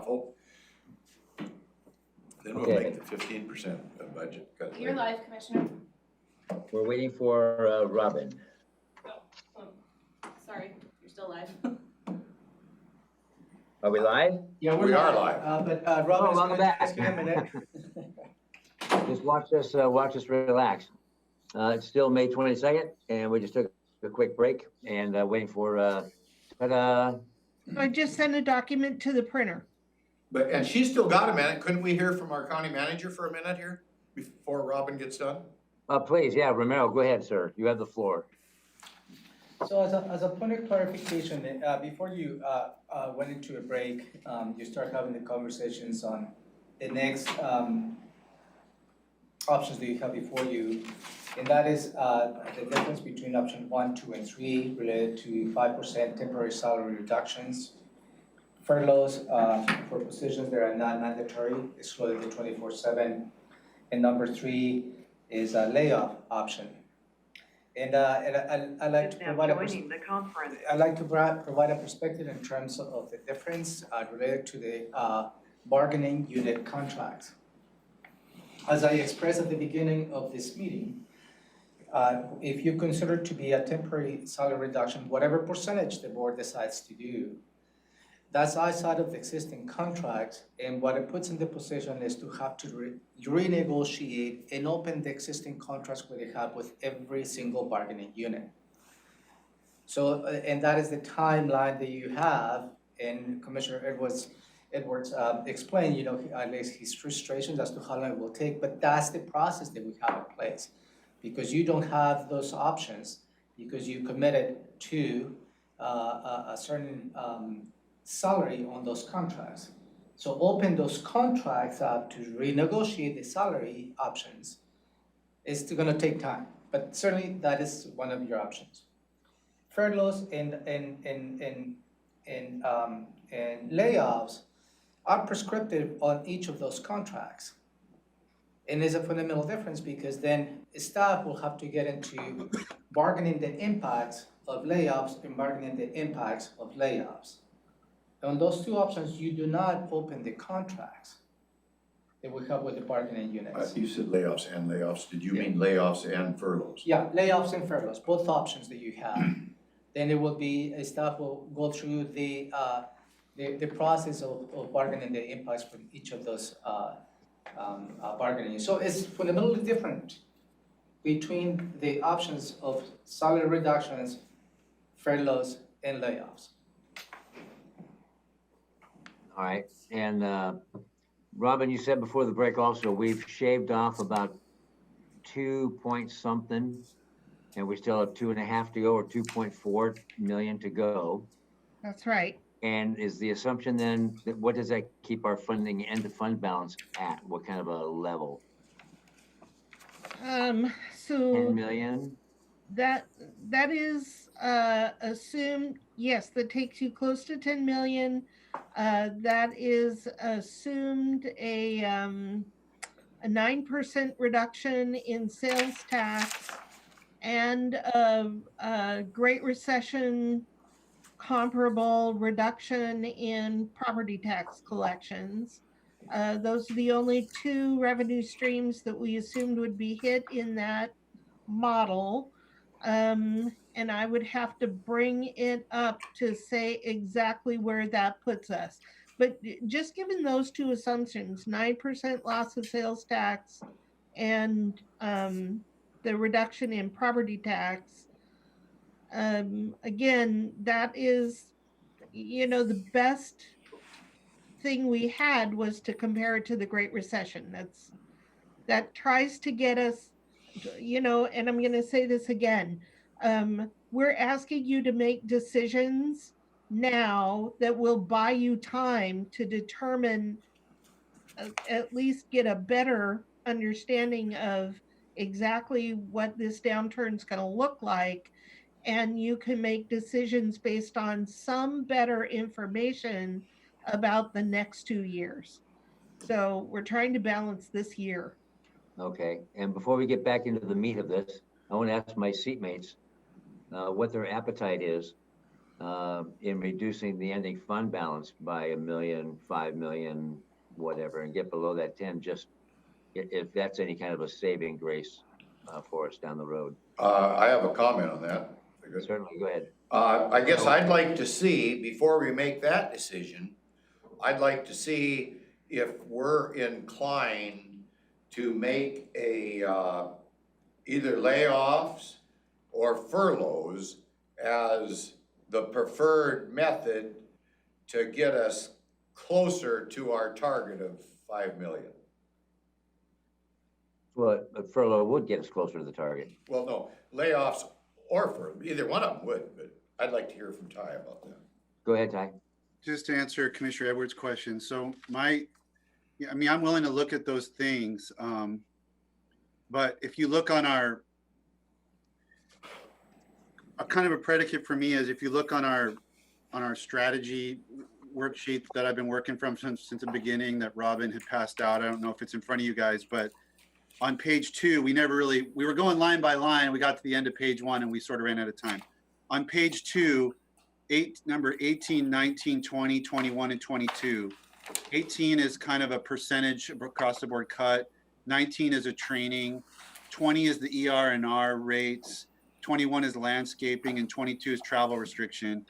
shuffle, then we'll Okay. make the 15% of budget cut. You're live, Commissioner. We're waiting for Robin. Sorry, you're still live. Are we live? Yeah, We are live. But Robin, welcome back. just give me a minute. Just watch us relax. It's still May 22nd, and we just took a quick break and waiting for, ta-da. I just sent a document to the printer. But, and she's still got a minute. Couldn't we hear from our county manager for a minute here before Robin gets done? Please, yeah, Romero, go ahead, sir. You have the floor. So as a point of clarification, before you went into a break, you start having the conversations on the next options that you have before you. And that is the difference between option 1, 2, and 3 related to 5% temporary salary reductions, furloughs for positions that are not mandatory, excluding the 24/7. And number 3 is a layoff option. And I like to Is now provide joining the conference. I'd like to provide a perspective in terms of the difference related to the bargaining unit contracts. As I expressed at the beginning of this meeting, if you consider it to be a temporary salary reduction, whatever percentage the board decides to do, that's outside of the existing contract, and what it puts in the position is to have to renegotiate and open the existing contracts where they have with every single bargaining unit. So, and that is the timeline that you have, and Commissioner Edwards explained, you know, at least his frustrations as to how long it will take, but that's the process that we have in place. Because you don't have those options, because you committed to a certain salary on those contracts. So open those contracts up to renegotiate the salary options. It's gonna take time, but certainly that is one of your options. Furloughs and layoffs are prescriptive on each of those contracts. And there's a fundamental difference because then staff will have to get into bargaining the impacts of layoffs and bargaining the impacts of layoffs. On those two options, you do not open the contracts that we have with the bargaining units. You said layoffs and layoffs. Did you mean layoffs and furloughs? Yeah, layoffs and furloughs, both options that you have. Then it will be, staff will go through the process of bargaining the impacts from each of those bargaining. So it's fundamentally different between the options of salary reductions, furloughs, and layoffs. All right, and Robin, you said before the break also, we've shaved off about 2 point something, and we still have 2.5 to go, or 2.4 million to go. That's right. And is the assumption then, that what does that keep our funding and the fund balance at? What kind of a level? 10 So million? that is assumed, yes, that takes you close to 10 million. That is assumed a 9% reduction in sales tax and a Great Recession comparable reduction in property tax collections. Those are the only two revenue streams that we assumed would be hit in that model. And I would have to bring it up to say exactly where that puts us. But just given those two assumptions, 9% loss of sales tax and the reduction in property tax, again, that is, you know, the best thing we had was to compare it to the Great Recession. That tries to get us, you know, and I'm going to say this again. We're asking you to make decisions now that will buy you time to determine, at least get a better understanding of exactly what this downturn is going to look like. And you can make decisions based on some better information about the next 2 years. So we're trying to balance this year. Okay, and before we get back into the meat of this, I want to ask my seatmates what their appetite is in reducing the ending fund balance by $1 million, 5 million, whatever, and get below that 10, just if that's any kind of a saving grace for us down the road. I have a comment on that. Certainly, go ahead. I guess I'd like to see, before we make that decision, I'd like to see if we're inclined to make a, either layoffs or furloughs as the preferred method to get us closer to our target of 5 million. Well, a furlough would get us closer to the target. Well, no, layoffs or furlough, either one of them would, but I'd like to hear from Ty about that. Go ahead, Ty. Just to answer Commissioner Edwards' question, so yeah, I mean, I'm willing to look at those things, but if you look on a kind of a predicate for me is if you look on our strategy worksheet that I've been working from since the beginning that Robin had passed out. I don't know if it's in front of you guys, but on page 2, we were going line by line. We got to the end of page 1 and we sort of ran out of time. On page 2, number 18, 19, 20, 21, and 22. 18 is kind of a percentage across the board cut. 19 is a training. 20 is the ER&R rates. 21 is landscaping, and 22 is travel restriction.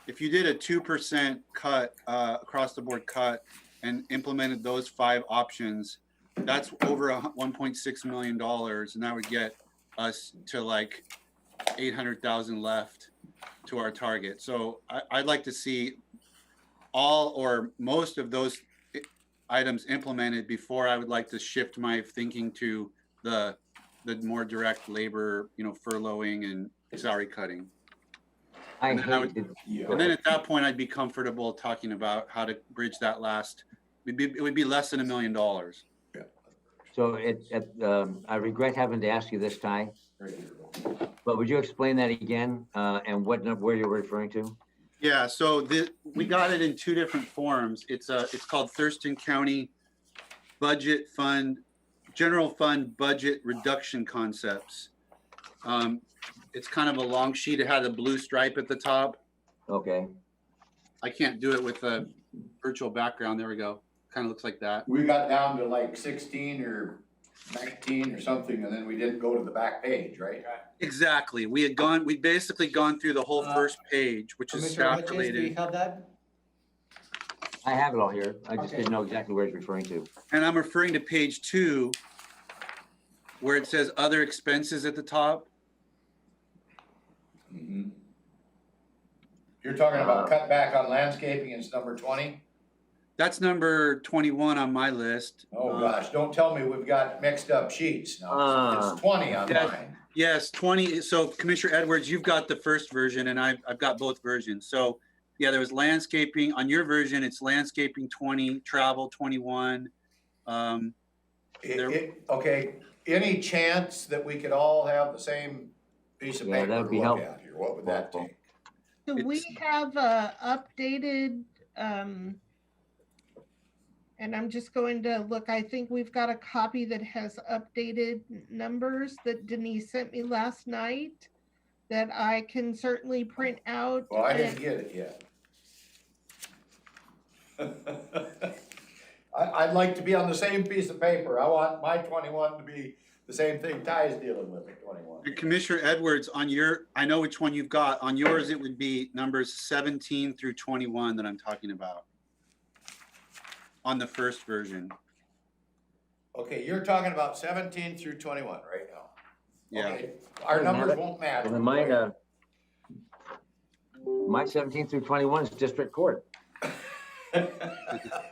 If you did a 2% cut, across the board cut, and implemented those 5 options, that's over $1.6 million, and that would get us to like 800,000 left to our target. So I'd like to see all or most of those items implemented before I would like to shift my thinking to the more direct labor, furloughing and salary cutting. I And then I hate would- it. And then at that point, I'd be comfortable talking about how to bridge that last. It would be less than $1 million. So I regret having to ask you this, Ty, but would you explain that again, and where you're referring to? Yeah, so we got it in 2 different forms. It's called Thurston County Budget Fund, General Fund Budget Reduction Concepts. It's kind of a long sheet. It had a blue stripe at the top. Okay. I can't do it with a virtual background. There we go. Kind of looks like that. We got down to like 16 or 19 or something, and then we didn't go to the back page, right? Exactly. We'd basically gone through the whole first page, which is Commissioner staff Hutchins, do related. you have that? I have it all here. I just Okay. didn't know exactly where it's referring to. And I'm referring to page 2, where it says other expenses at the top. Mhm. You're talking about cut back on landscaping, it's number 20? That's number 21 on my list. Oh gosh, don't tell me we've got mixed up sheets now. It's 20 on Yeah. mine. Yes, 20. So Commissioner Edwards, you've got the first version and I've got both versions. So yeah, there was landscaping on your version. It's landscaping 20, travel 21. Okay, any chance that we could all have the same piece of Yeah, paper that to would be look helpful. at here? What would that take? Do we It's- have a updated, and I'm just going to look, I think we've got a copy that has updated numbers that Denise sent me last night that I can certainly print out. Well, I and- didn't get it yet. I'd like to be on the same piece of paper. I want my 21 to be the same thing Ty's dealing with at 21. And Commissioner Edwards, I know which one you've got. On yours, it would be numbers 17 through 21 that I'm talking about. On the first version. Okay, you're talking about 17 through 21 right now. Yeah. Okay, our numbers won't match. And mine, my 17 through 21 is district court.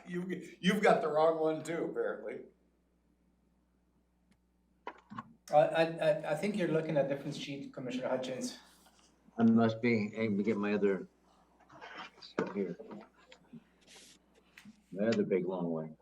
You've got the wrong one too, apparently. I think you're looking at different sheet, Commissioner Hutchins. I must be aiming to get my other stuff here. My other big long one.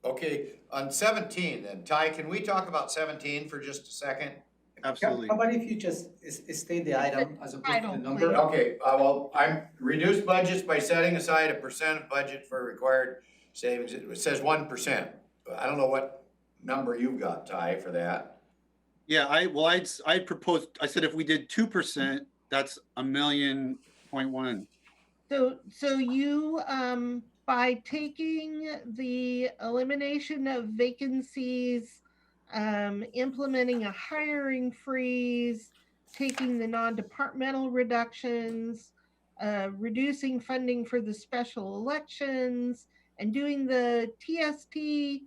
Okay, on 17 then, Ty, can we talk about 17 for just a second? absolutely. How about if you just state the item as opposed to the Title, number? please. Okay, well, I'm reduced budgets by setting aside a percent of budget for required savings. It says 1%. I don't know what number you've got, Ty, for that. Yeah, I proposed, I said if we did 2%, that's $1.1 million. So you, by taking the elimination of vacancies, implementing a hiring freeze, taking the non-departmental reductions, reducing funding for the special elections, and doing the TST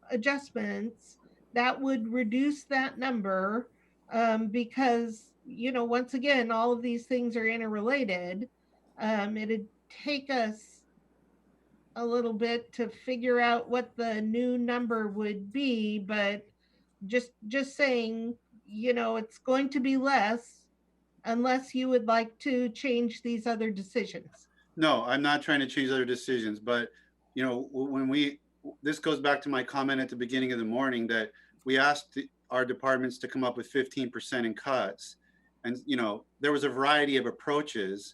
adjustments, that would reduce that number, because, once again, all of these things are interrelated. It'd take us a little bit to figure out what the new number would be, but just saying, it's going to be less unless you would like to change these other decisions. No, I'm not trying to change other decisions, but this goes back to my comment at the beginning of the morning that we asked our departments to come up with 15% in cuts. And, there was a variety of approaches.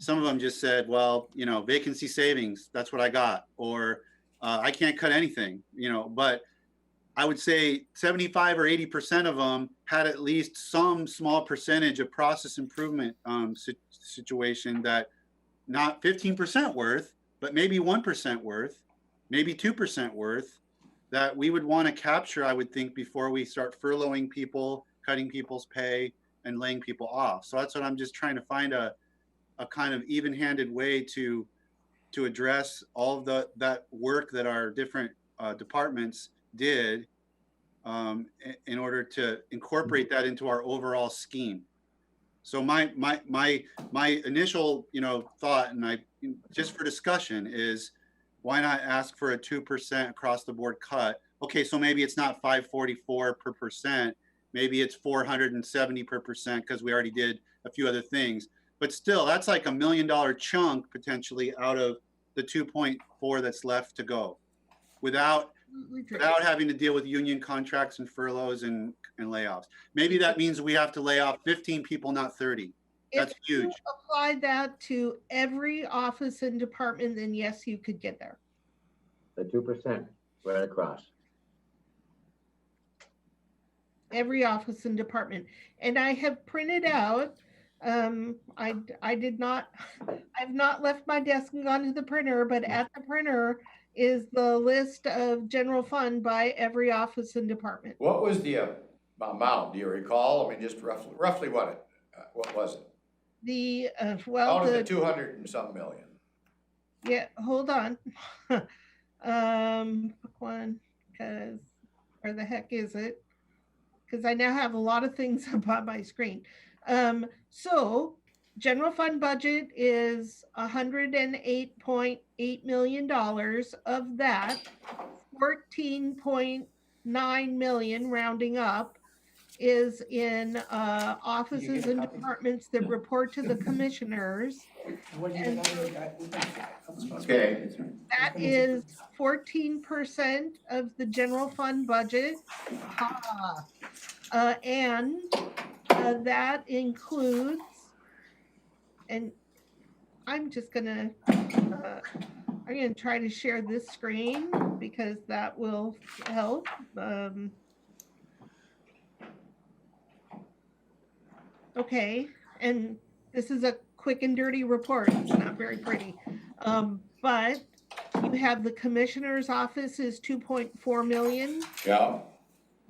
Some of them just said, well, vacancy savings, that's what I got. Or I can't cut anything, but I would say 75 or 80% of them had at least some small percentage of process improvement situation that not 15% worth, but maybe 1% worth, maybe 2% worth that we would want to capture, I would think, before we start furloughing people, cutting people's pay, and laying people off. So that's what I'm just trying to find a kind of even-handed way to address all of that work that our different departments did in order to incorporate that into our overall scheme. So my initial thought, and just for discussion, is why not ask for a 2% across the board cut? Okay, so maybe it's not 544 per percent, maybe it's 470 per percent because we already did a few other things. But still, that's like $1 million chunk potentially out of the 2.4 that's left to go, without having to deal with union contracts and furloughs and layoffs. Maybe that means we have to lay off 15 people, not 30. That's huge. If you apply that to every office and department, then yes, you could get there. The 2% right across. Every office and department. And I have printed out, I've not left my desk and gone to the printer, but at the printer is the list of general fund by every office and department. What was the amount? Do you recall? I mean, just roughly what was it? The, Out of the 200 and some million. Yeah, hold on. One, because where the heck is it? Because I now have a lot of things up on my screen. So general fund budget is $108.8 million. Of that, 14.9 million, rounding up, is in offices and departments that report to the commissioners. And Okay. that is 14% of the general fund budget. And that includes, and I'm gonna try to share this screen because that will help. Okay, and this is a quick and dirty report. It's not very pretty. But you have the commissioner's office is 2.4 million. Yeah.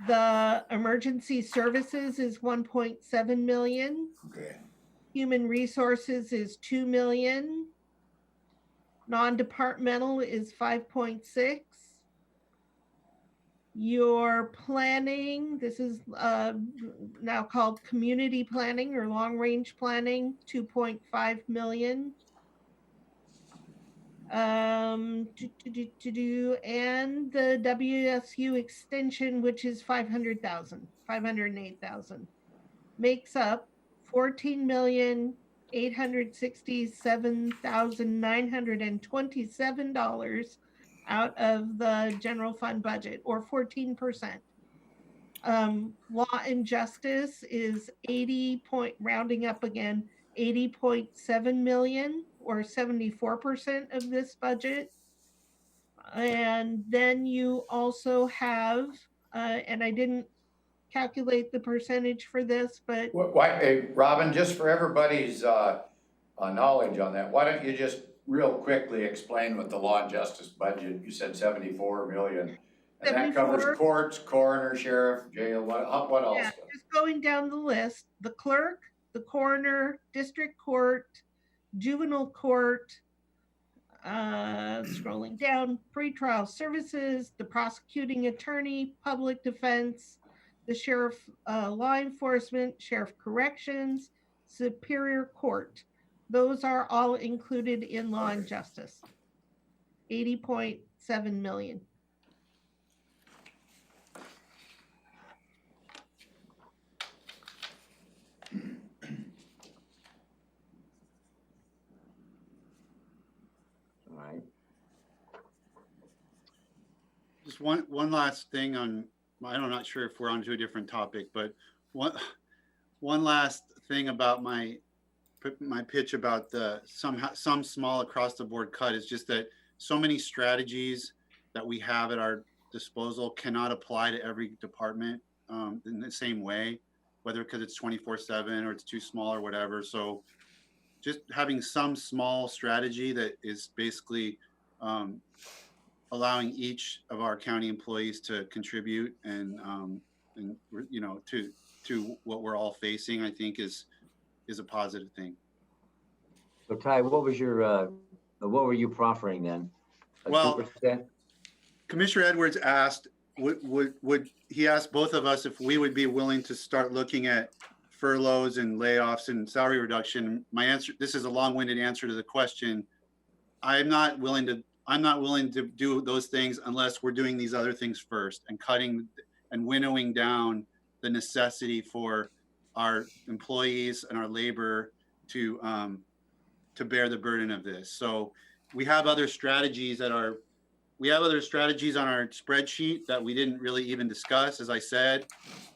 The emergency services is 1.7 million. Okay. Human resources is 2 million. Non-departmental is 5.6. Your planning, this is now called community planning or long-range planning, 2.5 million. And the WSU extension, which is 508,000, makes up $14,867,927 out of the general fund budget, or 14%. Law and justice is 80 point, rounding up again, 80.7 million or 74% of this budget. And then you also have, and I didn't calculate the percentage for this, but Hey, Robin, just for everybody's, knowledge on that, why don't you just real quickly explain what the law and justice budget, you said 74 million. And that covers 74. courts, coroner, sheriff, jail, what else? Yeah, just going down the list, the clerk, the coroner, district court, juvenile court, scrolling down, pretrial services, the prosecuting attorney, public defense, the sheriff, law enforcement, sheriff corrections, superior court. Those are all included in law and justice. 80.7 million. All right. Just one last thing on, I'm not sure if we're onto a different topic, but one last thing about my pitch about the some small across the board cut is just that so many strategies that we have at our disposal cannot apply to every department in the same way, whether because it's 24/7 or it's too small or whatever. So just having some small strategy that is basically allowing each of our county employees to contribute and you know, to what we're all facing, I think is a positive thing. So Ty, what were you proffering then? Well, 2%? Commissioner Edwards asked, he asked both of us if we would be willing to start looking at furloughs and layoffs and salary reduction. My answer, this is a long-winded answer to the question. I'm not willing to do those things unless we're doing these other things first and cutting and winnowing down the necessity for our employees and our labor to bear the burden of this. So we have other strategies on our spreadsheet that we didn't really even discuss. As I said,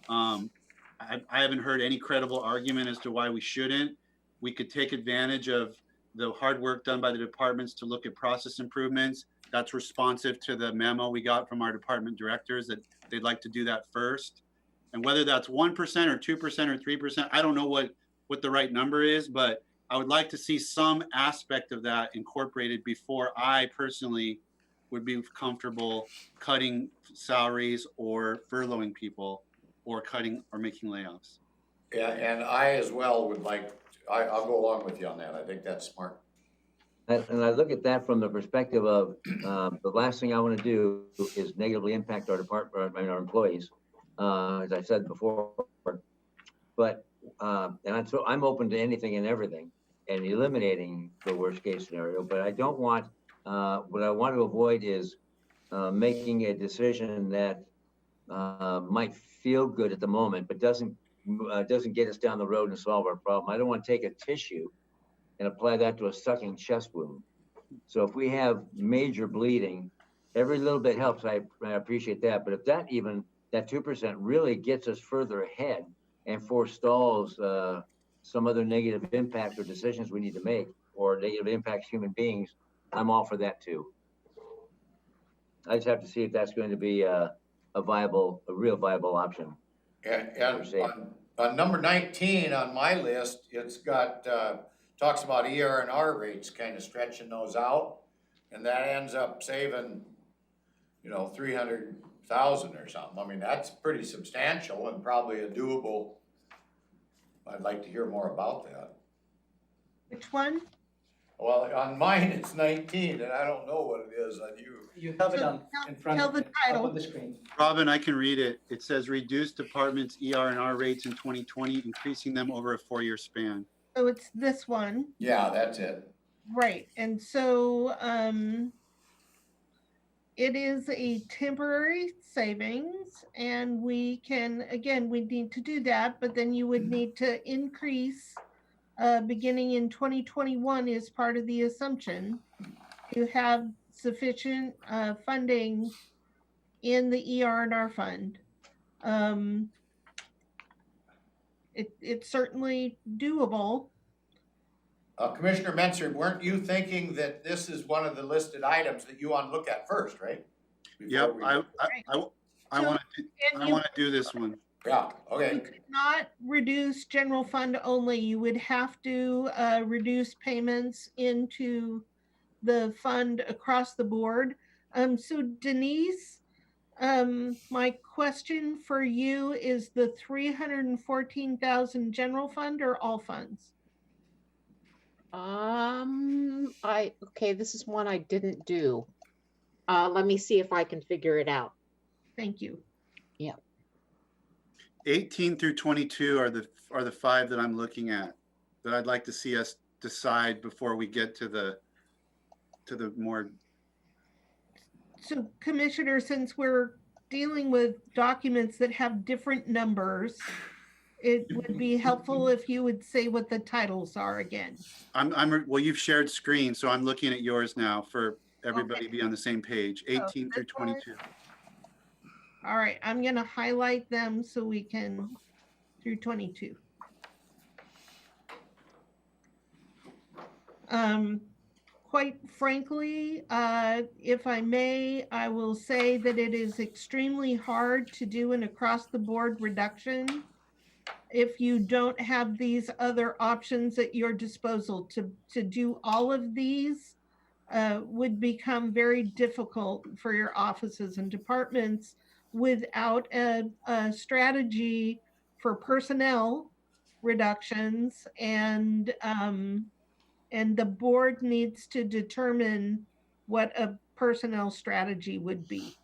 I haven't heard any credible argument as to why we shouldn't. We could take advantage of the hard work done by the departments to look at process improvements. That's responsive to the memo we got from our department directors that they'd like to do that first. And whether that's 1% or 2% or 3%, I don't know what the right number is, but I would like to see some aspect of that incorporated before I personally would be comfortable cutting salaries or furloughing people or cutting or making layoffs. Yeah, and I as well would like, I'll go along with you on that. I think that's smart. And I look at that from the perspective of the last thing I want to do is negatively impact our department, our employees, as I said before. But so I'm open to anything and everything and eliminating the worst case scenario. But I don't want, what I want to avoid is making a decision that might feel good at the moment, but doesn't get us down the road and solve our problem. I don't want to take a tissue and apply that to a sucking chest wound. So if we have major bleeding, every little bit helps. I appreciate that. But if that 2% really gets us further ahead and forestalls some other negative impact or decisions we need to make or negative impacts human beings, I'm all for that too. I just have to see if that's going to be a real viable option. And on number 19 on my list, it's got, talks about ER&R rates, kind of stretching those out. And that ends up saving, 300,000 or something. I mean, that's pretty substantial and probably a doable. I'd like to hear more about that. Which one? Well, on mine, it's 19 and I don't know what it is on you. You have it in front Tell of the you, up title. on the screen. Robin, I can read it. It says reduce departments ER&R rates in 2020, increasing them over a 4-year span. So it's this one. Yeah, that's it. Right. And so it is a temporary savings and we can, again, we need to do that, but then you would need to increase beginning in 2021 is part of the assumption. You have sufficient funding in the ER&R fund. Um, it's certainly doable. Commissioner Menzer, weren't you thinking that this is one of the listed items that you want to look at first, right? Yep, Before we- I So, want to, and I you want to do this one. Yeah, You okay. could not reduce general fund only. You would have to reduce payments into the fund across the board. So Denise, my question for you is the 314,000 general fund or all funds? Okay, this is one I didn't do. Let me see if I can figure it out. Thank you. 18 through 22 are the five that I'm looking at, that I'd like to see us decide before we get to the more. So Commissioner, since we're dealing with documents that have different numbers, it would be helpful if you would say what the titles are again. Well, you've shared screen, so I'm looking at yours now for everybody to be on the same page, 18 through 22. All right, I'm gonna highlight them so we can through 22. Quite frankly, if I may, I will say that it is extremely hard to do an across-the-board reduction if you don't have these other options at your disposal. To do all of these would become very difficult for your offices and departments without a strategy for personnel reductions, and the board needs to determine what a personnel strategy would be.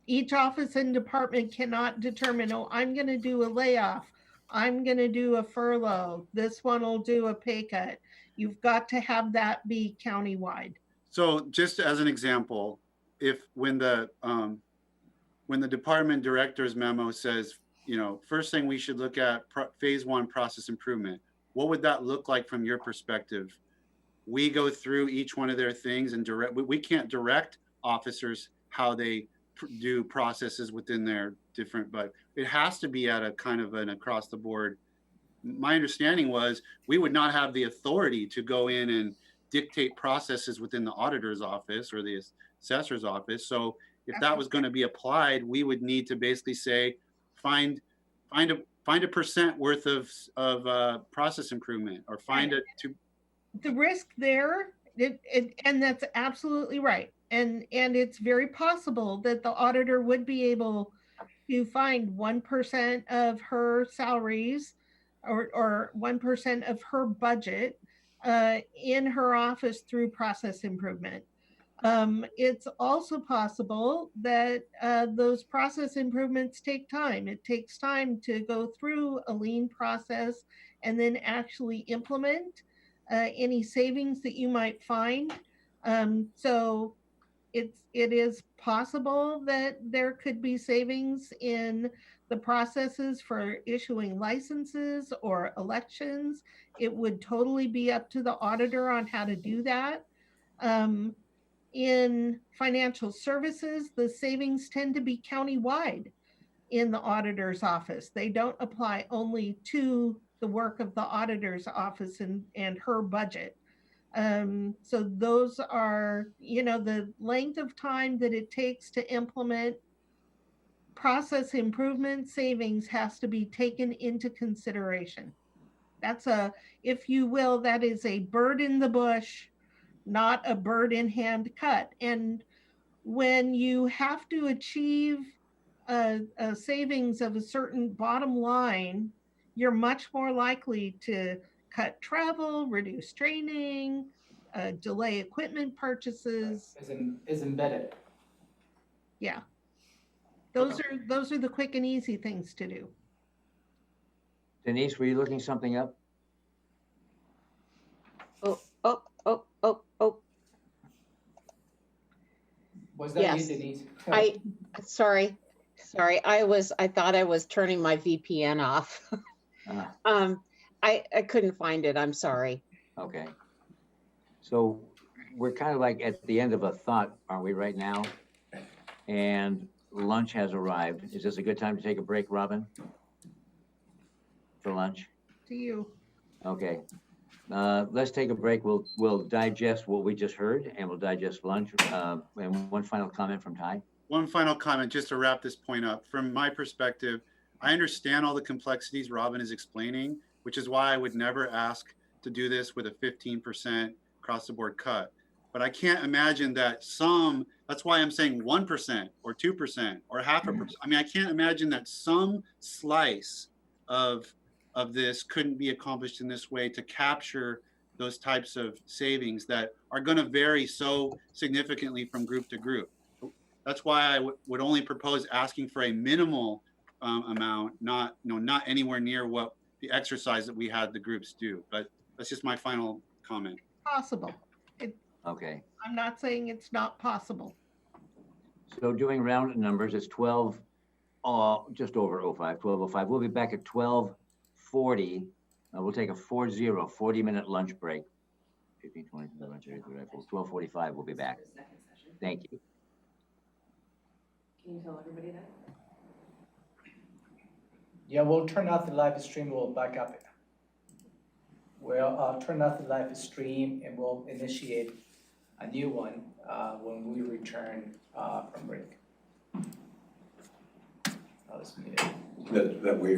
Each office and department cannot determine, oh, I'm going to do a layoff, I'm going to do a furlough, this one will do a pay cut. You've got to have that be countywide. So just as an example, if when the department director's memo says, first thing we should look at phase 1 process improvement, what would that look like from your perspective? We go through each one of their things and we can't direct officers how they do processes within their different, but it has to be at a kind of an across the board. My understanding was we would not have the authority to go in and dictate processes within the auditor's office or the assessor's office. So if that was going to be applied, we would need to basically say, find a percent worth of process improvement, or find a to. The risk there, and that's absolutely right. And it's very possible that the auditor would be able to find 1% of her salaries or 1% of her budget in her office through process improvement. It's also possible that those process improvements take time. It takes time to go through a lean process and then actually implement any savings that you might find. So it is possible that there could be savings in the processes for issuing licenses or elections. It would totally be up to the auditor on how to do that. In financial services, the savings tend to be countywide in the auditor's office. They don't apply only to the work of the auditor's office and her budget. So those are, the length of time that it takes to implement process improvement savings has to be taken into consideration. That's if you will, that is a bird in the bush, not a bird in hand cut. And when you have to achieve a savings of a certain bottom line, you're much more likely to cut travel, reduce training, delay equipment purchases. Is embedded. Yeah. Those are the quick and easy things to do. Denise, were you looking something up? Oh. Was that Yes. you, Denise? Sorry. I thought I was turning my VPN off. I couldn't find it. I'm sorry. Okay. So we're kind of like at the end of a thought, aren't we, right now? And lunch has arrived. Is this a good time to take a break, Robin? For lunch? To you. Okay. Let's take a break. We'll digest what we just heard and we'll digest lunch. And one final comment from Ty. One final comment, just to wrap this point up. From my perspective, I understand all the complexities Robin is explaining, which is why I would never ask to do this with a 15% across the board cut. But I can't imagine that that's why I'm saying 1% or 2% or 0.5%. I mean, I can't imagine that some slice of this couldn't be accomplished in this way to capture those types of savings that are going to vary so significantly from group to group. That's why I would only propose asking for a minimal amount, not anywhere near what the exercise that we had the groups do. But that's just my final comment. Possible. Okay. I'm not saying it's not possible. So doing rounded numbers, it's 12, just over 05, 12:05. We'll be back at 12:40. We'll take a 40-minute lunch break. 15, 20, 12:45, we'll be back. Second session. Thank you. Can you tell everybody that? Yeah, we'll turn off the live stream, we'll back up. We'll turn off the live stream and we'll initiate a new one when we return from break. That was muted. That we're